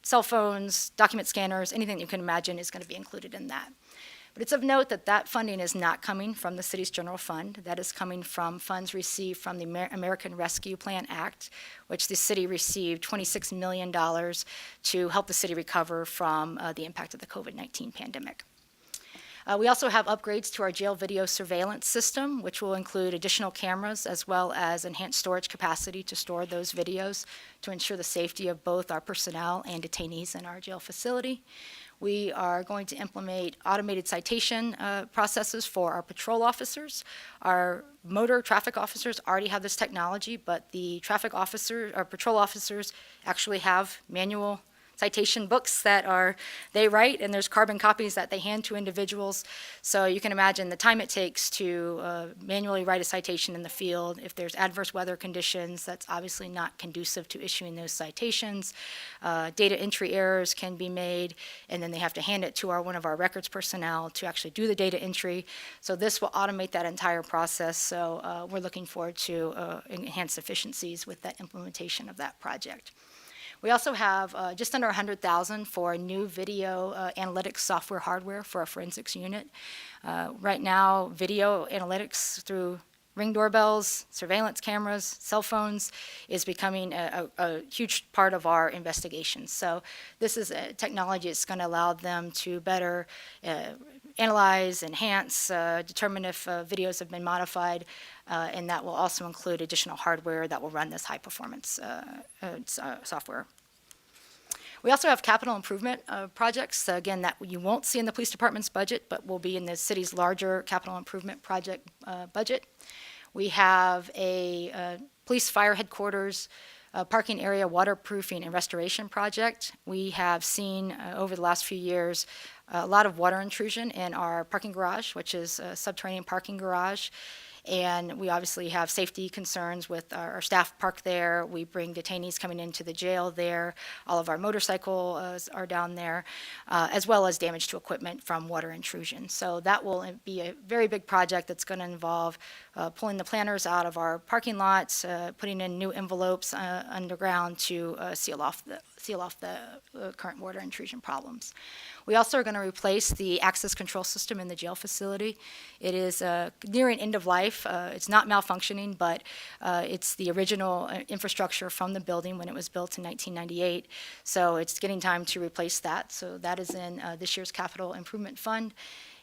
cell phones, document scanners, anything you can imagine is going to be included in that. But it's of note that that funding is not coming from the city's general fund. That is coming from funds received from the American Rescue Plan Act, which the city received $26 million to help the city recover from the impact of the COVID-19 pandemic. We also have upgrades to our jail video surveillance system, which will include additional cameras as well as enhanced storage capacity to store those videos to ensure the safety of both our personnel and detainees in our jail facility. We are going to implement automated citation processes for our patrol officers. Our motor traffic officers already have this technology, but the traffic officers, or patrol officers, actually have manual citation books that they write, and there's carbon copies that they hand to individuals. So you can imagine the time it takes to manually write a citation in the field. If there's adverse weather conditions, that's obviously not conducive to issuing those citations. Data entry errors can be made, and then they have to hand it to one of our records personnel to actually do the data entry. So this will automate that entire process. So we're looking forward to enhanced efficiencies with that implementation of that project. We also have just under $100,000 for new video analytics software hardware for our forensics unit. Right now, video analytics through Ring doorbells, surveillance cameras, cell phones is becoming a huge part of our investigations. So this is a technology that's going to allow them to better analyze, enhance, determine if videos have been modified, and that will also include additional hardware that will run this high-performance software. We also have capital improvement projects, again, that you won't see in the police department's budget, but will be in the city's larger capital improvement project budget. We have a police fire headquarters parking area waterproofing and restoration project. We have seen over the last few years a lot of water intrusion in our parking garage, which is a subterranean parking garage. And we obviously have safety concerns with our staff parked there. We bring detainees coming into the jail there. All of our motorcycles are down there, as well as damage to equipment from water intrusion. So that will be a very big project that's going to involve pulling the planters out of our parking lots, putting in new envelopes underground to seal off the current water intrusion problems. We also are going to replace the access control system in the jail facility. It is nearing end of life. It's not malfunctioning, but it's the original infrastructure from the building when it was built in 1998. So it's getting time to replace that. So that is in this year's capital improvement fund.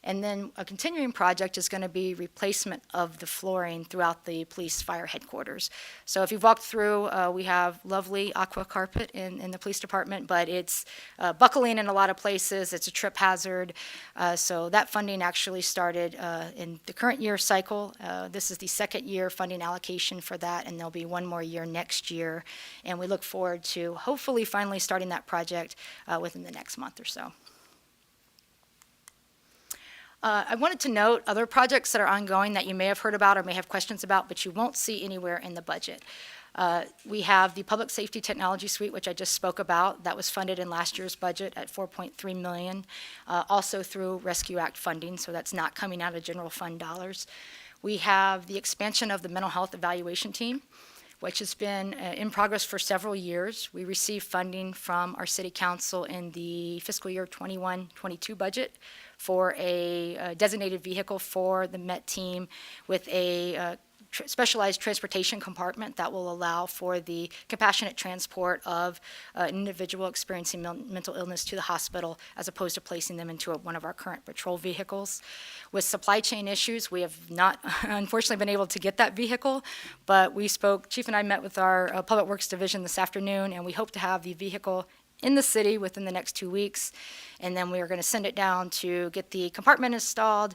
And then a continuing project is going to be replacement of the flooring throughout the police fire headquarters. So if you've walked through, we have lovely aqua carpet in the police department, but it's buckling in a lot of places. It's a trip hazard. So that funding actually started in the current year cycle. This is the second year funding allocation for that, and there'll be one more year next year. And we look forward to hopefully finally starting that project within the next month or so. I wanted to note other projects that are ongoing that you may have heard about or may have questions about, but you won't see anywhere in the budget. We have the Public Safety Technology Suite, which I just spoke about. That was funded in last year's budget at $4.3 million, also through Rescue Act funding, so that's not coming out of general fund dollars. We have the expansion of the mental health evaluation team, which has been in progress for several years. We received funding from our city council in the fiscal year 21-22 budget for a designated vehicle for the MET team with a specialized transportation compartment that will allow for the compassionate transport of an individual experiencing mental illness to the hospital as opposed to placing them into one of our current patrol vehicles. With supply chain issues, we have not unfortunately been able to get that vehicle, but Chief and I met with our Public Works Division this afternoon, and we hope to have the vehicle in the city within the next 2 weeks. And then we are going to send it down to get the compartment installed,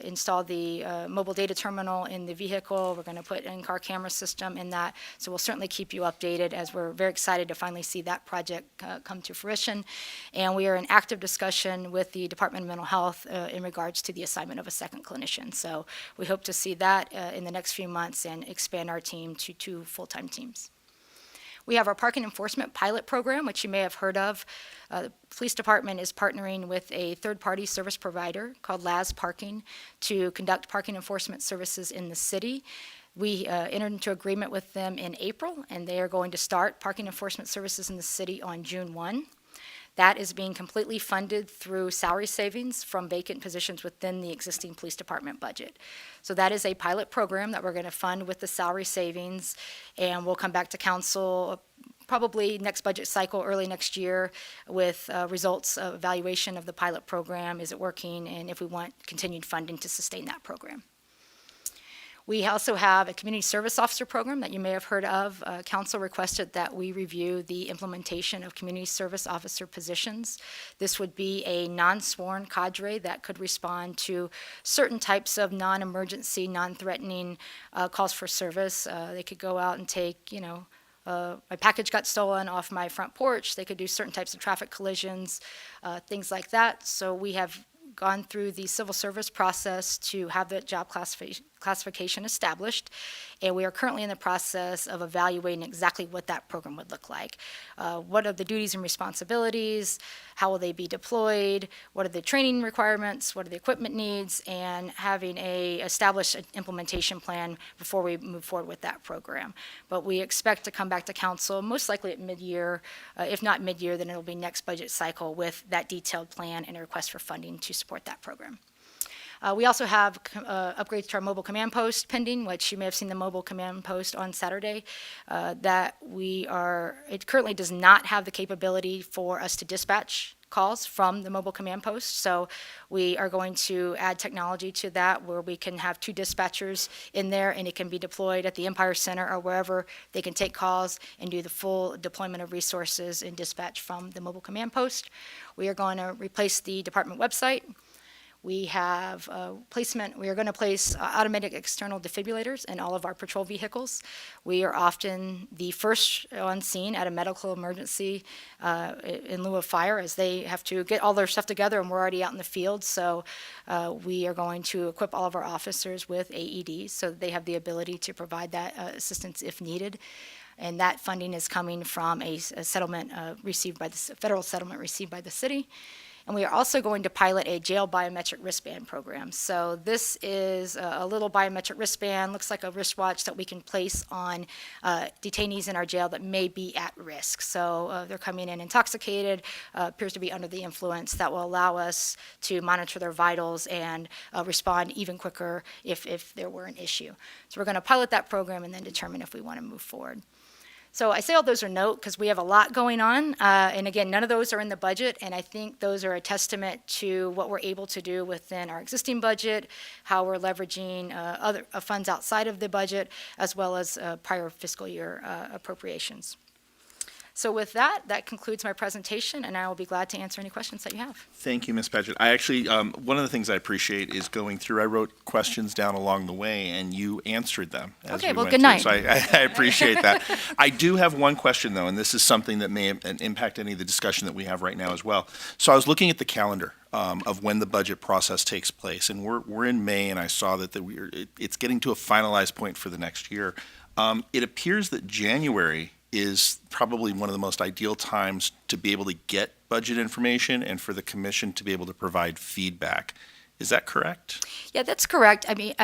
install the mobile data terminal in the vehicle. We're going to put in-car camera system in that. So we'll certainly keep you updated, as we're very excited to finally see that project come to fruition. And we are in active discussion with the Department of Mental Health in regards to the assignment of a second clinician. So we hope to see that in the next few months and expand our team to 2 full-time teams. We have our parking enforcement pilot program, which you may have heard of. The police department is partnering with a third-party service provider called Laz Parking to conduct parking enforcement services in the city. We entered into agreement with them in April, and they are going to start parking enforcement services in the city on June 1. That is being completely funded through salary savings from vacant positions within the existing police department budget. So that is a pilot program that we're going to fund with the salary savings, and we'll come back to council probably next budget cycle, early next year, with results of evaluation of the pilot program. Is it working? And if we want continued funding to sustain that program. We also have a community service officer program that you may have heard of. Council requested that we review the implementation of community service officer positions. This would be a non-sworn cadre that could respond to certain types of non-emergency, non-threatening calls for service. They could go out and take, my package got stolen off my front porch. They could do certain types of traffic collisions, things like that. So we have gone through the civil service process to have the job classification established, and we are currently in the process of evaluating exactly what that program would look like. What are the duties and responsibilities? How will they be deployed? What are the training requirements? What are the equipment needs? And having a established implementation plan before we move forward with that program. But we expect to come back to council most likely at mid-year. If not mid-year, then it'll be next budget cycle with that detailed plan and a request for funding to support that program. We also have upgrades to our mobile command post pending, which you may have seen the mobile command post on Saturday. It currently does not have the capability for us to dispatch calls from the mobile command post. So we are going to add technology to that where we can have 2 dispatchers in there, and it can be deployed at the Empire Center or wherever. They can take calls and do the full deployment of resources and dispatch from the mobile command post. We are going to replace the department website. We have we are going to place automatic external defibrillators in all of our patrol vehicles. We are often the first on scene at a medical emergency in lieu of fire, as they have to get all their stuff together and we're already out in the field. So we are going to equip all of our officers with AEDs so that they have the ability to provide that assistance if needed. And that funding is coming from a settlement received by the federal settlement received by the city. And we are also going to pilot a jail biometric wristband program. So this is a little biometric wristband, looks like a wristwatch that we can place on detainees in our jail that may be at risk. So they're coming in intoxicated, appears to be under the influence, that will allow us to monitor their vitals and respond even quicker if there were an issue. So we're going to pilot that program and then determine if we want to move forward. So I say all those are note because we have a lot going on. And again, none of those are in the budget. And I think those are a testament to what we're able to do within our existing budget, how we're leveraging other funds outside of the budget, as well as prior fiscal year appropriations. So with that, that concludes my presentation, and I will be glad to answer any questions that you have. Thank you, Ms. Paget. I actually, one of the things I appreciate is going through, I wrote questions down along the way, and you answered them as Okay, we well, went good through. night. So I appreciate that. I do have one question, though, and this is something that may impact any of the discussion that we have right now as well. So I was looking at the calendar of when the budget process takes place, and we're in May, and I saw that it's getting to a finalized point for the next year. It appears that January is probably one of the most ideal times to be able to get budget information and for the commission to be able to provide feedback. Is that correct? Yeah, that's correct. I mean,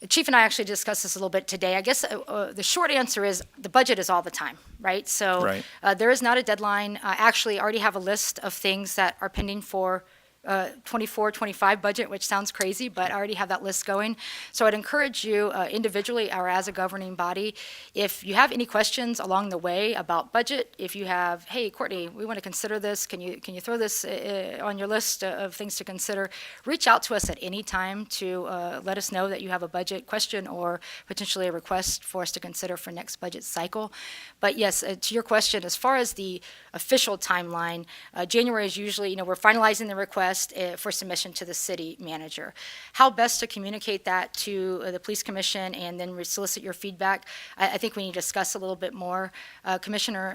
Chief and I actually discussed this a little bit today. I guess the short answer is the budget is all the time, right? So Right. there is not a deadline. I actually already have a list of things that are pending for 24-25 budget, which sounds crazy, but I already have that list going. So I'd encourage you individually or as a governing body, if you have any questions along the way about budget, if you have, hey, Courtney, we want to consider this, can you throw this on your list of things to consider, reach out to us at any time to let us know that you have a budget question or potentially a request for us to consider for next budget cycle. But yes, to your question, as far as the official timeline, January is usually, we're finalizing the request for submission to the city manager. How best to communicate that to the police commission and then solicit your feedback, I think we need to discuss a little bit more. Commissioner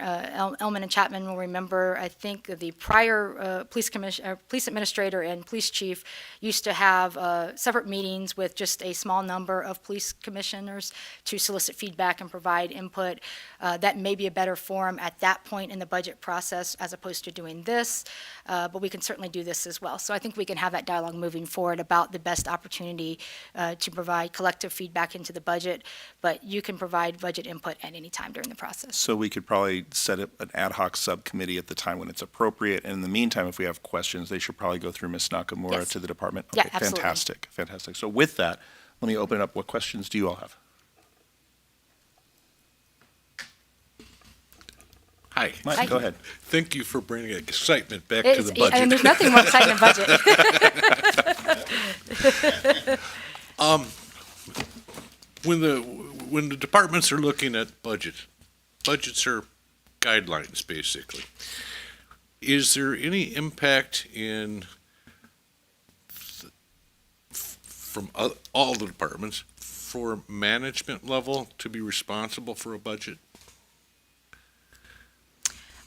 Elman and Chapman will remember, I think the prior police administrator and police chief used to have separate meetings with just a small number of police commissioners to solicit feedback and provide input. That may be a better forum at that point in the budget process as opposed to doing this, but we can certainly do this as well. So I think we can have that dialogue moving forward about the best opportunity to provide collective feedback into the budget, but you can provide budget input at any time during the process. So we could probably set up an ad hoc subcommittee at the time when it's appropriate. And in the meantime, if we have questions, they should probably go through Ms. Nakamura Yes. to the department. Yeah, Okay, absolutely. fantastic, fantastic. So with that, let me open it up. What questions do you all have? Hi. Mike, Hi. go ahead. Thank you for bringing excitement back to the budget. And there's nothing more exciting than budget. When the departments are looking at budgets are guidelines, basically. Is there any impact from all the departments for management level to be responsible for a budget?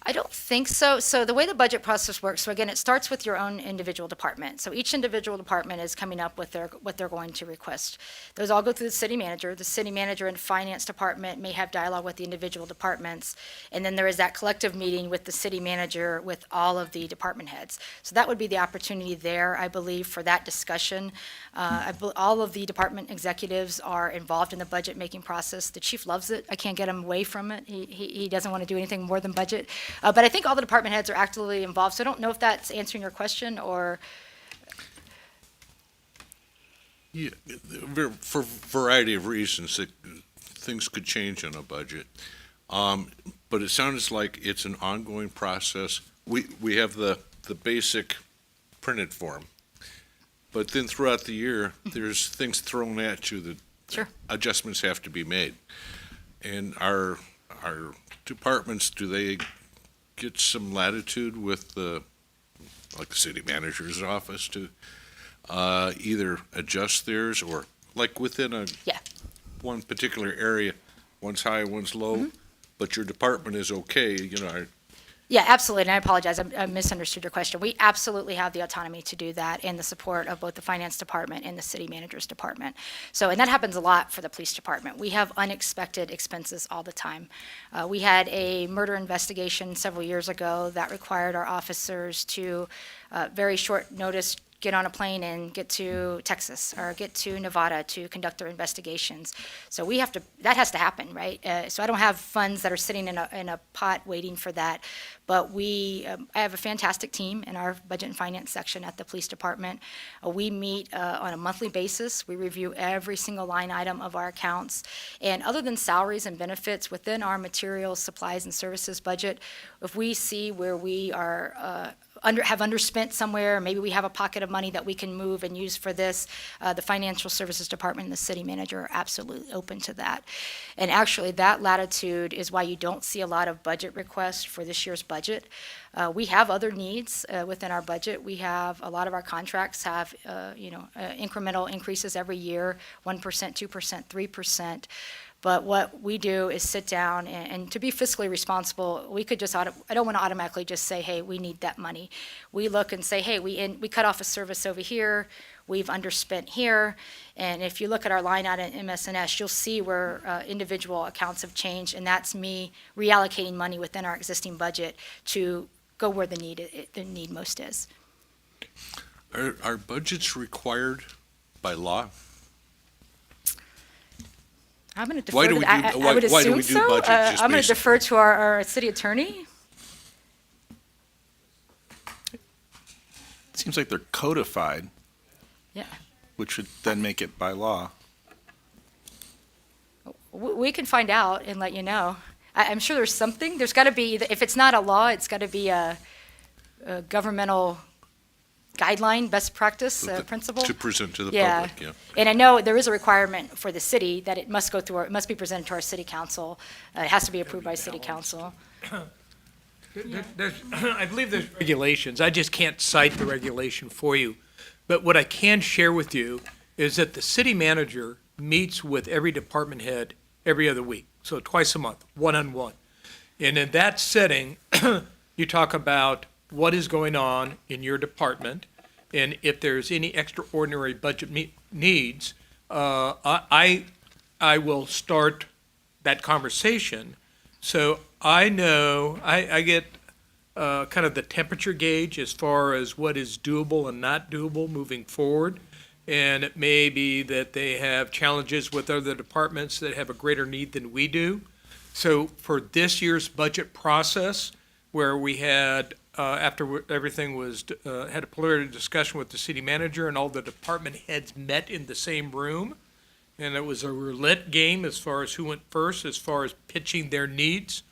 I don't think so. So the way the budget process works, so again, it starts with your own individual department. So each individual department is coming up with what they're going to request. Those all go through the city manager. The city manager and finance department may have dialogue with the individual departments. And then there is that collective meeting with the city manager with all of the department heads. So that would be the opportunity there, I believe, for that discussion. All of the department executives are involved in the budget making process. The chief loves it. I can't get him away from it. He doesn't want to do anything more than budget. But I think all the department heads are actively involved, so I don't know if that's answering your question or. Yeah, for a variety of reasons, things could change on a budget. But it sounds like it's an ongoing process. We have the basic printed form, but then throughout the year, there's things thrown at you that Sure. adjustments have to be made. And our departments, do they get some latitude with the city manager's office to either adjust theirs or like within one particular area, one's high, one's low, but your department is okay, Yeah, absolutely, and I apologize, I misunderstood your question. We absolutely have the autonomy to do that and the support of both the finance department and the city manager's department. So, and that happens a lot for the police department. We have unexpected expenses all the time. We had a murder investigation several years ago that required our officers to, very short notice, get on a plane and get to Texas or get to Nevada to conduct their investigations. So that has to happen, right? So I don't have funds that are sitting in a pot waiting for that. But I have a fantastic team in our budget and finance section at the police department. We meet on a monthly basis. We review every single line item of our accounts. And other than salaries and benefits within our materials, supplies, and services budget, if we see where we are have underspent somewhere, maybe we have a pocket of money that we can move and use for this, the financial services department and the city manager are absolutely open to that. And actually, that latitude is why you don't see a lot of budget requests for this year's budget. We have other needs within our budget. We have, a lot of our contracts have, incremental increases every year, 1%, 2%, 3%. But what we do is sit down and to be fiscally responsible, we could just, I don't want to automatically just say, hey, we need that money. We look and say, hey, we cut off a service over here, we've underspent here. And if you look at our line item in MS&S, you'll see where individual accounts have changed. And that's me reallocating money within our existing budget to go where the need most is. Are budgets required by law? I'm going to defer Why do to we that. do- I would why do assume we do so. budget, just I'm going to basically? defer to our city attorney. Seems seems like they're codified, Yeah. which would then make it by law. We can find out and let you know. I'm sure there's something. There's got to be, if it's not a law, it's got to be a governmental guideline, best practice principle. To present to the Yeah. public, yeah. And I know there is a requirement for the city that it must go through, it must be presented to our city council. It has to be approved by city council. I believe there's regulations. I just can't cite the regulation for you. But what I can share with you is that the city manager meets with every department head every other week, so twice a month, one-on-one. And in that setting, you talk about what is going on in your department, and if there's any extraordinary budget needs, I will start that conversation. So I know, I get kind of the temperature gauge as far as what is doable and not doable moving forward. And it may be that they have challenges with other departments that have a greater need than we do. So for this year's budget process, where we had, after everything was, had a preliminary discussion with the city manager and all the department heads met in the same room, and it was a roulette game as far as who went first, as far as pitching their needs.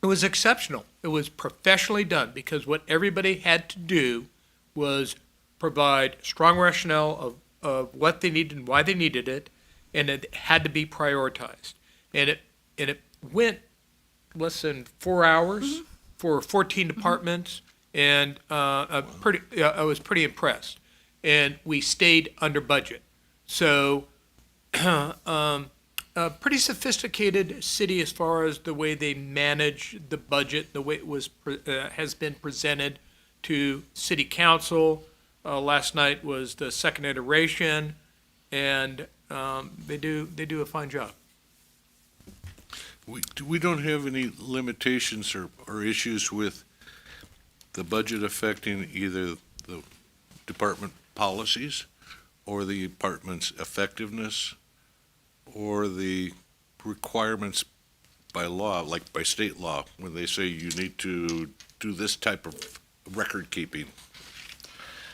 It was exceptional. It was professionally done, because what everybody had to do was provide strong rationale of what they needed and why they needed it, and it had to be prioritized. And it went less than 4 hours for 14 departments, and I was pretty impressed. And we stayed under budget. So a pretty sophisticated city as far as the way they manage the budget, the way it was has been presented to city council. Last night was the second iteration, and they do a fine job. We don't have any limitations or issues with the budget affecting either the department policies or the department's effectiveness or the requirements by law, like by state law, when they say you need to do this type of record keeping.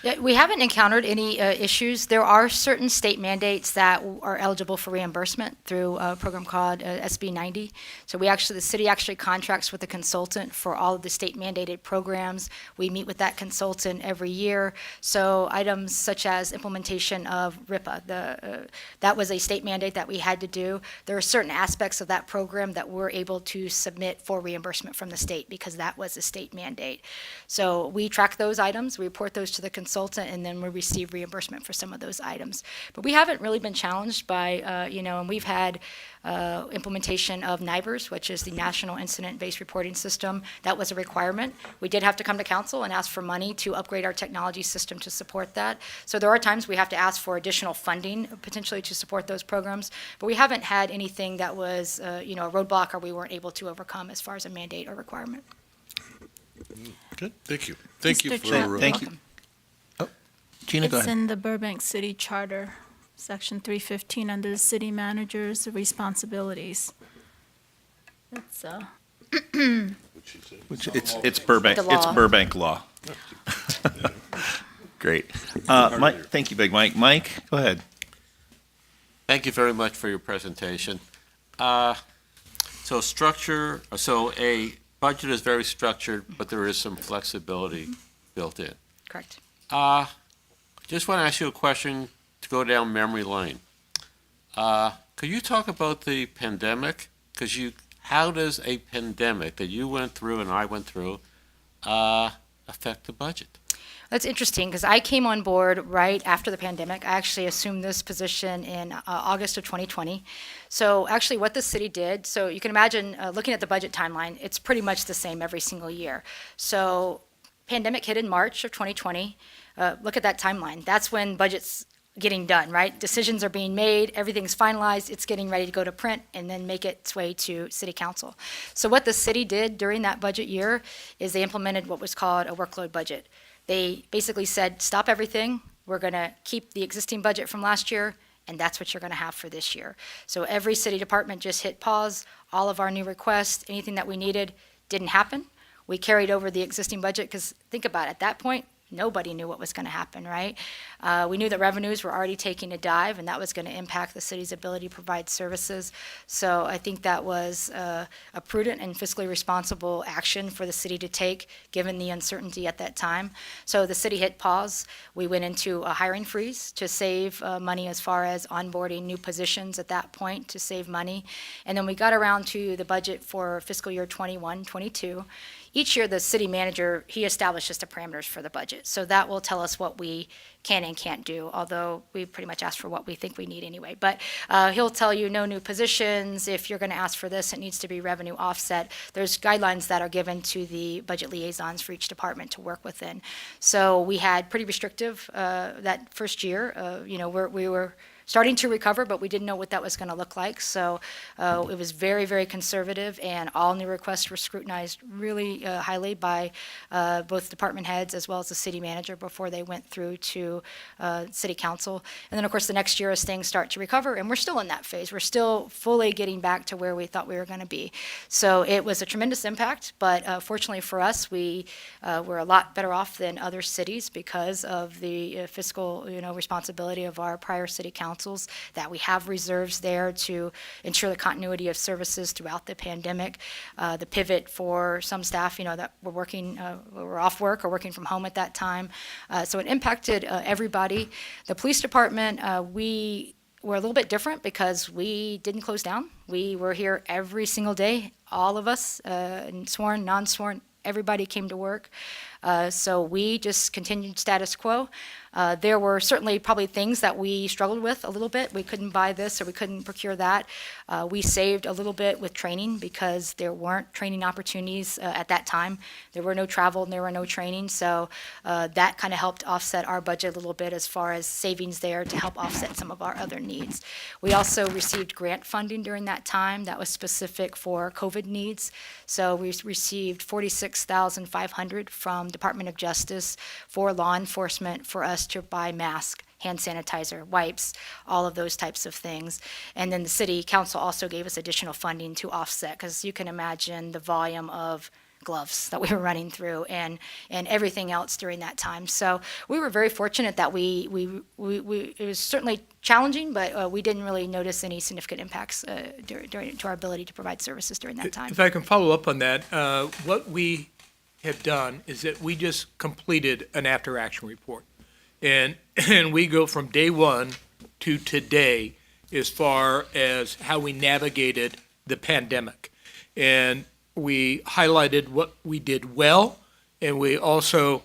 Yeah, we haven't encountered any issues. There are certain state mandates that are eligible for reimbursement through a program called SB 90. So the city actually contracts with a consultant for all of the state mandated programs. We meet with that consultant every year. So items such as implementation of RIPA, that was a state mandate that we had to do. There are certain aspects of that program that we're able to submit for reimbursement from the state because that was a state mandate. So we track those items, we report those to the consultant, and then we receive reimbursement for some of those items. But we haven't really been challenged by, and we've had implementation of NIBRS, which is the National Incident-Based Reporting System. That was a requirement. We did have to come to council and ask for money to upgrade our technology system to support that. So there are times we have to ask for additional funding potentially to support those programs, but we haven't had anything that was, a roadblock or we weren't able to overcome as far as a mandate or requirement. Good, thank you. Thank you Mr. for. Chair. Thank you. Oh, Gina, go It's ahead. in the Burbank City Charter, Section 315, under the city manager's responsibilities. It's, It's Burbank, The law. it's Burbank law. Great. Mike, thank you, Big Mike. Mike, go ahead. Thank you very much for your presentation. So a budget is very structured, but there is some flexibility built in. Correct. Just want to ask you a question to go down memory lane. Could you talk about the pandemic? How does a pandemic that you went through and I went through affect the budget? That's interesting because I came on board right after the pandemic. I actually assumed this position in August of 2020. So actually what the city did, so you can imagine looking at the budget timeline, it's pretty much the same every single year. So pandemic hit in March of 2020. Look at that timeline. That's when budget's getting done, right? Decisions are being made, everything's finalized, it's getting ready to go to print and then make its way to city council. So what the city did during that budget year is they implemented what was called a workload budget. They basically said, stop everything, we're gonna keep the existing budget from last year, and that's what you're gonna have for this year. So every city department just hit pause, all of our new requests, anything that we needed didn't happen. We carried over the existing budget, because think about it, at that point, nobody knew what was going to happen, right? We knew that revenues were already taking a dive, and that was going to impact the city's ability to provide services. So I think that was a prudent and fiscally responsible action for the city to take, given the uncertainty at that time. So the city hit pause. We went into a hiring freeze to save money as far as onboarding new positions at that point to save money. And then we got around to the budget for fiscal year 21, 22. Each year, the city manager, he establishes the parameters for the budget. So that will tell us what we can and can't do, although we pretty much ask for what we think we need anyway. But he'll tell you no new positions. If you're going to ask for this, it needs to be revenue offset. There's guidelines that are given to the budget liaisons for each department to work within. So we had pretty restrictive that first year. We were starting to recover, but we didn't know what that was going to look like. So it was very, very conservative, and all new requests were scrutinized really highly by both department heads as well as the city manager before they went through to city council. And then, of course, the next year as things start to recover, and we're still in that phase. We're still fully getting back to where we thought we were going to be. So it was a tremendous impact, but fortunately for us, we were a lot better off than other cities because of the fiscal, responsibility of our prior city councils, that we have reserves there to ensure the continuity of services throughout the pandemic. The pivot for some staff, that were off work or working from home at that time. So it impacted everybody. The police department, we were a little bit different because we didn't close down. We were here every single day, all of us, sworn, non-sworn, everybody came to work. So we just continued status quo. There were certainly probably things that we struggled with a little bit. We couldn't buy this or we couldn't procure that. We saved a little bit with training because there weren't training opportunities at that time. There were no travel and there were no training. So that kind of helped offset our budget a little bit as far as savings there to help offset some of our other needs. We also received grant funding during that time that was specific for COVID needs. So we received $46,500 from Department of Justice for law enforcement for us to buy masks, hand sanitizer, wipes, all of those types of things. And then the city council also gave us additional funding to offset, because you can imagine the volume of gloves that we were running through and everything else during that time. So we were very fortunate that we it was certainly challenging, but we didn't really notice any significant impacts to our ability to provide services during that time. If I can follow up on that, what we have done is that we just completed an after-action report. And we go from day one to today as far as how we navigated the pandemic. And we highlighted what we did well, and we also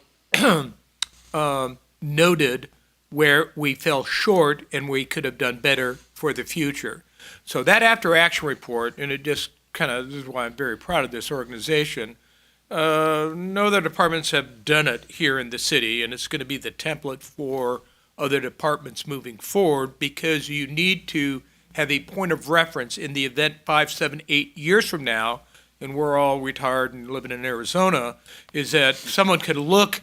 noted where we fell short and we could have done better for the future. So that after-action report, and it just this is why I'm very proud of this organization. No other departments have done it here in the city, and it's going to be the template for other departments moving forward, because you need to have a point of reference in the event 5, 7, 8 years from now, and we're all retired and living in Arizona, is that someone could look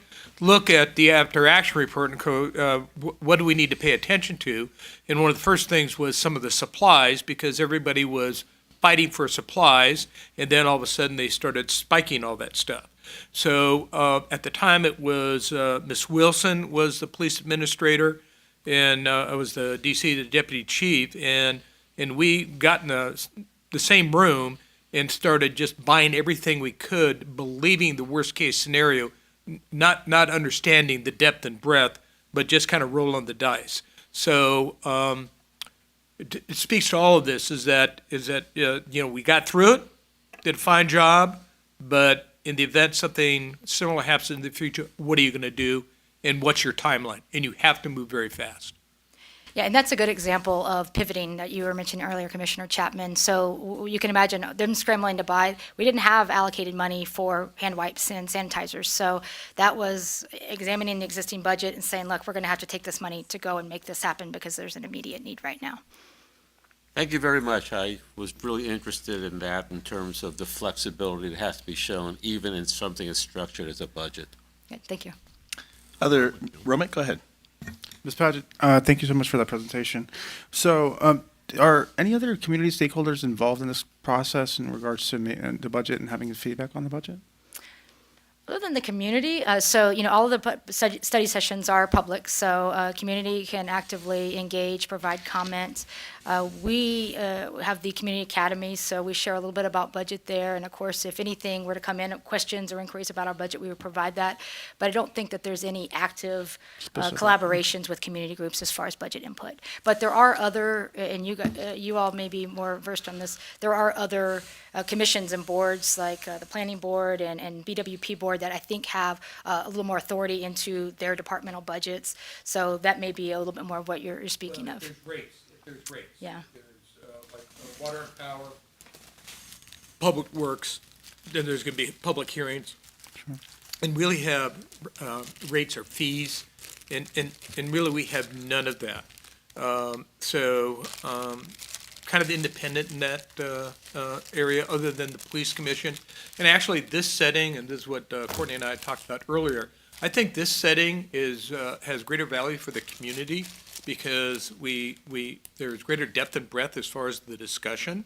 at the after-action report and go, what do we need to pay attention to? And one of the first things was some of the supplies, because everybody was fighting for supplies, and then all of a sudden they started spiking all that stuff. So at the time it was Miss Wilson was the police administrator, and I was the DC, the deputy chief, and we got in the same room and started just buying everything we could, believing the worst case scenario, not understanding the depth and breadth, but just kind of rolling the dice. So it speaks to all of this is that we got through it, did a fine job, but in the event something similar happens in the future, what are you going to do, and what's your timeline? And you have to move very fast. Yeah, and that's a good example of pivoting that you were mentioning earlier, Commissioner Chapman. So you can imagine them scrambling to buy. We didn't have allocated money for hand wipes and sanitizers. So that was examining the existing budget and saying, look, we're going to have to take this money to go and make this happen because there's an immediate need right now. Thank you very much. I was really interested in that in terms of the flexibility that has to be shown, even in something as structured as a budget. Yeah, thank you. Romick, go ahead. Ms. Paget, thank you so much for that presentation. So are any other community stakeholders involved in this process in regards to the budget and having feedback on the budget? Other than the community, so, all of the study sessions are public, so community can actively engage, provide comments. We have the Community Academy, so we share a little bit about budget there. And of course, if anything were to come in, questions or inquiries about our budget, we would provide that. But I don't think that there's any active collaborations with community groups as far as budget input. But there are other, and you all may be more versed on this, there are other commissions and boards like the Planning Board and BWP Board that I think have a little more authority into their departmental budgets. So that may be a little bit more of what you're speaking of. There's rates. There's rates. Yeah. There's like water and power, public works, then there's going to be public hearings. And really have rates or fees, and really we have none of that. Kind of independent in that area, other than the police commission. And actually, this setting, and this is what Courtney and I talked about earlier, I think this setting has greater value for the community because there's greater depth and breadth as far as the discussion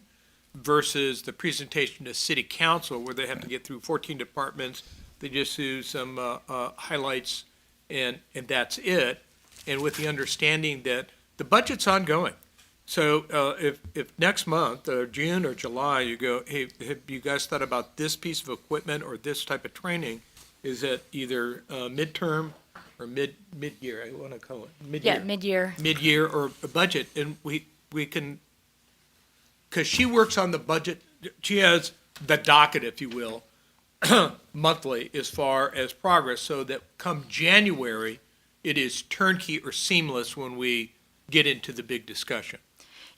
versus the presentation to city council where they have to get through 14 departments. They just do some highlights and that's it. And with the understanding that the budget's ongoing. So if next month, June or July, you go, hey, have you guys thought about this piece of equipment or this type of training? Is it either midterm or mid-year? I want to call it mid-year. Yeah, mid-year. Mid-year or a budget, and we can, because she works on the budget. She has the docket, if you will, monthly as far as progress, so that come January, it is turnkey or seamless when we get into the big discussion.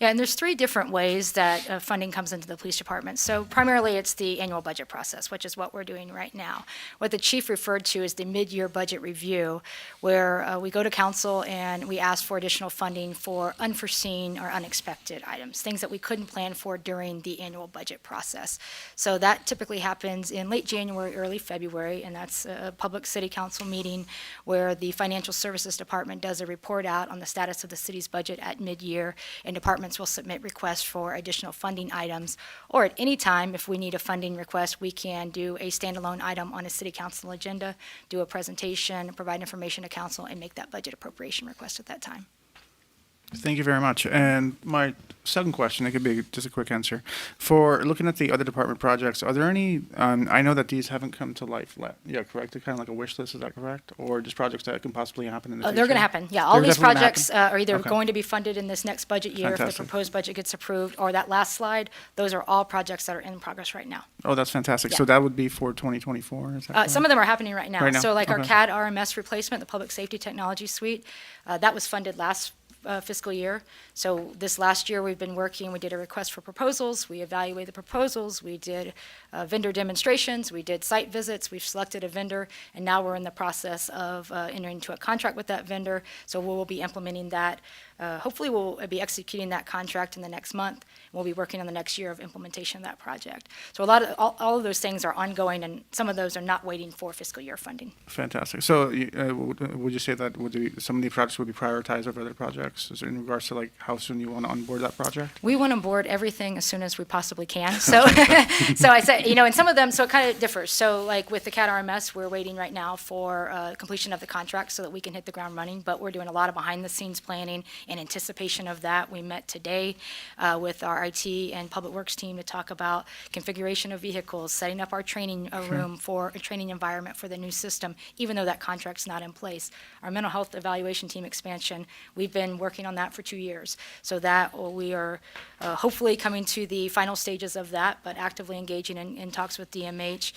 Yeah, and there's three different ways that funding comes into the police department. So primarily, it's the annual budget process, which is what we're doing right now. What the chief referred to is the mid-year budget review, where we go to council and we ask for additional funding for unforeseen or unexpected items, things that we couldn't plan for during the annual budget process. So that typically happens in late January, early February, and that's a public city council meeting where the financial services department does a report out on the status of the city's budget at mid-year, and departments will submit requests for additional funding items, or at any time, if we need a funding request, we can do a standalone item on a city council agenda, do a presentation, provide information to council, and make that budget appropriation request at that time. Thank you very much. And my second question, it could be just a quick answer. For looking at the other department projects, are there any, I know that these haven't come to life yet, correct? They're kind of like a wish list, is that correct? Or just projects that can possibly happen in the future? They're going to happen, yeah. All They're these definitely gonna projects happen? are either Okay. going to be funded in this next budget year if the Fantastic. proposed budget gets approved, or that last slide, those are all projects that are in progress right now. Oh, that's fantastic. Yeah. So that would be for 2024, is that correct? Some of them are happening right now. Right now? So like our Okay. CAD RMS replacement, the Public Safety Technology Suite, that was funded last fiscal year. So this last year, we've been working, we did a request for proposals, we evaluated the proposals, we did vendor demonstrations, we did site visits, we've selected a vendor, and now we're in the process of entering into a contract with that vendor. So we'll be implementing that. Hopefully, we'll be executing that contract in the next month. We'll be working on the next year of implementation of that project. So all of those things are ongoing, and some of those are not waiting for fiscal year funding. Fantastic. So would you say that some of the projects would be prioritized over other projects in regards to like how soon you want to onboard that project? We want to board everything as soon as we possibly can. So, so I said, and some of them, so it kind of differs. So like with the CAD RMS, we're waiting right now for completion of the contract so that we can hit the ground running, but we're doing a lot of behind the scenes planning in anticipation of that. We met today with our IT and Public Works team to talk about configuration of vehicles, setting up our training room for a training environment for the new system, even though that contract's not in place. Our mental health evaluation team expansion, we've been working on that for 2 years. So that we are hopefully coming to the final stages of that, but actively engaging in talks with DMH,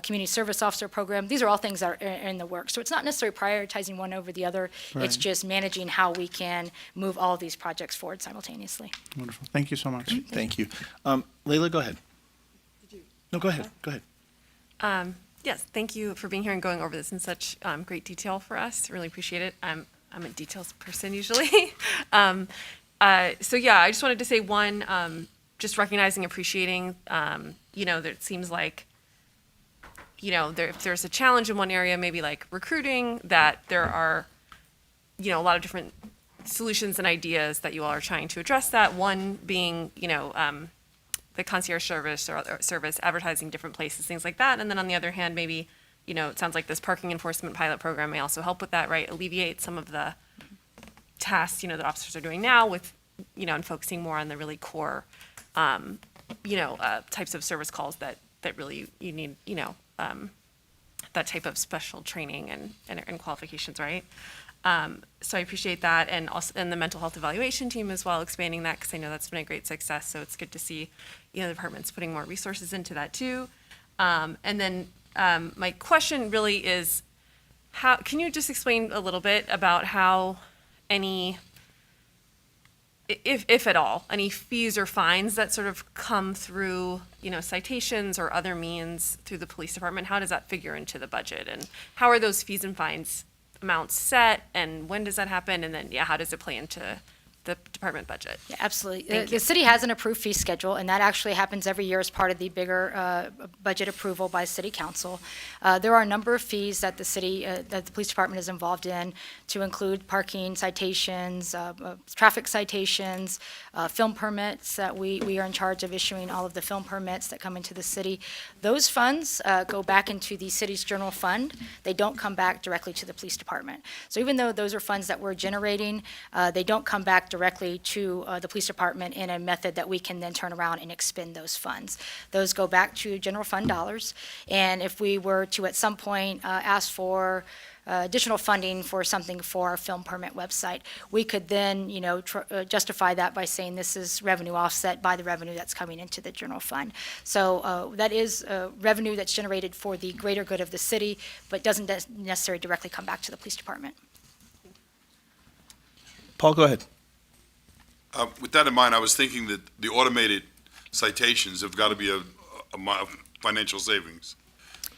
Community Service Officer Program. These are all things that are in the works. So it's not necessarily prioritizing one over the other. Right. It's just managing how we can move all of these projects forward simultaneously. Wonderful. Thank you so much. Thank you. Layla, go ahead. No, go ahead. Go ahead. Yes, thank you for being here and going over this in such great detail for us. Really appreciate it. I'm a details person usually. So yeah, I just wanted to say one, just recognizing, appreciating, that it seems like, if there's a challenge in one area, maybe like recruiting, that there are, a lot of different solutions and ideas that you all are trying to address that. One being, the concierge service or other service, advertising different places, things like that. And then on the other hand, maybe it sounds like this parking enforcement pilot program may also help with that, right? Alleviate some of the tasks, that officers are doing now with, and focusing more on the really core, types of service calls that really you need, that type of special training and qualifications, right? So I appreciate that, and also and the mental health evaluation team as well, expanding that, because I know that's been a great success. So it's good to see, the department's putting more resources into that too. And then my question really is, how can you just explain a little bit about how any, if at all, any fees or fines that sort of come through, citations or other means through the police department, how does that figure into the budget? And how are those fees and fines amounts set, and when does that happen? And then, how does it play into the department budget? Yeah, absolutely. Thank The you. city has an approved fee schedule, and that actually happens every year as part of the bigger budget approval by city council. There are a number of fees that the city, that the police department is involved in, to include parking citations, traffic citations, film permits, that we are in charge of issuing all of the film permits that come into the city. Those funds go back into the city's general fund. They don't come back directly to the police department. So even though those are funds that we're generating, they don't come back directly to the police department in a method that we can then turn around and expend those funds. Those go back to general fund dollars. And if we were to at some point ask for additional funding for something for our film permit website, we could then, justify that by saying this is revenue offset by the revenue that's coming into the general fund. So that is revenue that's generated for the greater good of the city, but doesn't necessarily directly come back to the police department. Paul, go ahead. With that in mind, I was thinking that the automated citations have got to be a financial savings,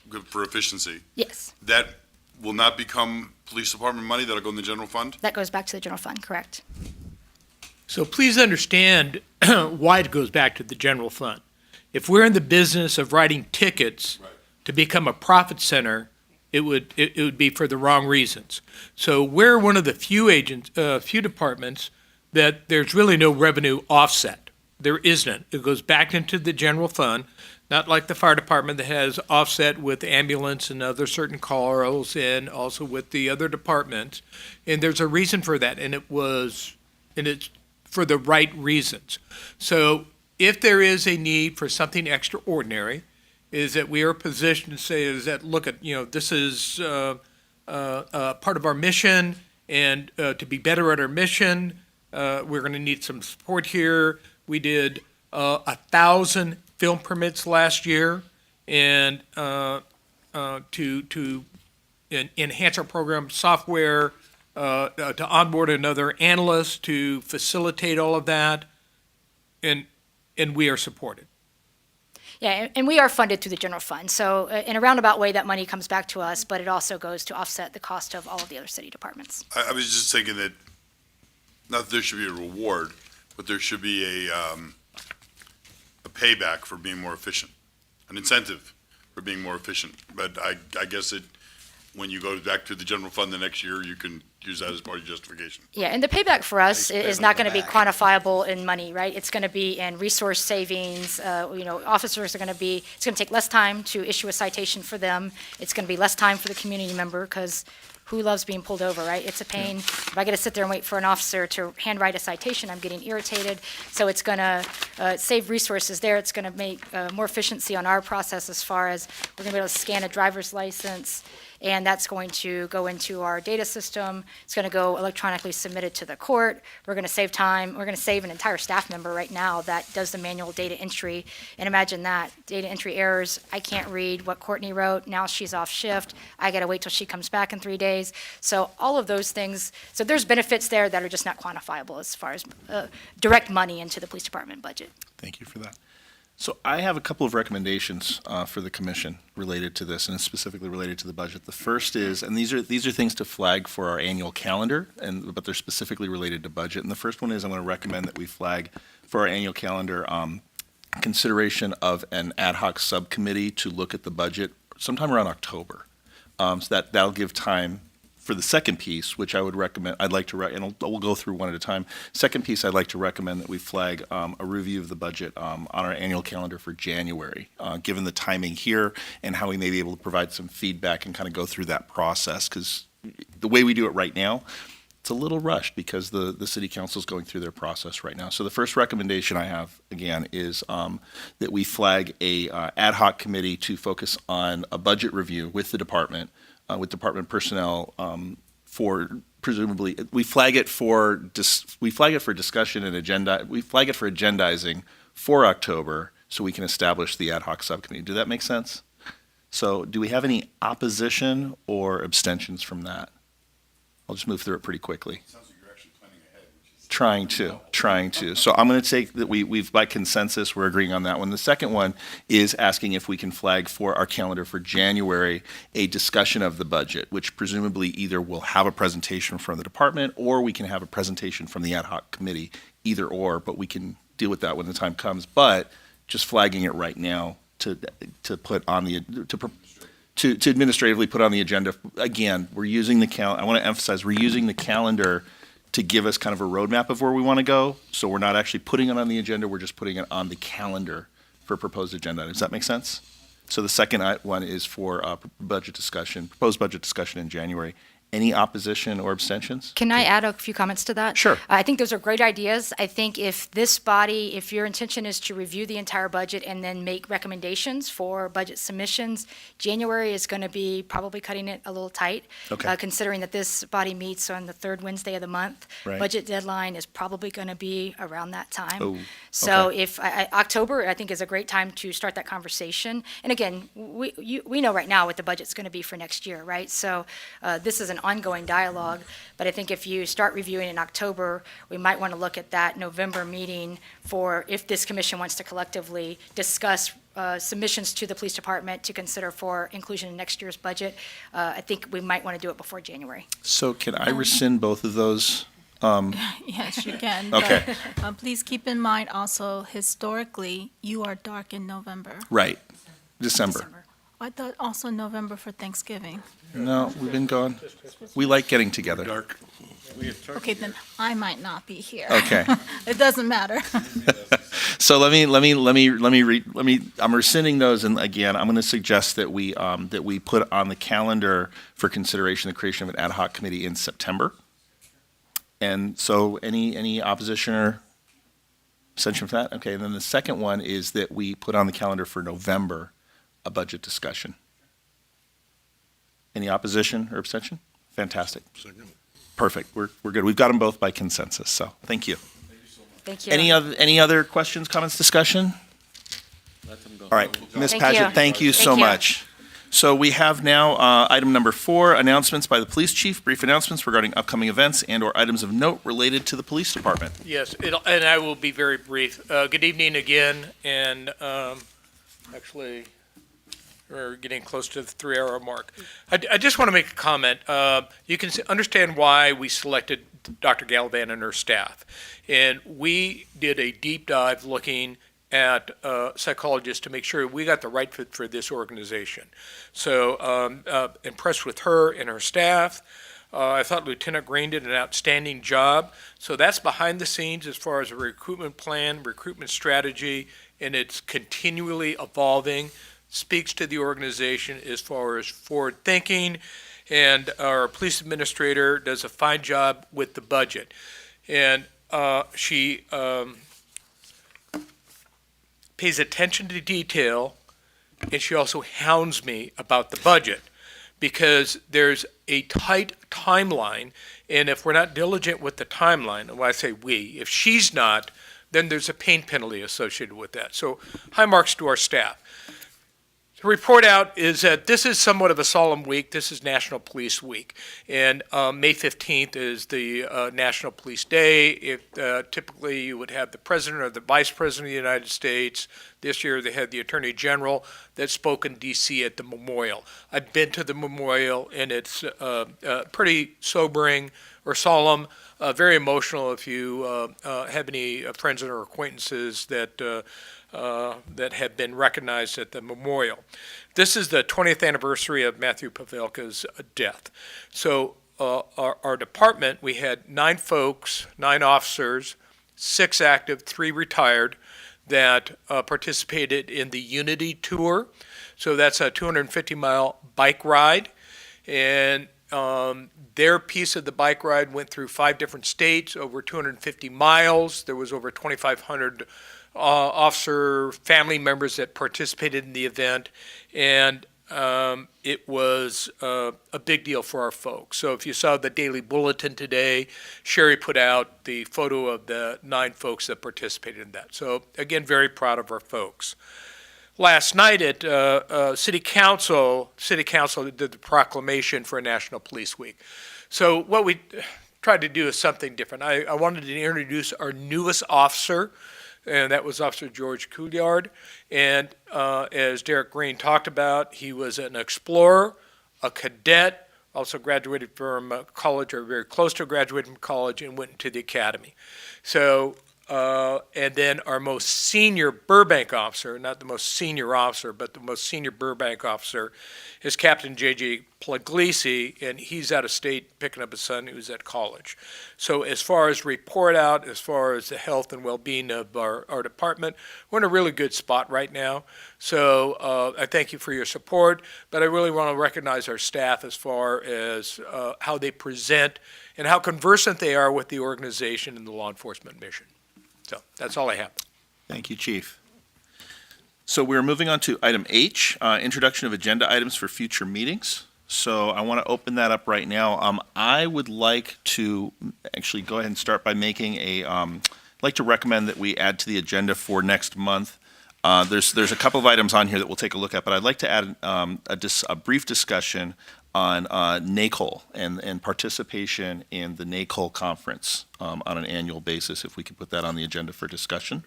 good for efficiency. Yes, That will not become police department money, that'll go in the general fund? that goes back to the general fund, correct. So please understand why it goes back to the general fund. If we're in the business of writing tickets to become a profit center, it would be for the wrong reasons. So we're one of the few departments that there's really no revenue offset. There isn't. It goes back into the general fund, not like the fire department that has offset with ambulance and other certain calls, and also with the other departments. And there's a reason for that, and it's for the right reasons. So if there is a need for something extraordinary, is that we are positioned to say is that, look at, this is part of our mission, and to be better at our mission, we're going to need some support here. We did 1,000 film permits last year, and to enhance our program software, to onboard another analyst to facilitate all of that, and we are supported. Yeah, and we are funded through the general fund. So in a roundabout way, that money comes back to us, but it also goes to offset the cost of all of the other city departments. I was just thinking that, not that there should be a reward, but there should be a payback for being more efficient, an incentive for being more efficient. But I guess when you go back to the general fund the next year, you can use that as part of your justification. Yeah, and the payback for us Nice is payback not going to be back. quantifiable in money, right? It's going to be in resource savings. Officers are going to be, it's going to take less time to issue a citation for them. It's going to be less time for the community member, because who loves being pulled over, right? It's a pain. If I got to sit there and wait for an officer to handwrite a citation, I'm getting irritated. So it's going to save resources there. It's going to make more efficiency on our process, as far as we're going to be able to scan a driver's license, and that's going to go into our data system. It's going to go electronically submitted to the court. We're going to save time. We're going to save an entire staff member right now that does the manual data entry. And imagine that, data entry errors. I can't read what Courtney wrote. Now she's off shift. I got to wait till she comes back in 3 days. So all of those things. So there's benefits there that are just not quantifiable as far as direct money into the police department budget. Thank you for that. So I have a couple of recommendations for the commission related to this, and specifically related to the budget. The first is, and these are things to flag for our annual calendar, but they're specifically related to budget. And the first one is, I'm going to recommend that we flag for our annual calendar consideration of an ad hoc subcommittee to look at the budget sometime around October. So that'll give time for the second piece, which I would recommend, I'd like to, and we'll go through one at a time. Second piece, I'd like to recommend that we flag a review of the budget on our annual calendar for January, given the timing here and how we may be able to provide some feedback and kind of go through that process. Because the way we do it right now, it's a little rushed because the city council is going through their process right now. So the first recommendation I have, again, is that we flag a ad hoc committee to focus on a budget review with the department, with department personnel, for presumably, we flag it for discussion and agenda, we flag it for agendizing for October so we can establish the ad hoc subcommittee. Does that make sense? So do we have any opposition or abstentions from that? I'll just move through it pretty quickly. Sounds like you're actually planning ahead, which is Trying to. So I'm going to take that we've by consensus, we're agreeing on that one. The second one is asking if we can flag for our calendar for January a discussion of the budget, which presumably either will have a presentation from the department or we can have a presentation from the ad hoc committee, either or, but we can deal with that when the time comes. But just flagging it right now to put on the, to administratively put on the agenda. Again, we're using the I want to emphasize, we're using the calendar to give us kind of a roadmap of where we want to go. So we're not actually putting it on the agenda, we're just putting it on the calendar for proposed agenda. Does that make sense? So the second one is for budget discussion, proposed budget discussion in January. Any opposition or abstentions? Can I add a few comments to that? Sure. I think those are great ideas. I think if this body, if your intention is to review the entire budget and then make recommendations for budget submissions, January is going to be probably cutting it a little tight. Okay. Considering that this body meets on the third Wednesday of the month. Right. Budget deadline is probably going to be around that time. Oh, So okay. if, October, I think, is a great time to start that conversation. And again, we know right now what the budget's going to be for next year, right? So this is an ongoing dialogue, but I think if you start reviewing in October, we might want to look at that November meeting for if this commission wants to collectively discuss submissions to the police department to consider for inclusion in next year's budget. I think we might want to do it before January. So can I rescind both of those? Yes, you can. Okay. But please keep in mind also, historically, you are dark in November. Right, December. I thought also November for Thanksgiving. No, we've been gone. We like getting together. Dark. Okay, then I might not be here. Okay. It doesn't matter. So I'm rescinding those, and again, I'm going to suggest that we put on the calendar for consideration the creation of an ad hoc committee in September. And so any opposition or abstention for that? Okay, and then the second one is that we put on the calendar for November a budget discussion. Any opposition or abstention? Fantastic. Perfect. We're good. We've got them both by consensus, so thank you. Thank you. Any other questions, comments, discussion? Let them go. All right, Ms. Thank Paget, you. thank you so Thank you. much. So we have now item number 4, announcements by the police chief, brief announcements regarding upcoming events and/or items of note related to the police department. Yes, and I will be very brief. Good evening again, and actually, we're getting close to the 3-hour mark. I just want to make a comment. You can understand why we selected Dr. Gallivan and her staff. And we did a deep dive looking at psychologists to make sure we got the right fit for this organization. So impressed with her and her staff. I thought Lieutenant Green did an outstanding job. So that's behind the scenes as far as a recruitment plan, recruitment strategy, and it's continually evolving. Speaks to the organization as far as forward thinking, and our police administrator does a fine job with the budget. And she pays attention to detail, and she also hounds me about the budget because there's a tight timeline, and if we're not diligent with the timeline, and when I say we, if she's not, then there's a pain penalty associated with that. So high marks to our staff. The report out is that this is somewhat of a solemn week. This is National Police Week. And May 15th is the National Police Day. Typically, you would have the President or the Vice President of the United States. This year, they had the Attorney General that spoke in D.C. at the memorial. I've been to the memorial, and it's pretty sobering or solemn, very emotional if you have any friends or acquaintances that have been recognized at the memorial. This is the 20th anniversary of Matthew Pavelka's death. So our department, we had 9 folks, 9 officers, 6 active, 3 retired, that participated in the Unity Tour. So that's a 250-mile bike ride. And their piece of the bike ride went through 5 different states, over 250 miles. There was over 2,500 officer family members that participated in the event. And it was a big deal for our folks. So if you saw the Daily Bulletin today, Sherry put out the photo of the 9 folks that participated in that. So again, very proud of our folks. Last night at City Council did the proclamation for a National Police Week. So what we tried to do is something different. I wanted to introduce our newest officer, and that was Officer George Couillard. And as Derek Green talked about, he was an explorer, a cadet, also graduated from college, or very close to graduating from college, and went into the academy. So, and then our most senior Burbank officer, not the most senior officer, but the most senior Burbank officer, is Captain J.J. Puglisi, and he's out of state picking up his son who's at college. So as far as report out, as far as the health and well-being of our department, we're in a really good spot right now. So I thank you for your support, but I really want to recognize our staff as far as how they present and how conversant they are with the organization and the law enforcement mission. So that's all I have. Thank you, Chief. So we're moving on to item H, introduction of agenda items for future meetings. So I want to open that up right now. I would like to actually go ahead and start by making I'd like to recommend that we add to the agenda for next month. There's a couple of items on here that we'll take a look at, but I'd like to add a brief discussion on NACOL and participation in the NACOL conference on an annual basis, if we could put that on the agenda for discussion.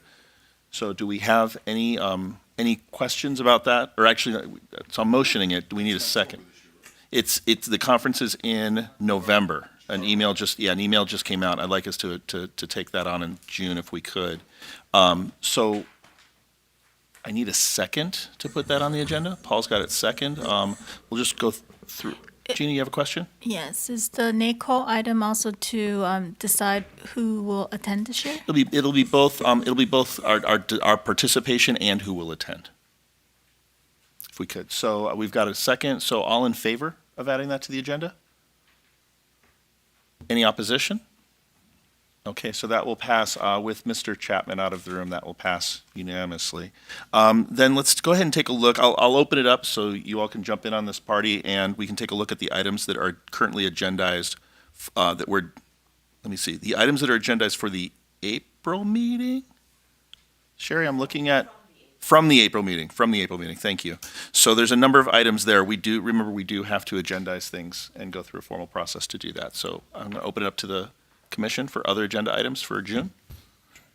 So do we have any questions about that? Or actually, so I'm motioning it. Do we need a second? It's the conference is in November. An email just came out. I'd like us to take that on in June if we could. So I need a second to put that on the agenda. Paul's got it second. We'll just go through. Jeannie, you have a question? Yes, is the NACO item also to decide who will attend this year? It'll be both our participation and who will attend, if we could. So we've got a second. So all in favor of adding that to the agenda? Any opposition? Okay, so that will pass with Mr. Chapman out of the room. That will pass unanimously. Then let's go ahead and take a look. I'll open it up so you all can jump in on this party, and we can take a look at the items that are currently agendized. Let me see. The items that are agendized for the April meeting. Sherry, I'm looking at from the April meeting. Thank you. So there's a number of items there. We do have to agendize things and go through a formal process to do that. So I'm going to open it up to the Commission for other agenda items for June.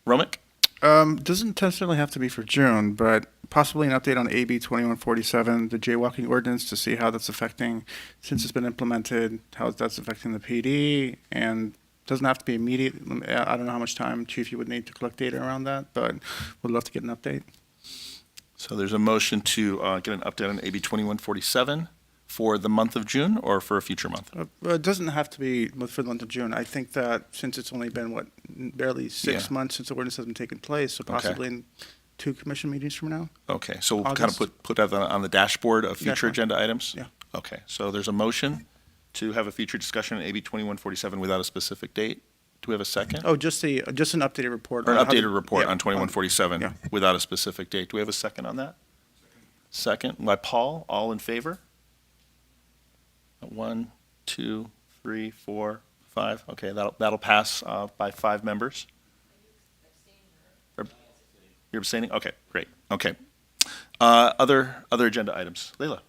Romick? Doesn't necessarily have to be for June, but possibly an update on AB 2147, the jaywalking ordinance, to see how that's affecting, since it's been implemented, how that's affecting the PD, and doesn't have to be immediate. I don't know how much time, Chief, you would need to collect data around that, but would love to get an update. So there's a motion to get an update on AB 2147 for the month of June or for a future month? It doesn't have to be for the month of June. I think that since it's only been, barely 6 months since the ordinance has been taking place, so possibly in 2 commission meetings from now. Okay, so we'll August. kind of put that on the dashboard of future Dashboard. agenda items? Yeah. Okay, so there's a motion to have a future discussion on AB 2147 without a specific date. Do we have a second? Oh, just an updated report. Or an on how updated report yeah, on 2147 yeah. without a specific date. Do we have a second on that? Second by Paul. All in favor? 1, 2, 3, 4, 5. Okay, that'll pass by 5 members. You're abstaining? Okay, great. Okay. Other agenda items. Leila.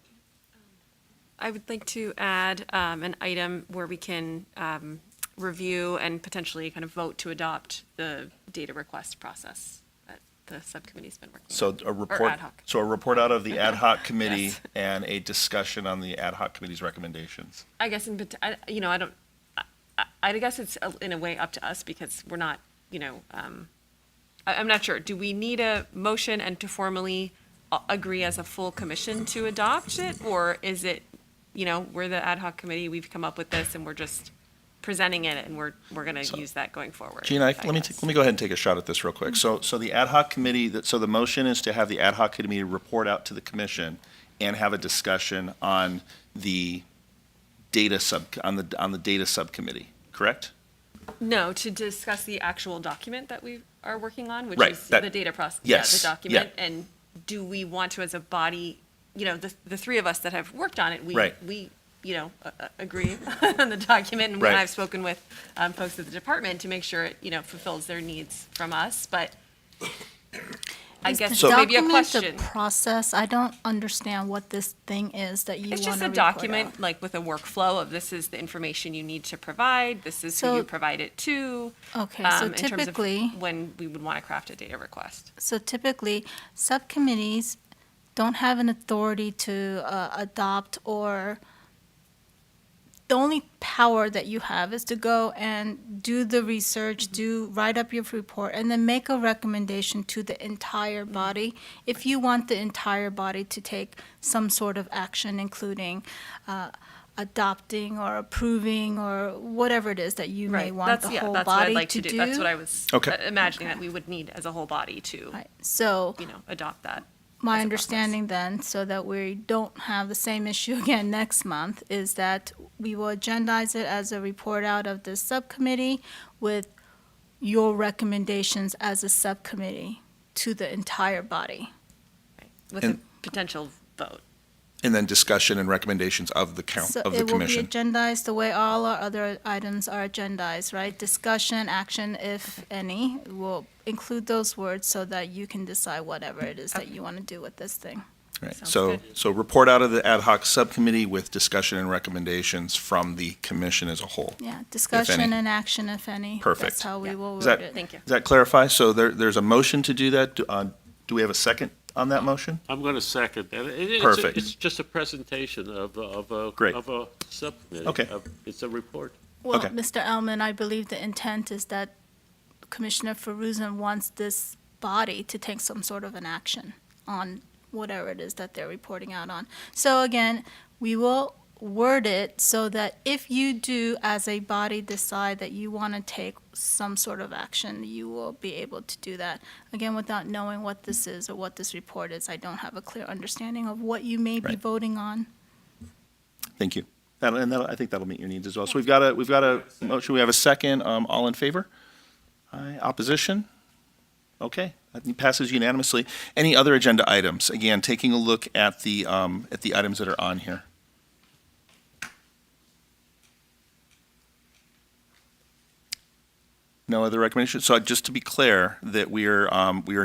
I would like to add an item where we can review and potentially kind of vote to adopt the data request process that the subcommittee's been working on. So a report. ad hoc. So a report out of the ad hoc committee Yes. and a discussion on the ad hoc committee's recommendations. I guess I guess it's in a way up to us because we're not, I'm not sure. Do we need a motion and to formally agree as a full commission to adopt it, or is it we're the ad hoc committee, we've come up with this, and we're just presenting it, and we're going to use that going forward. Gina, let me go ahead and take a shot at this real quick. So the ad hoc committee, so the motion is to have the ad hoc committee report out to the commission and have a discussion on the data on the data subcommittee, correct? No, to discuss the actual document that we are working on, which Right, is that- the data process. yes, Yeah, the document. yeah. And do we want to, as a body, the three of us that have worked on it, Right. we agree on the document. And Right. I've spoken with folks at the department to make sure it, fulfills their needs from us. But I guess The maybe a document, question. The process, I don't understand what this thing is that you want It's to just a document, like with a workflow of this is the information you need to provide, this is who So- you provide it to. Okay, so in terms of typically- when we would want to craft a data request. So typically, subcommittees don't have an authority to adopt, or the only power that you have is to go and do the research, write up your report, and then make a recommendation to the entire body. If you want the entire body to take some sort of action, including adopting or approving or whatever it is that you may Right, want the whole that's what I'd body like to to do. That's what I was Okay. imagining that we would need as a whole body to, Right. So adopt that. my as a understanding then, so that we don't have the same issue again next month, is that we will agendize it as a report out of the subcommittee with your recommendations as a subcommittee to the entire body. With a potential vote. And then discussion and recommendations of the So of the it will be commission. agendized the way all our other items are agendized, right? Discussion, action, if any, will include those words so that you can decide whatever it is that you want to do with this thing. Right. Sounds So, good. so report out of the ad hoc subcommittee with discussion and recommendations from the commission as a whole. Yeah, discussion any. and action, if any. Perfect. That's how we will Does word that, it. Thank you. does that clarify? So there's a motion to do that. Do we have a second on that motion? I'm going to second that. Perfect. It's just a presentation of Great. a subcommittee. Okay. It's a report. Well, Okay. Mr. Elman, I believe the intent is that Commissioner Feruzin wants this body to take some sort of an action on whatever it is that they're reporting out on. So again, we will word it so that if you do, as a body, decide that you want to take some sort of action, you will be able to do that. Again, without knowing what this is or what this report is, I don't have a clear understanding of what you may be Right. voting on. Thank you. I think that'll meet your needs as well. So we've got a motion. We have a second. All in favor? Aye. Opposition? Okay. That passes unanimously. Any other agenda items? Again, taking a look at the items that are on here. No other recommendations? So just to be clear, that we are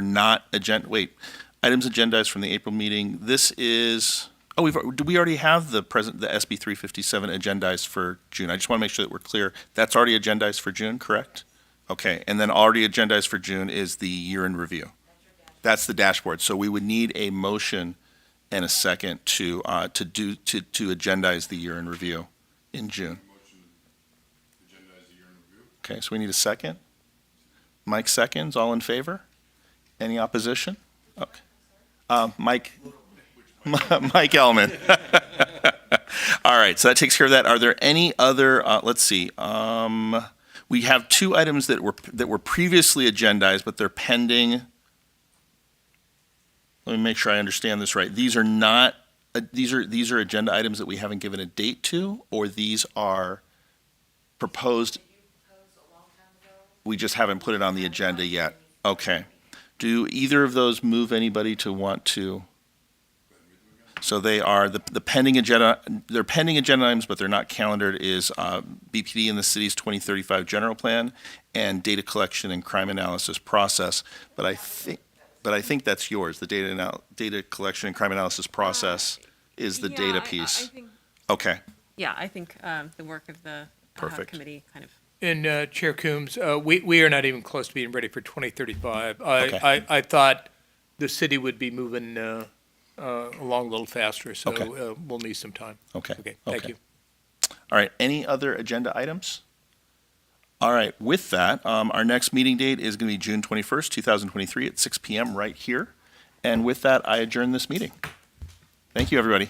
not items agendized from the April meeting. This is, do we already have the SB 357 agendized for June? I just want to make sure that we're clear. That's already agendized for June, correct? Okay, and then already agendized for June is the year-end review. That's the dashboard. So we would need a motion and a second to agendize the year-end review in June. Okay, so we need a second. Mike seconds, all in favor? Any opposition? Okay. Mike Elman. All right, so that takes care of that. Are there any other, let's see, we have two items that were previously agendized, but they're pending. Let me make sure I understand this right. These are not, these are agenda items that we haven't given a date to, or these are proposed? We just haven't put it on the agenda yet. Okay. Do either of those move anybody to want to? So they are the pending agenda. They're pending agenda items, but they're not calendared. Is BPD in the city's 2035 general plan and data collection and crime analysis process. But I think that's yours. The data collection and crime analysis process is the data piece. I think, Okay. yeah, I think the work of the ad hoc Perfect. committee kind of. And Chair Coombs, we are not even close to being ready for 2035. Okay. I thought the city would be moving along a little faster, so Okay. we'll need some time. Okay. Okay, thank Okay. you. All right. Any other agenda items? All right. With that, our next meeting date is going to be June 21st, 2023 at 6 p.m. right here. And with that, I adjourn this meeting. Thank you, everybody.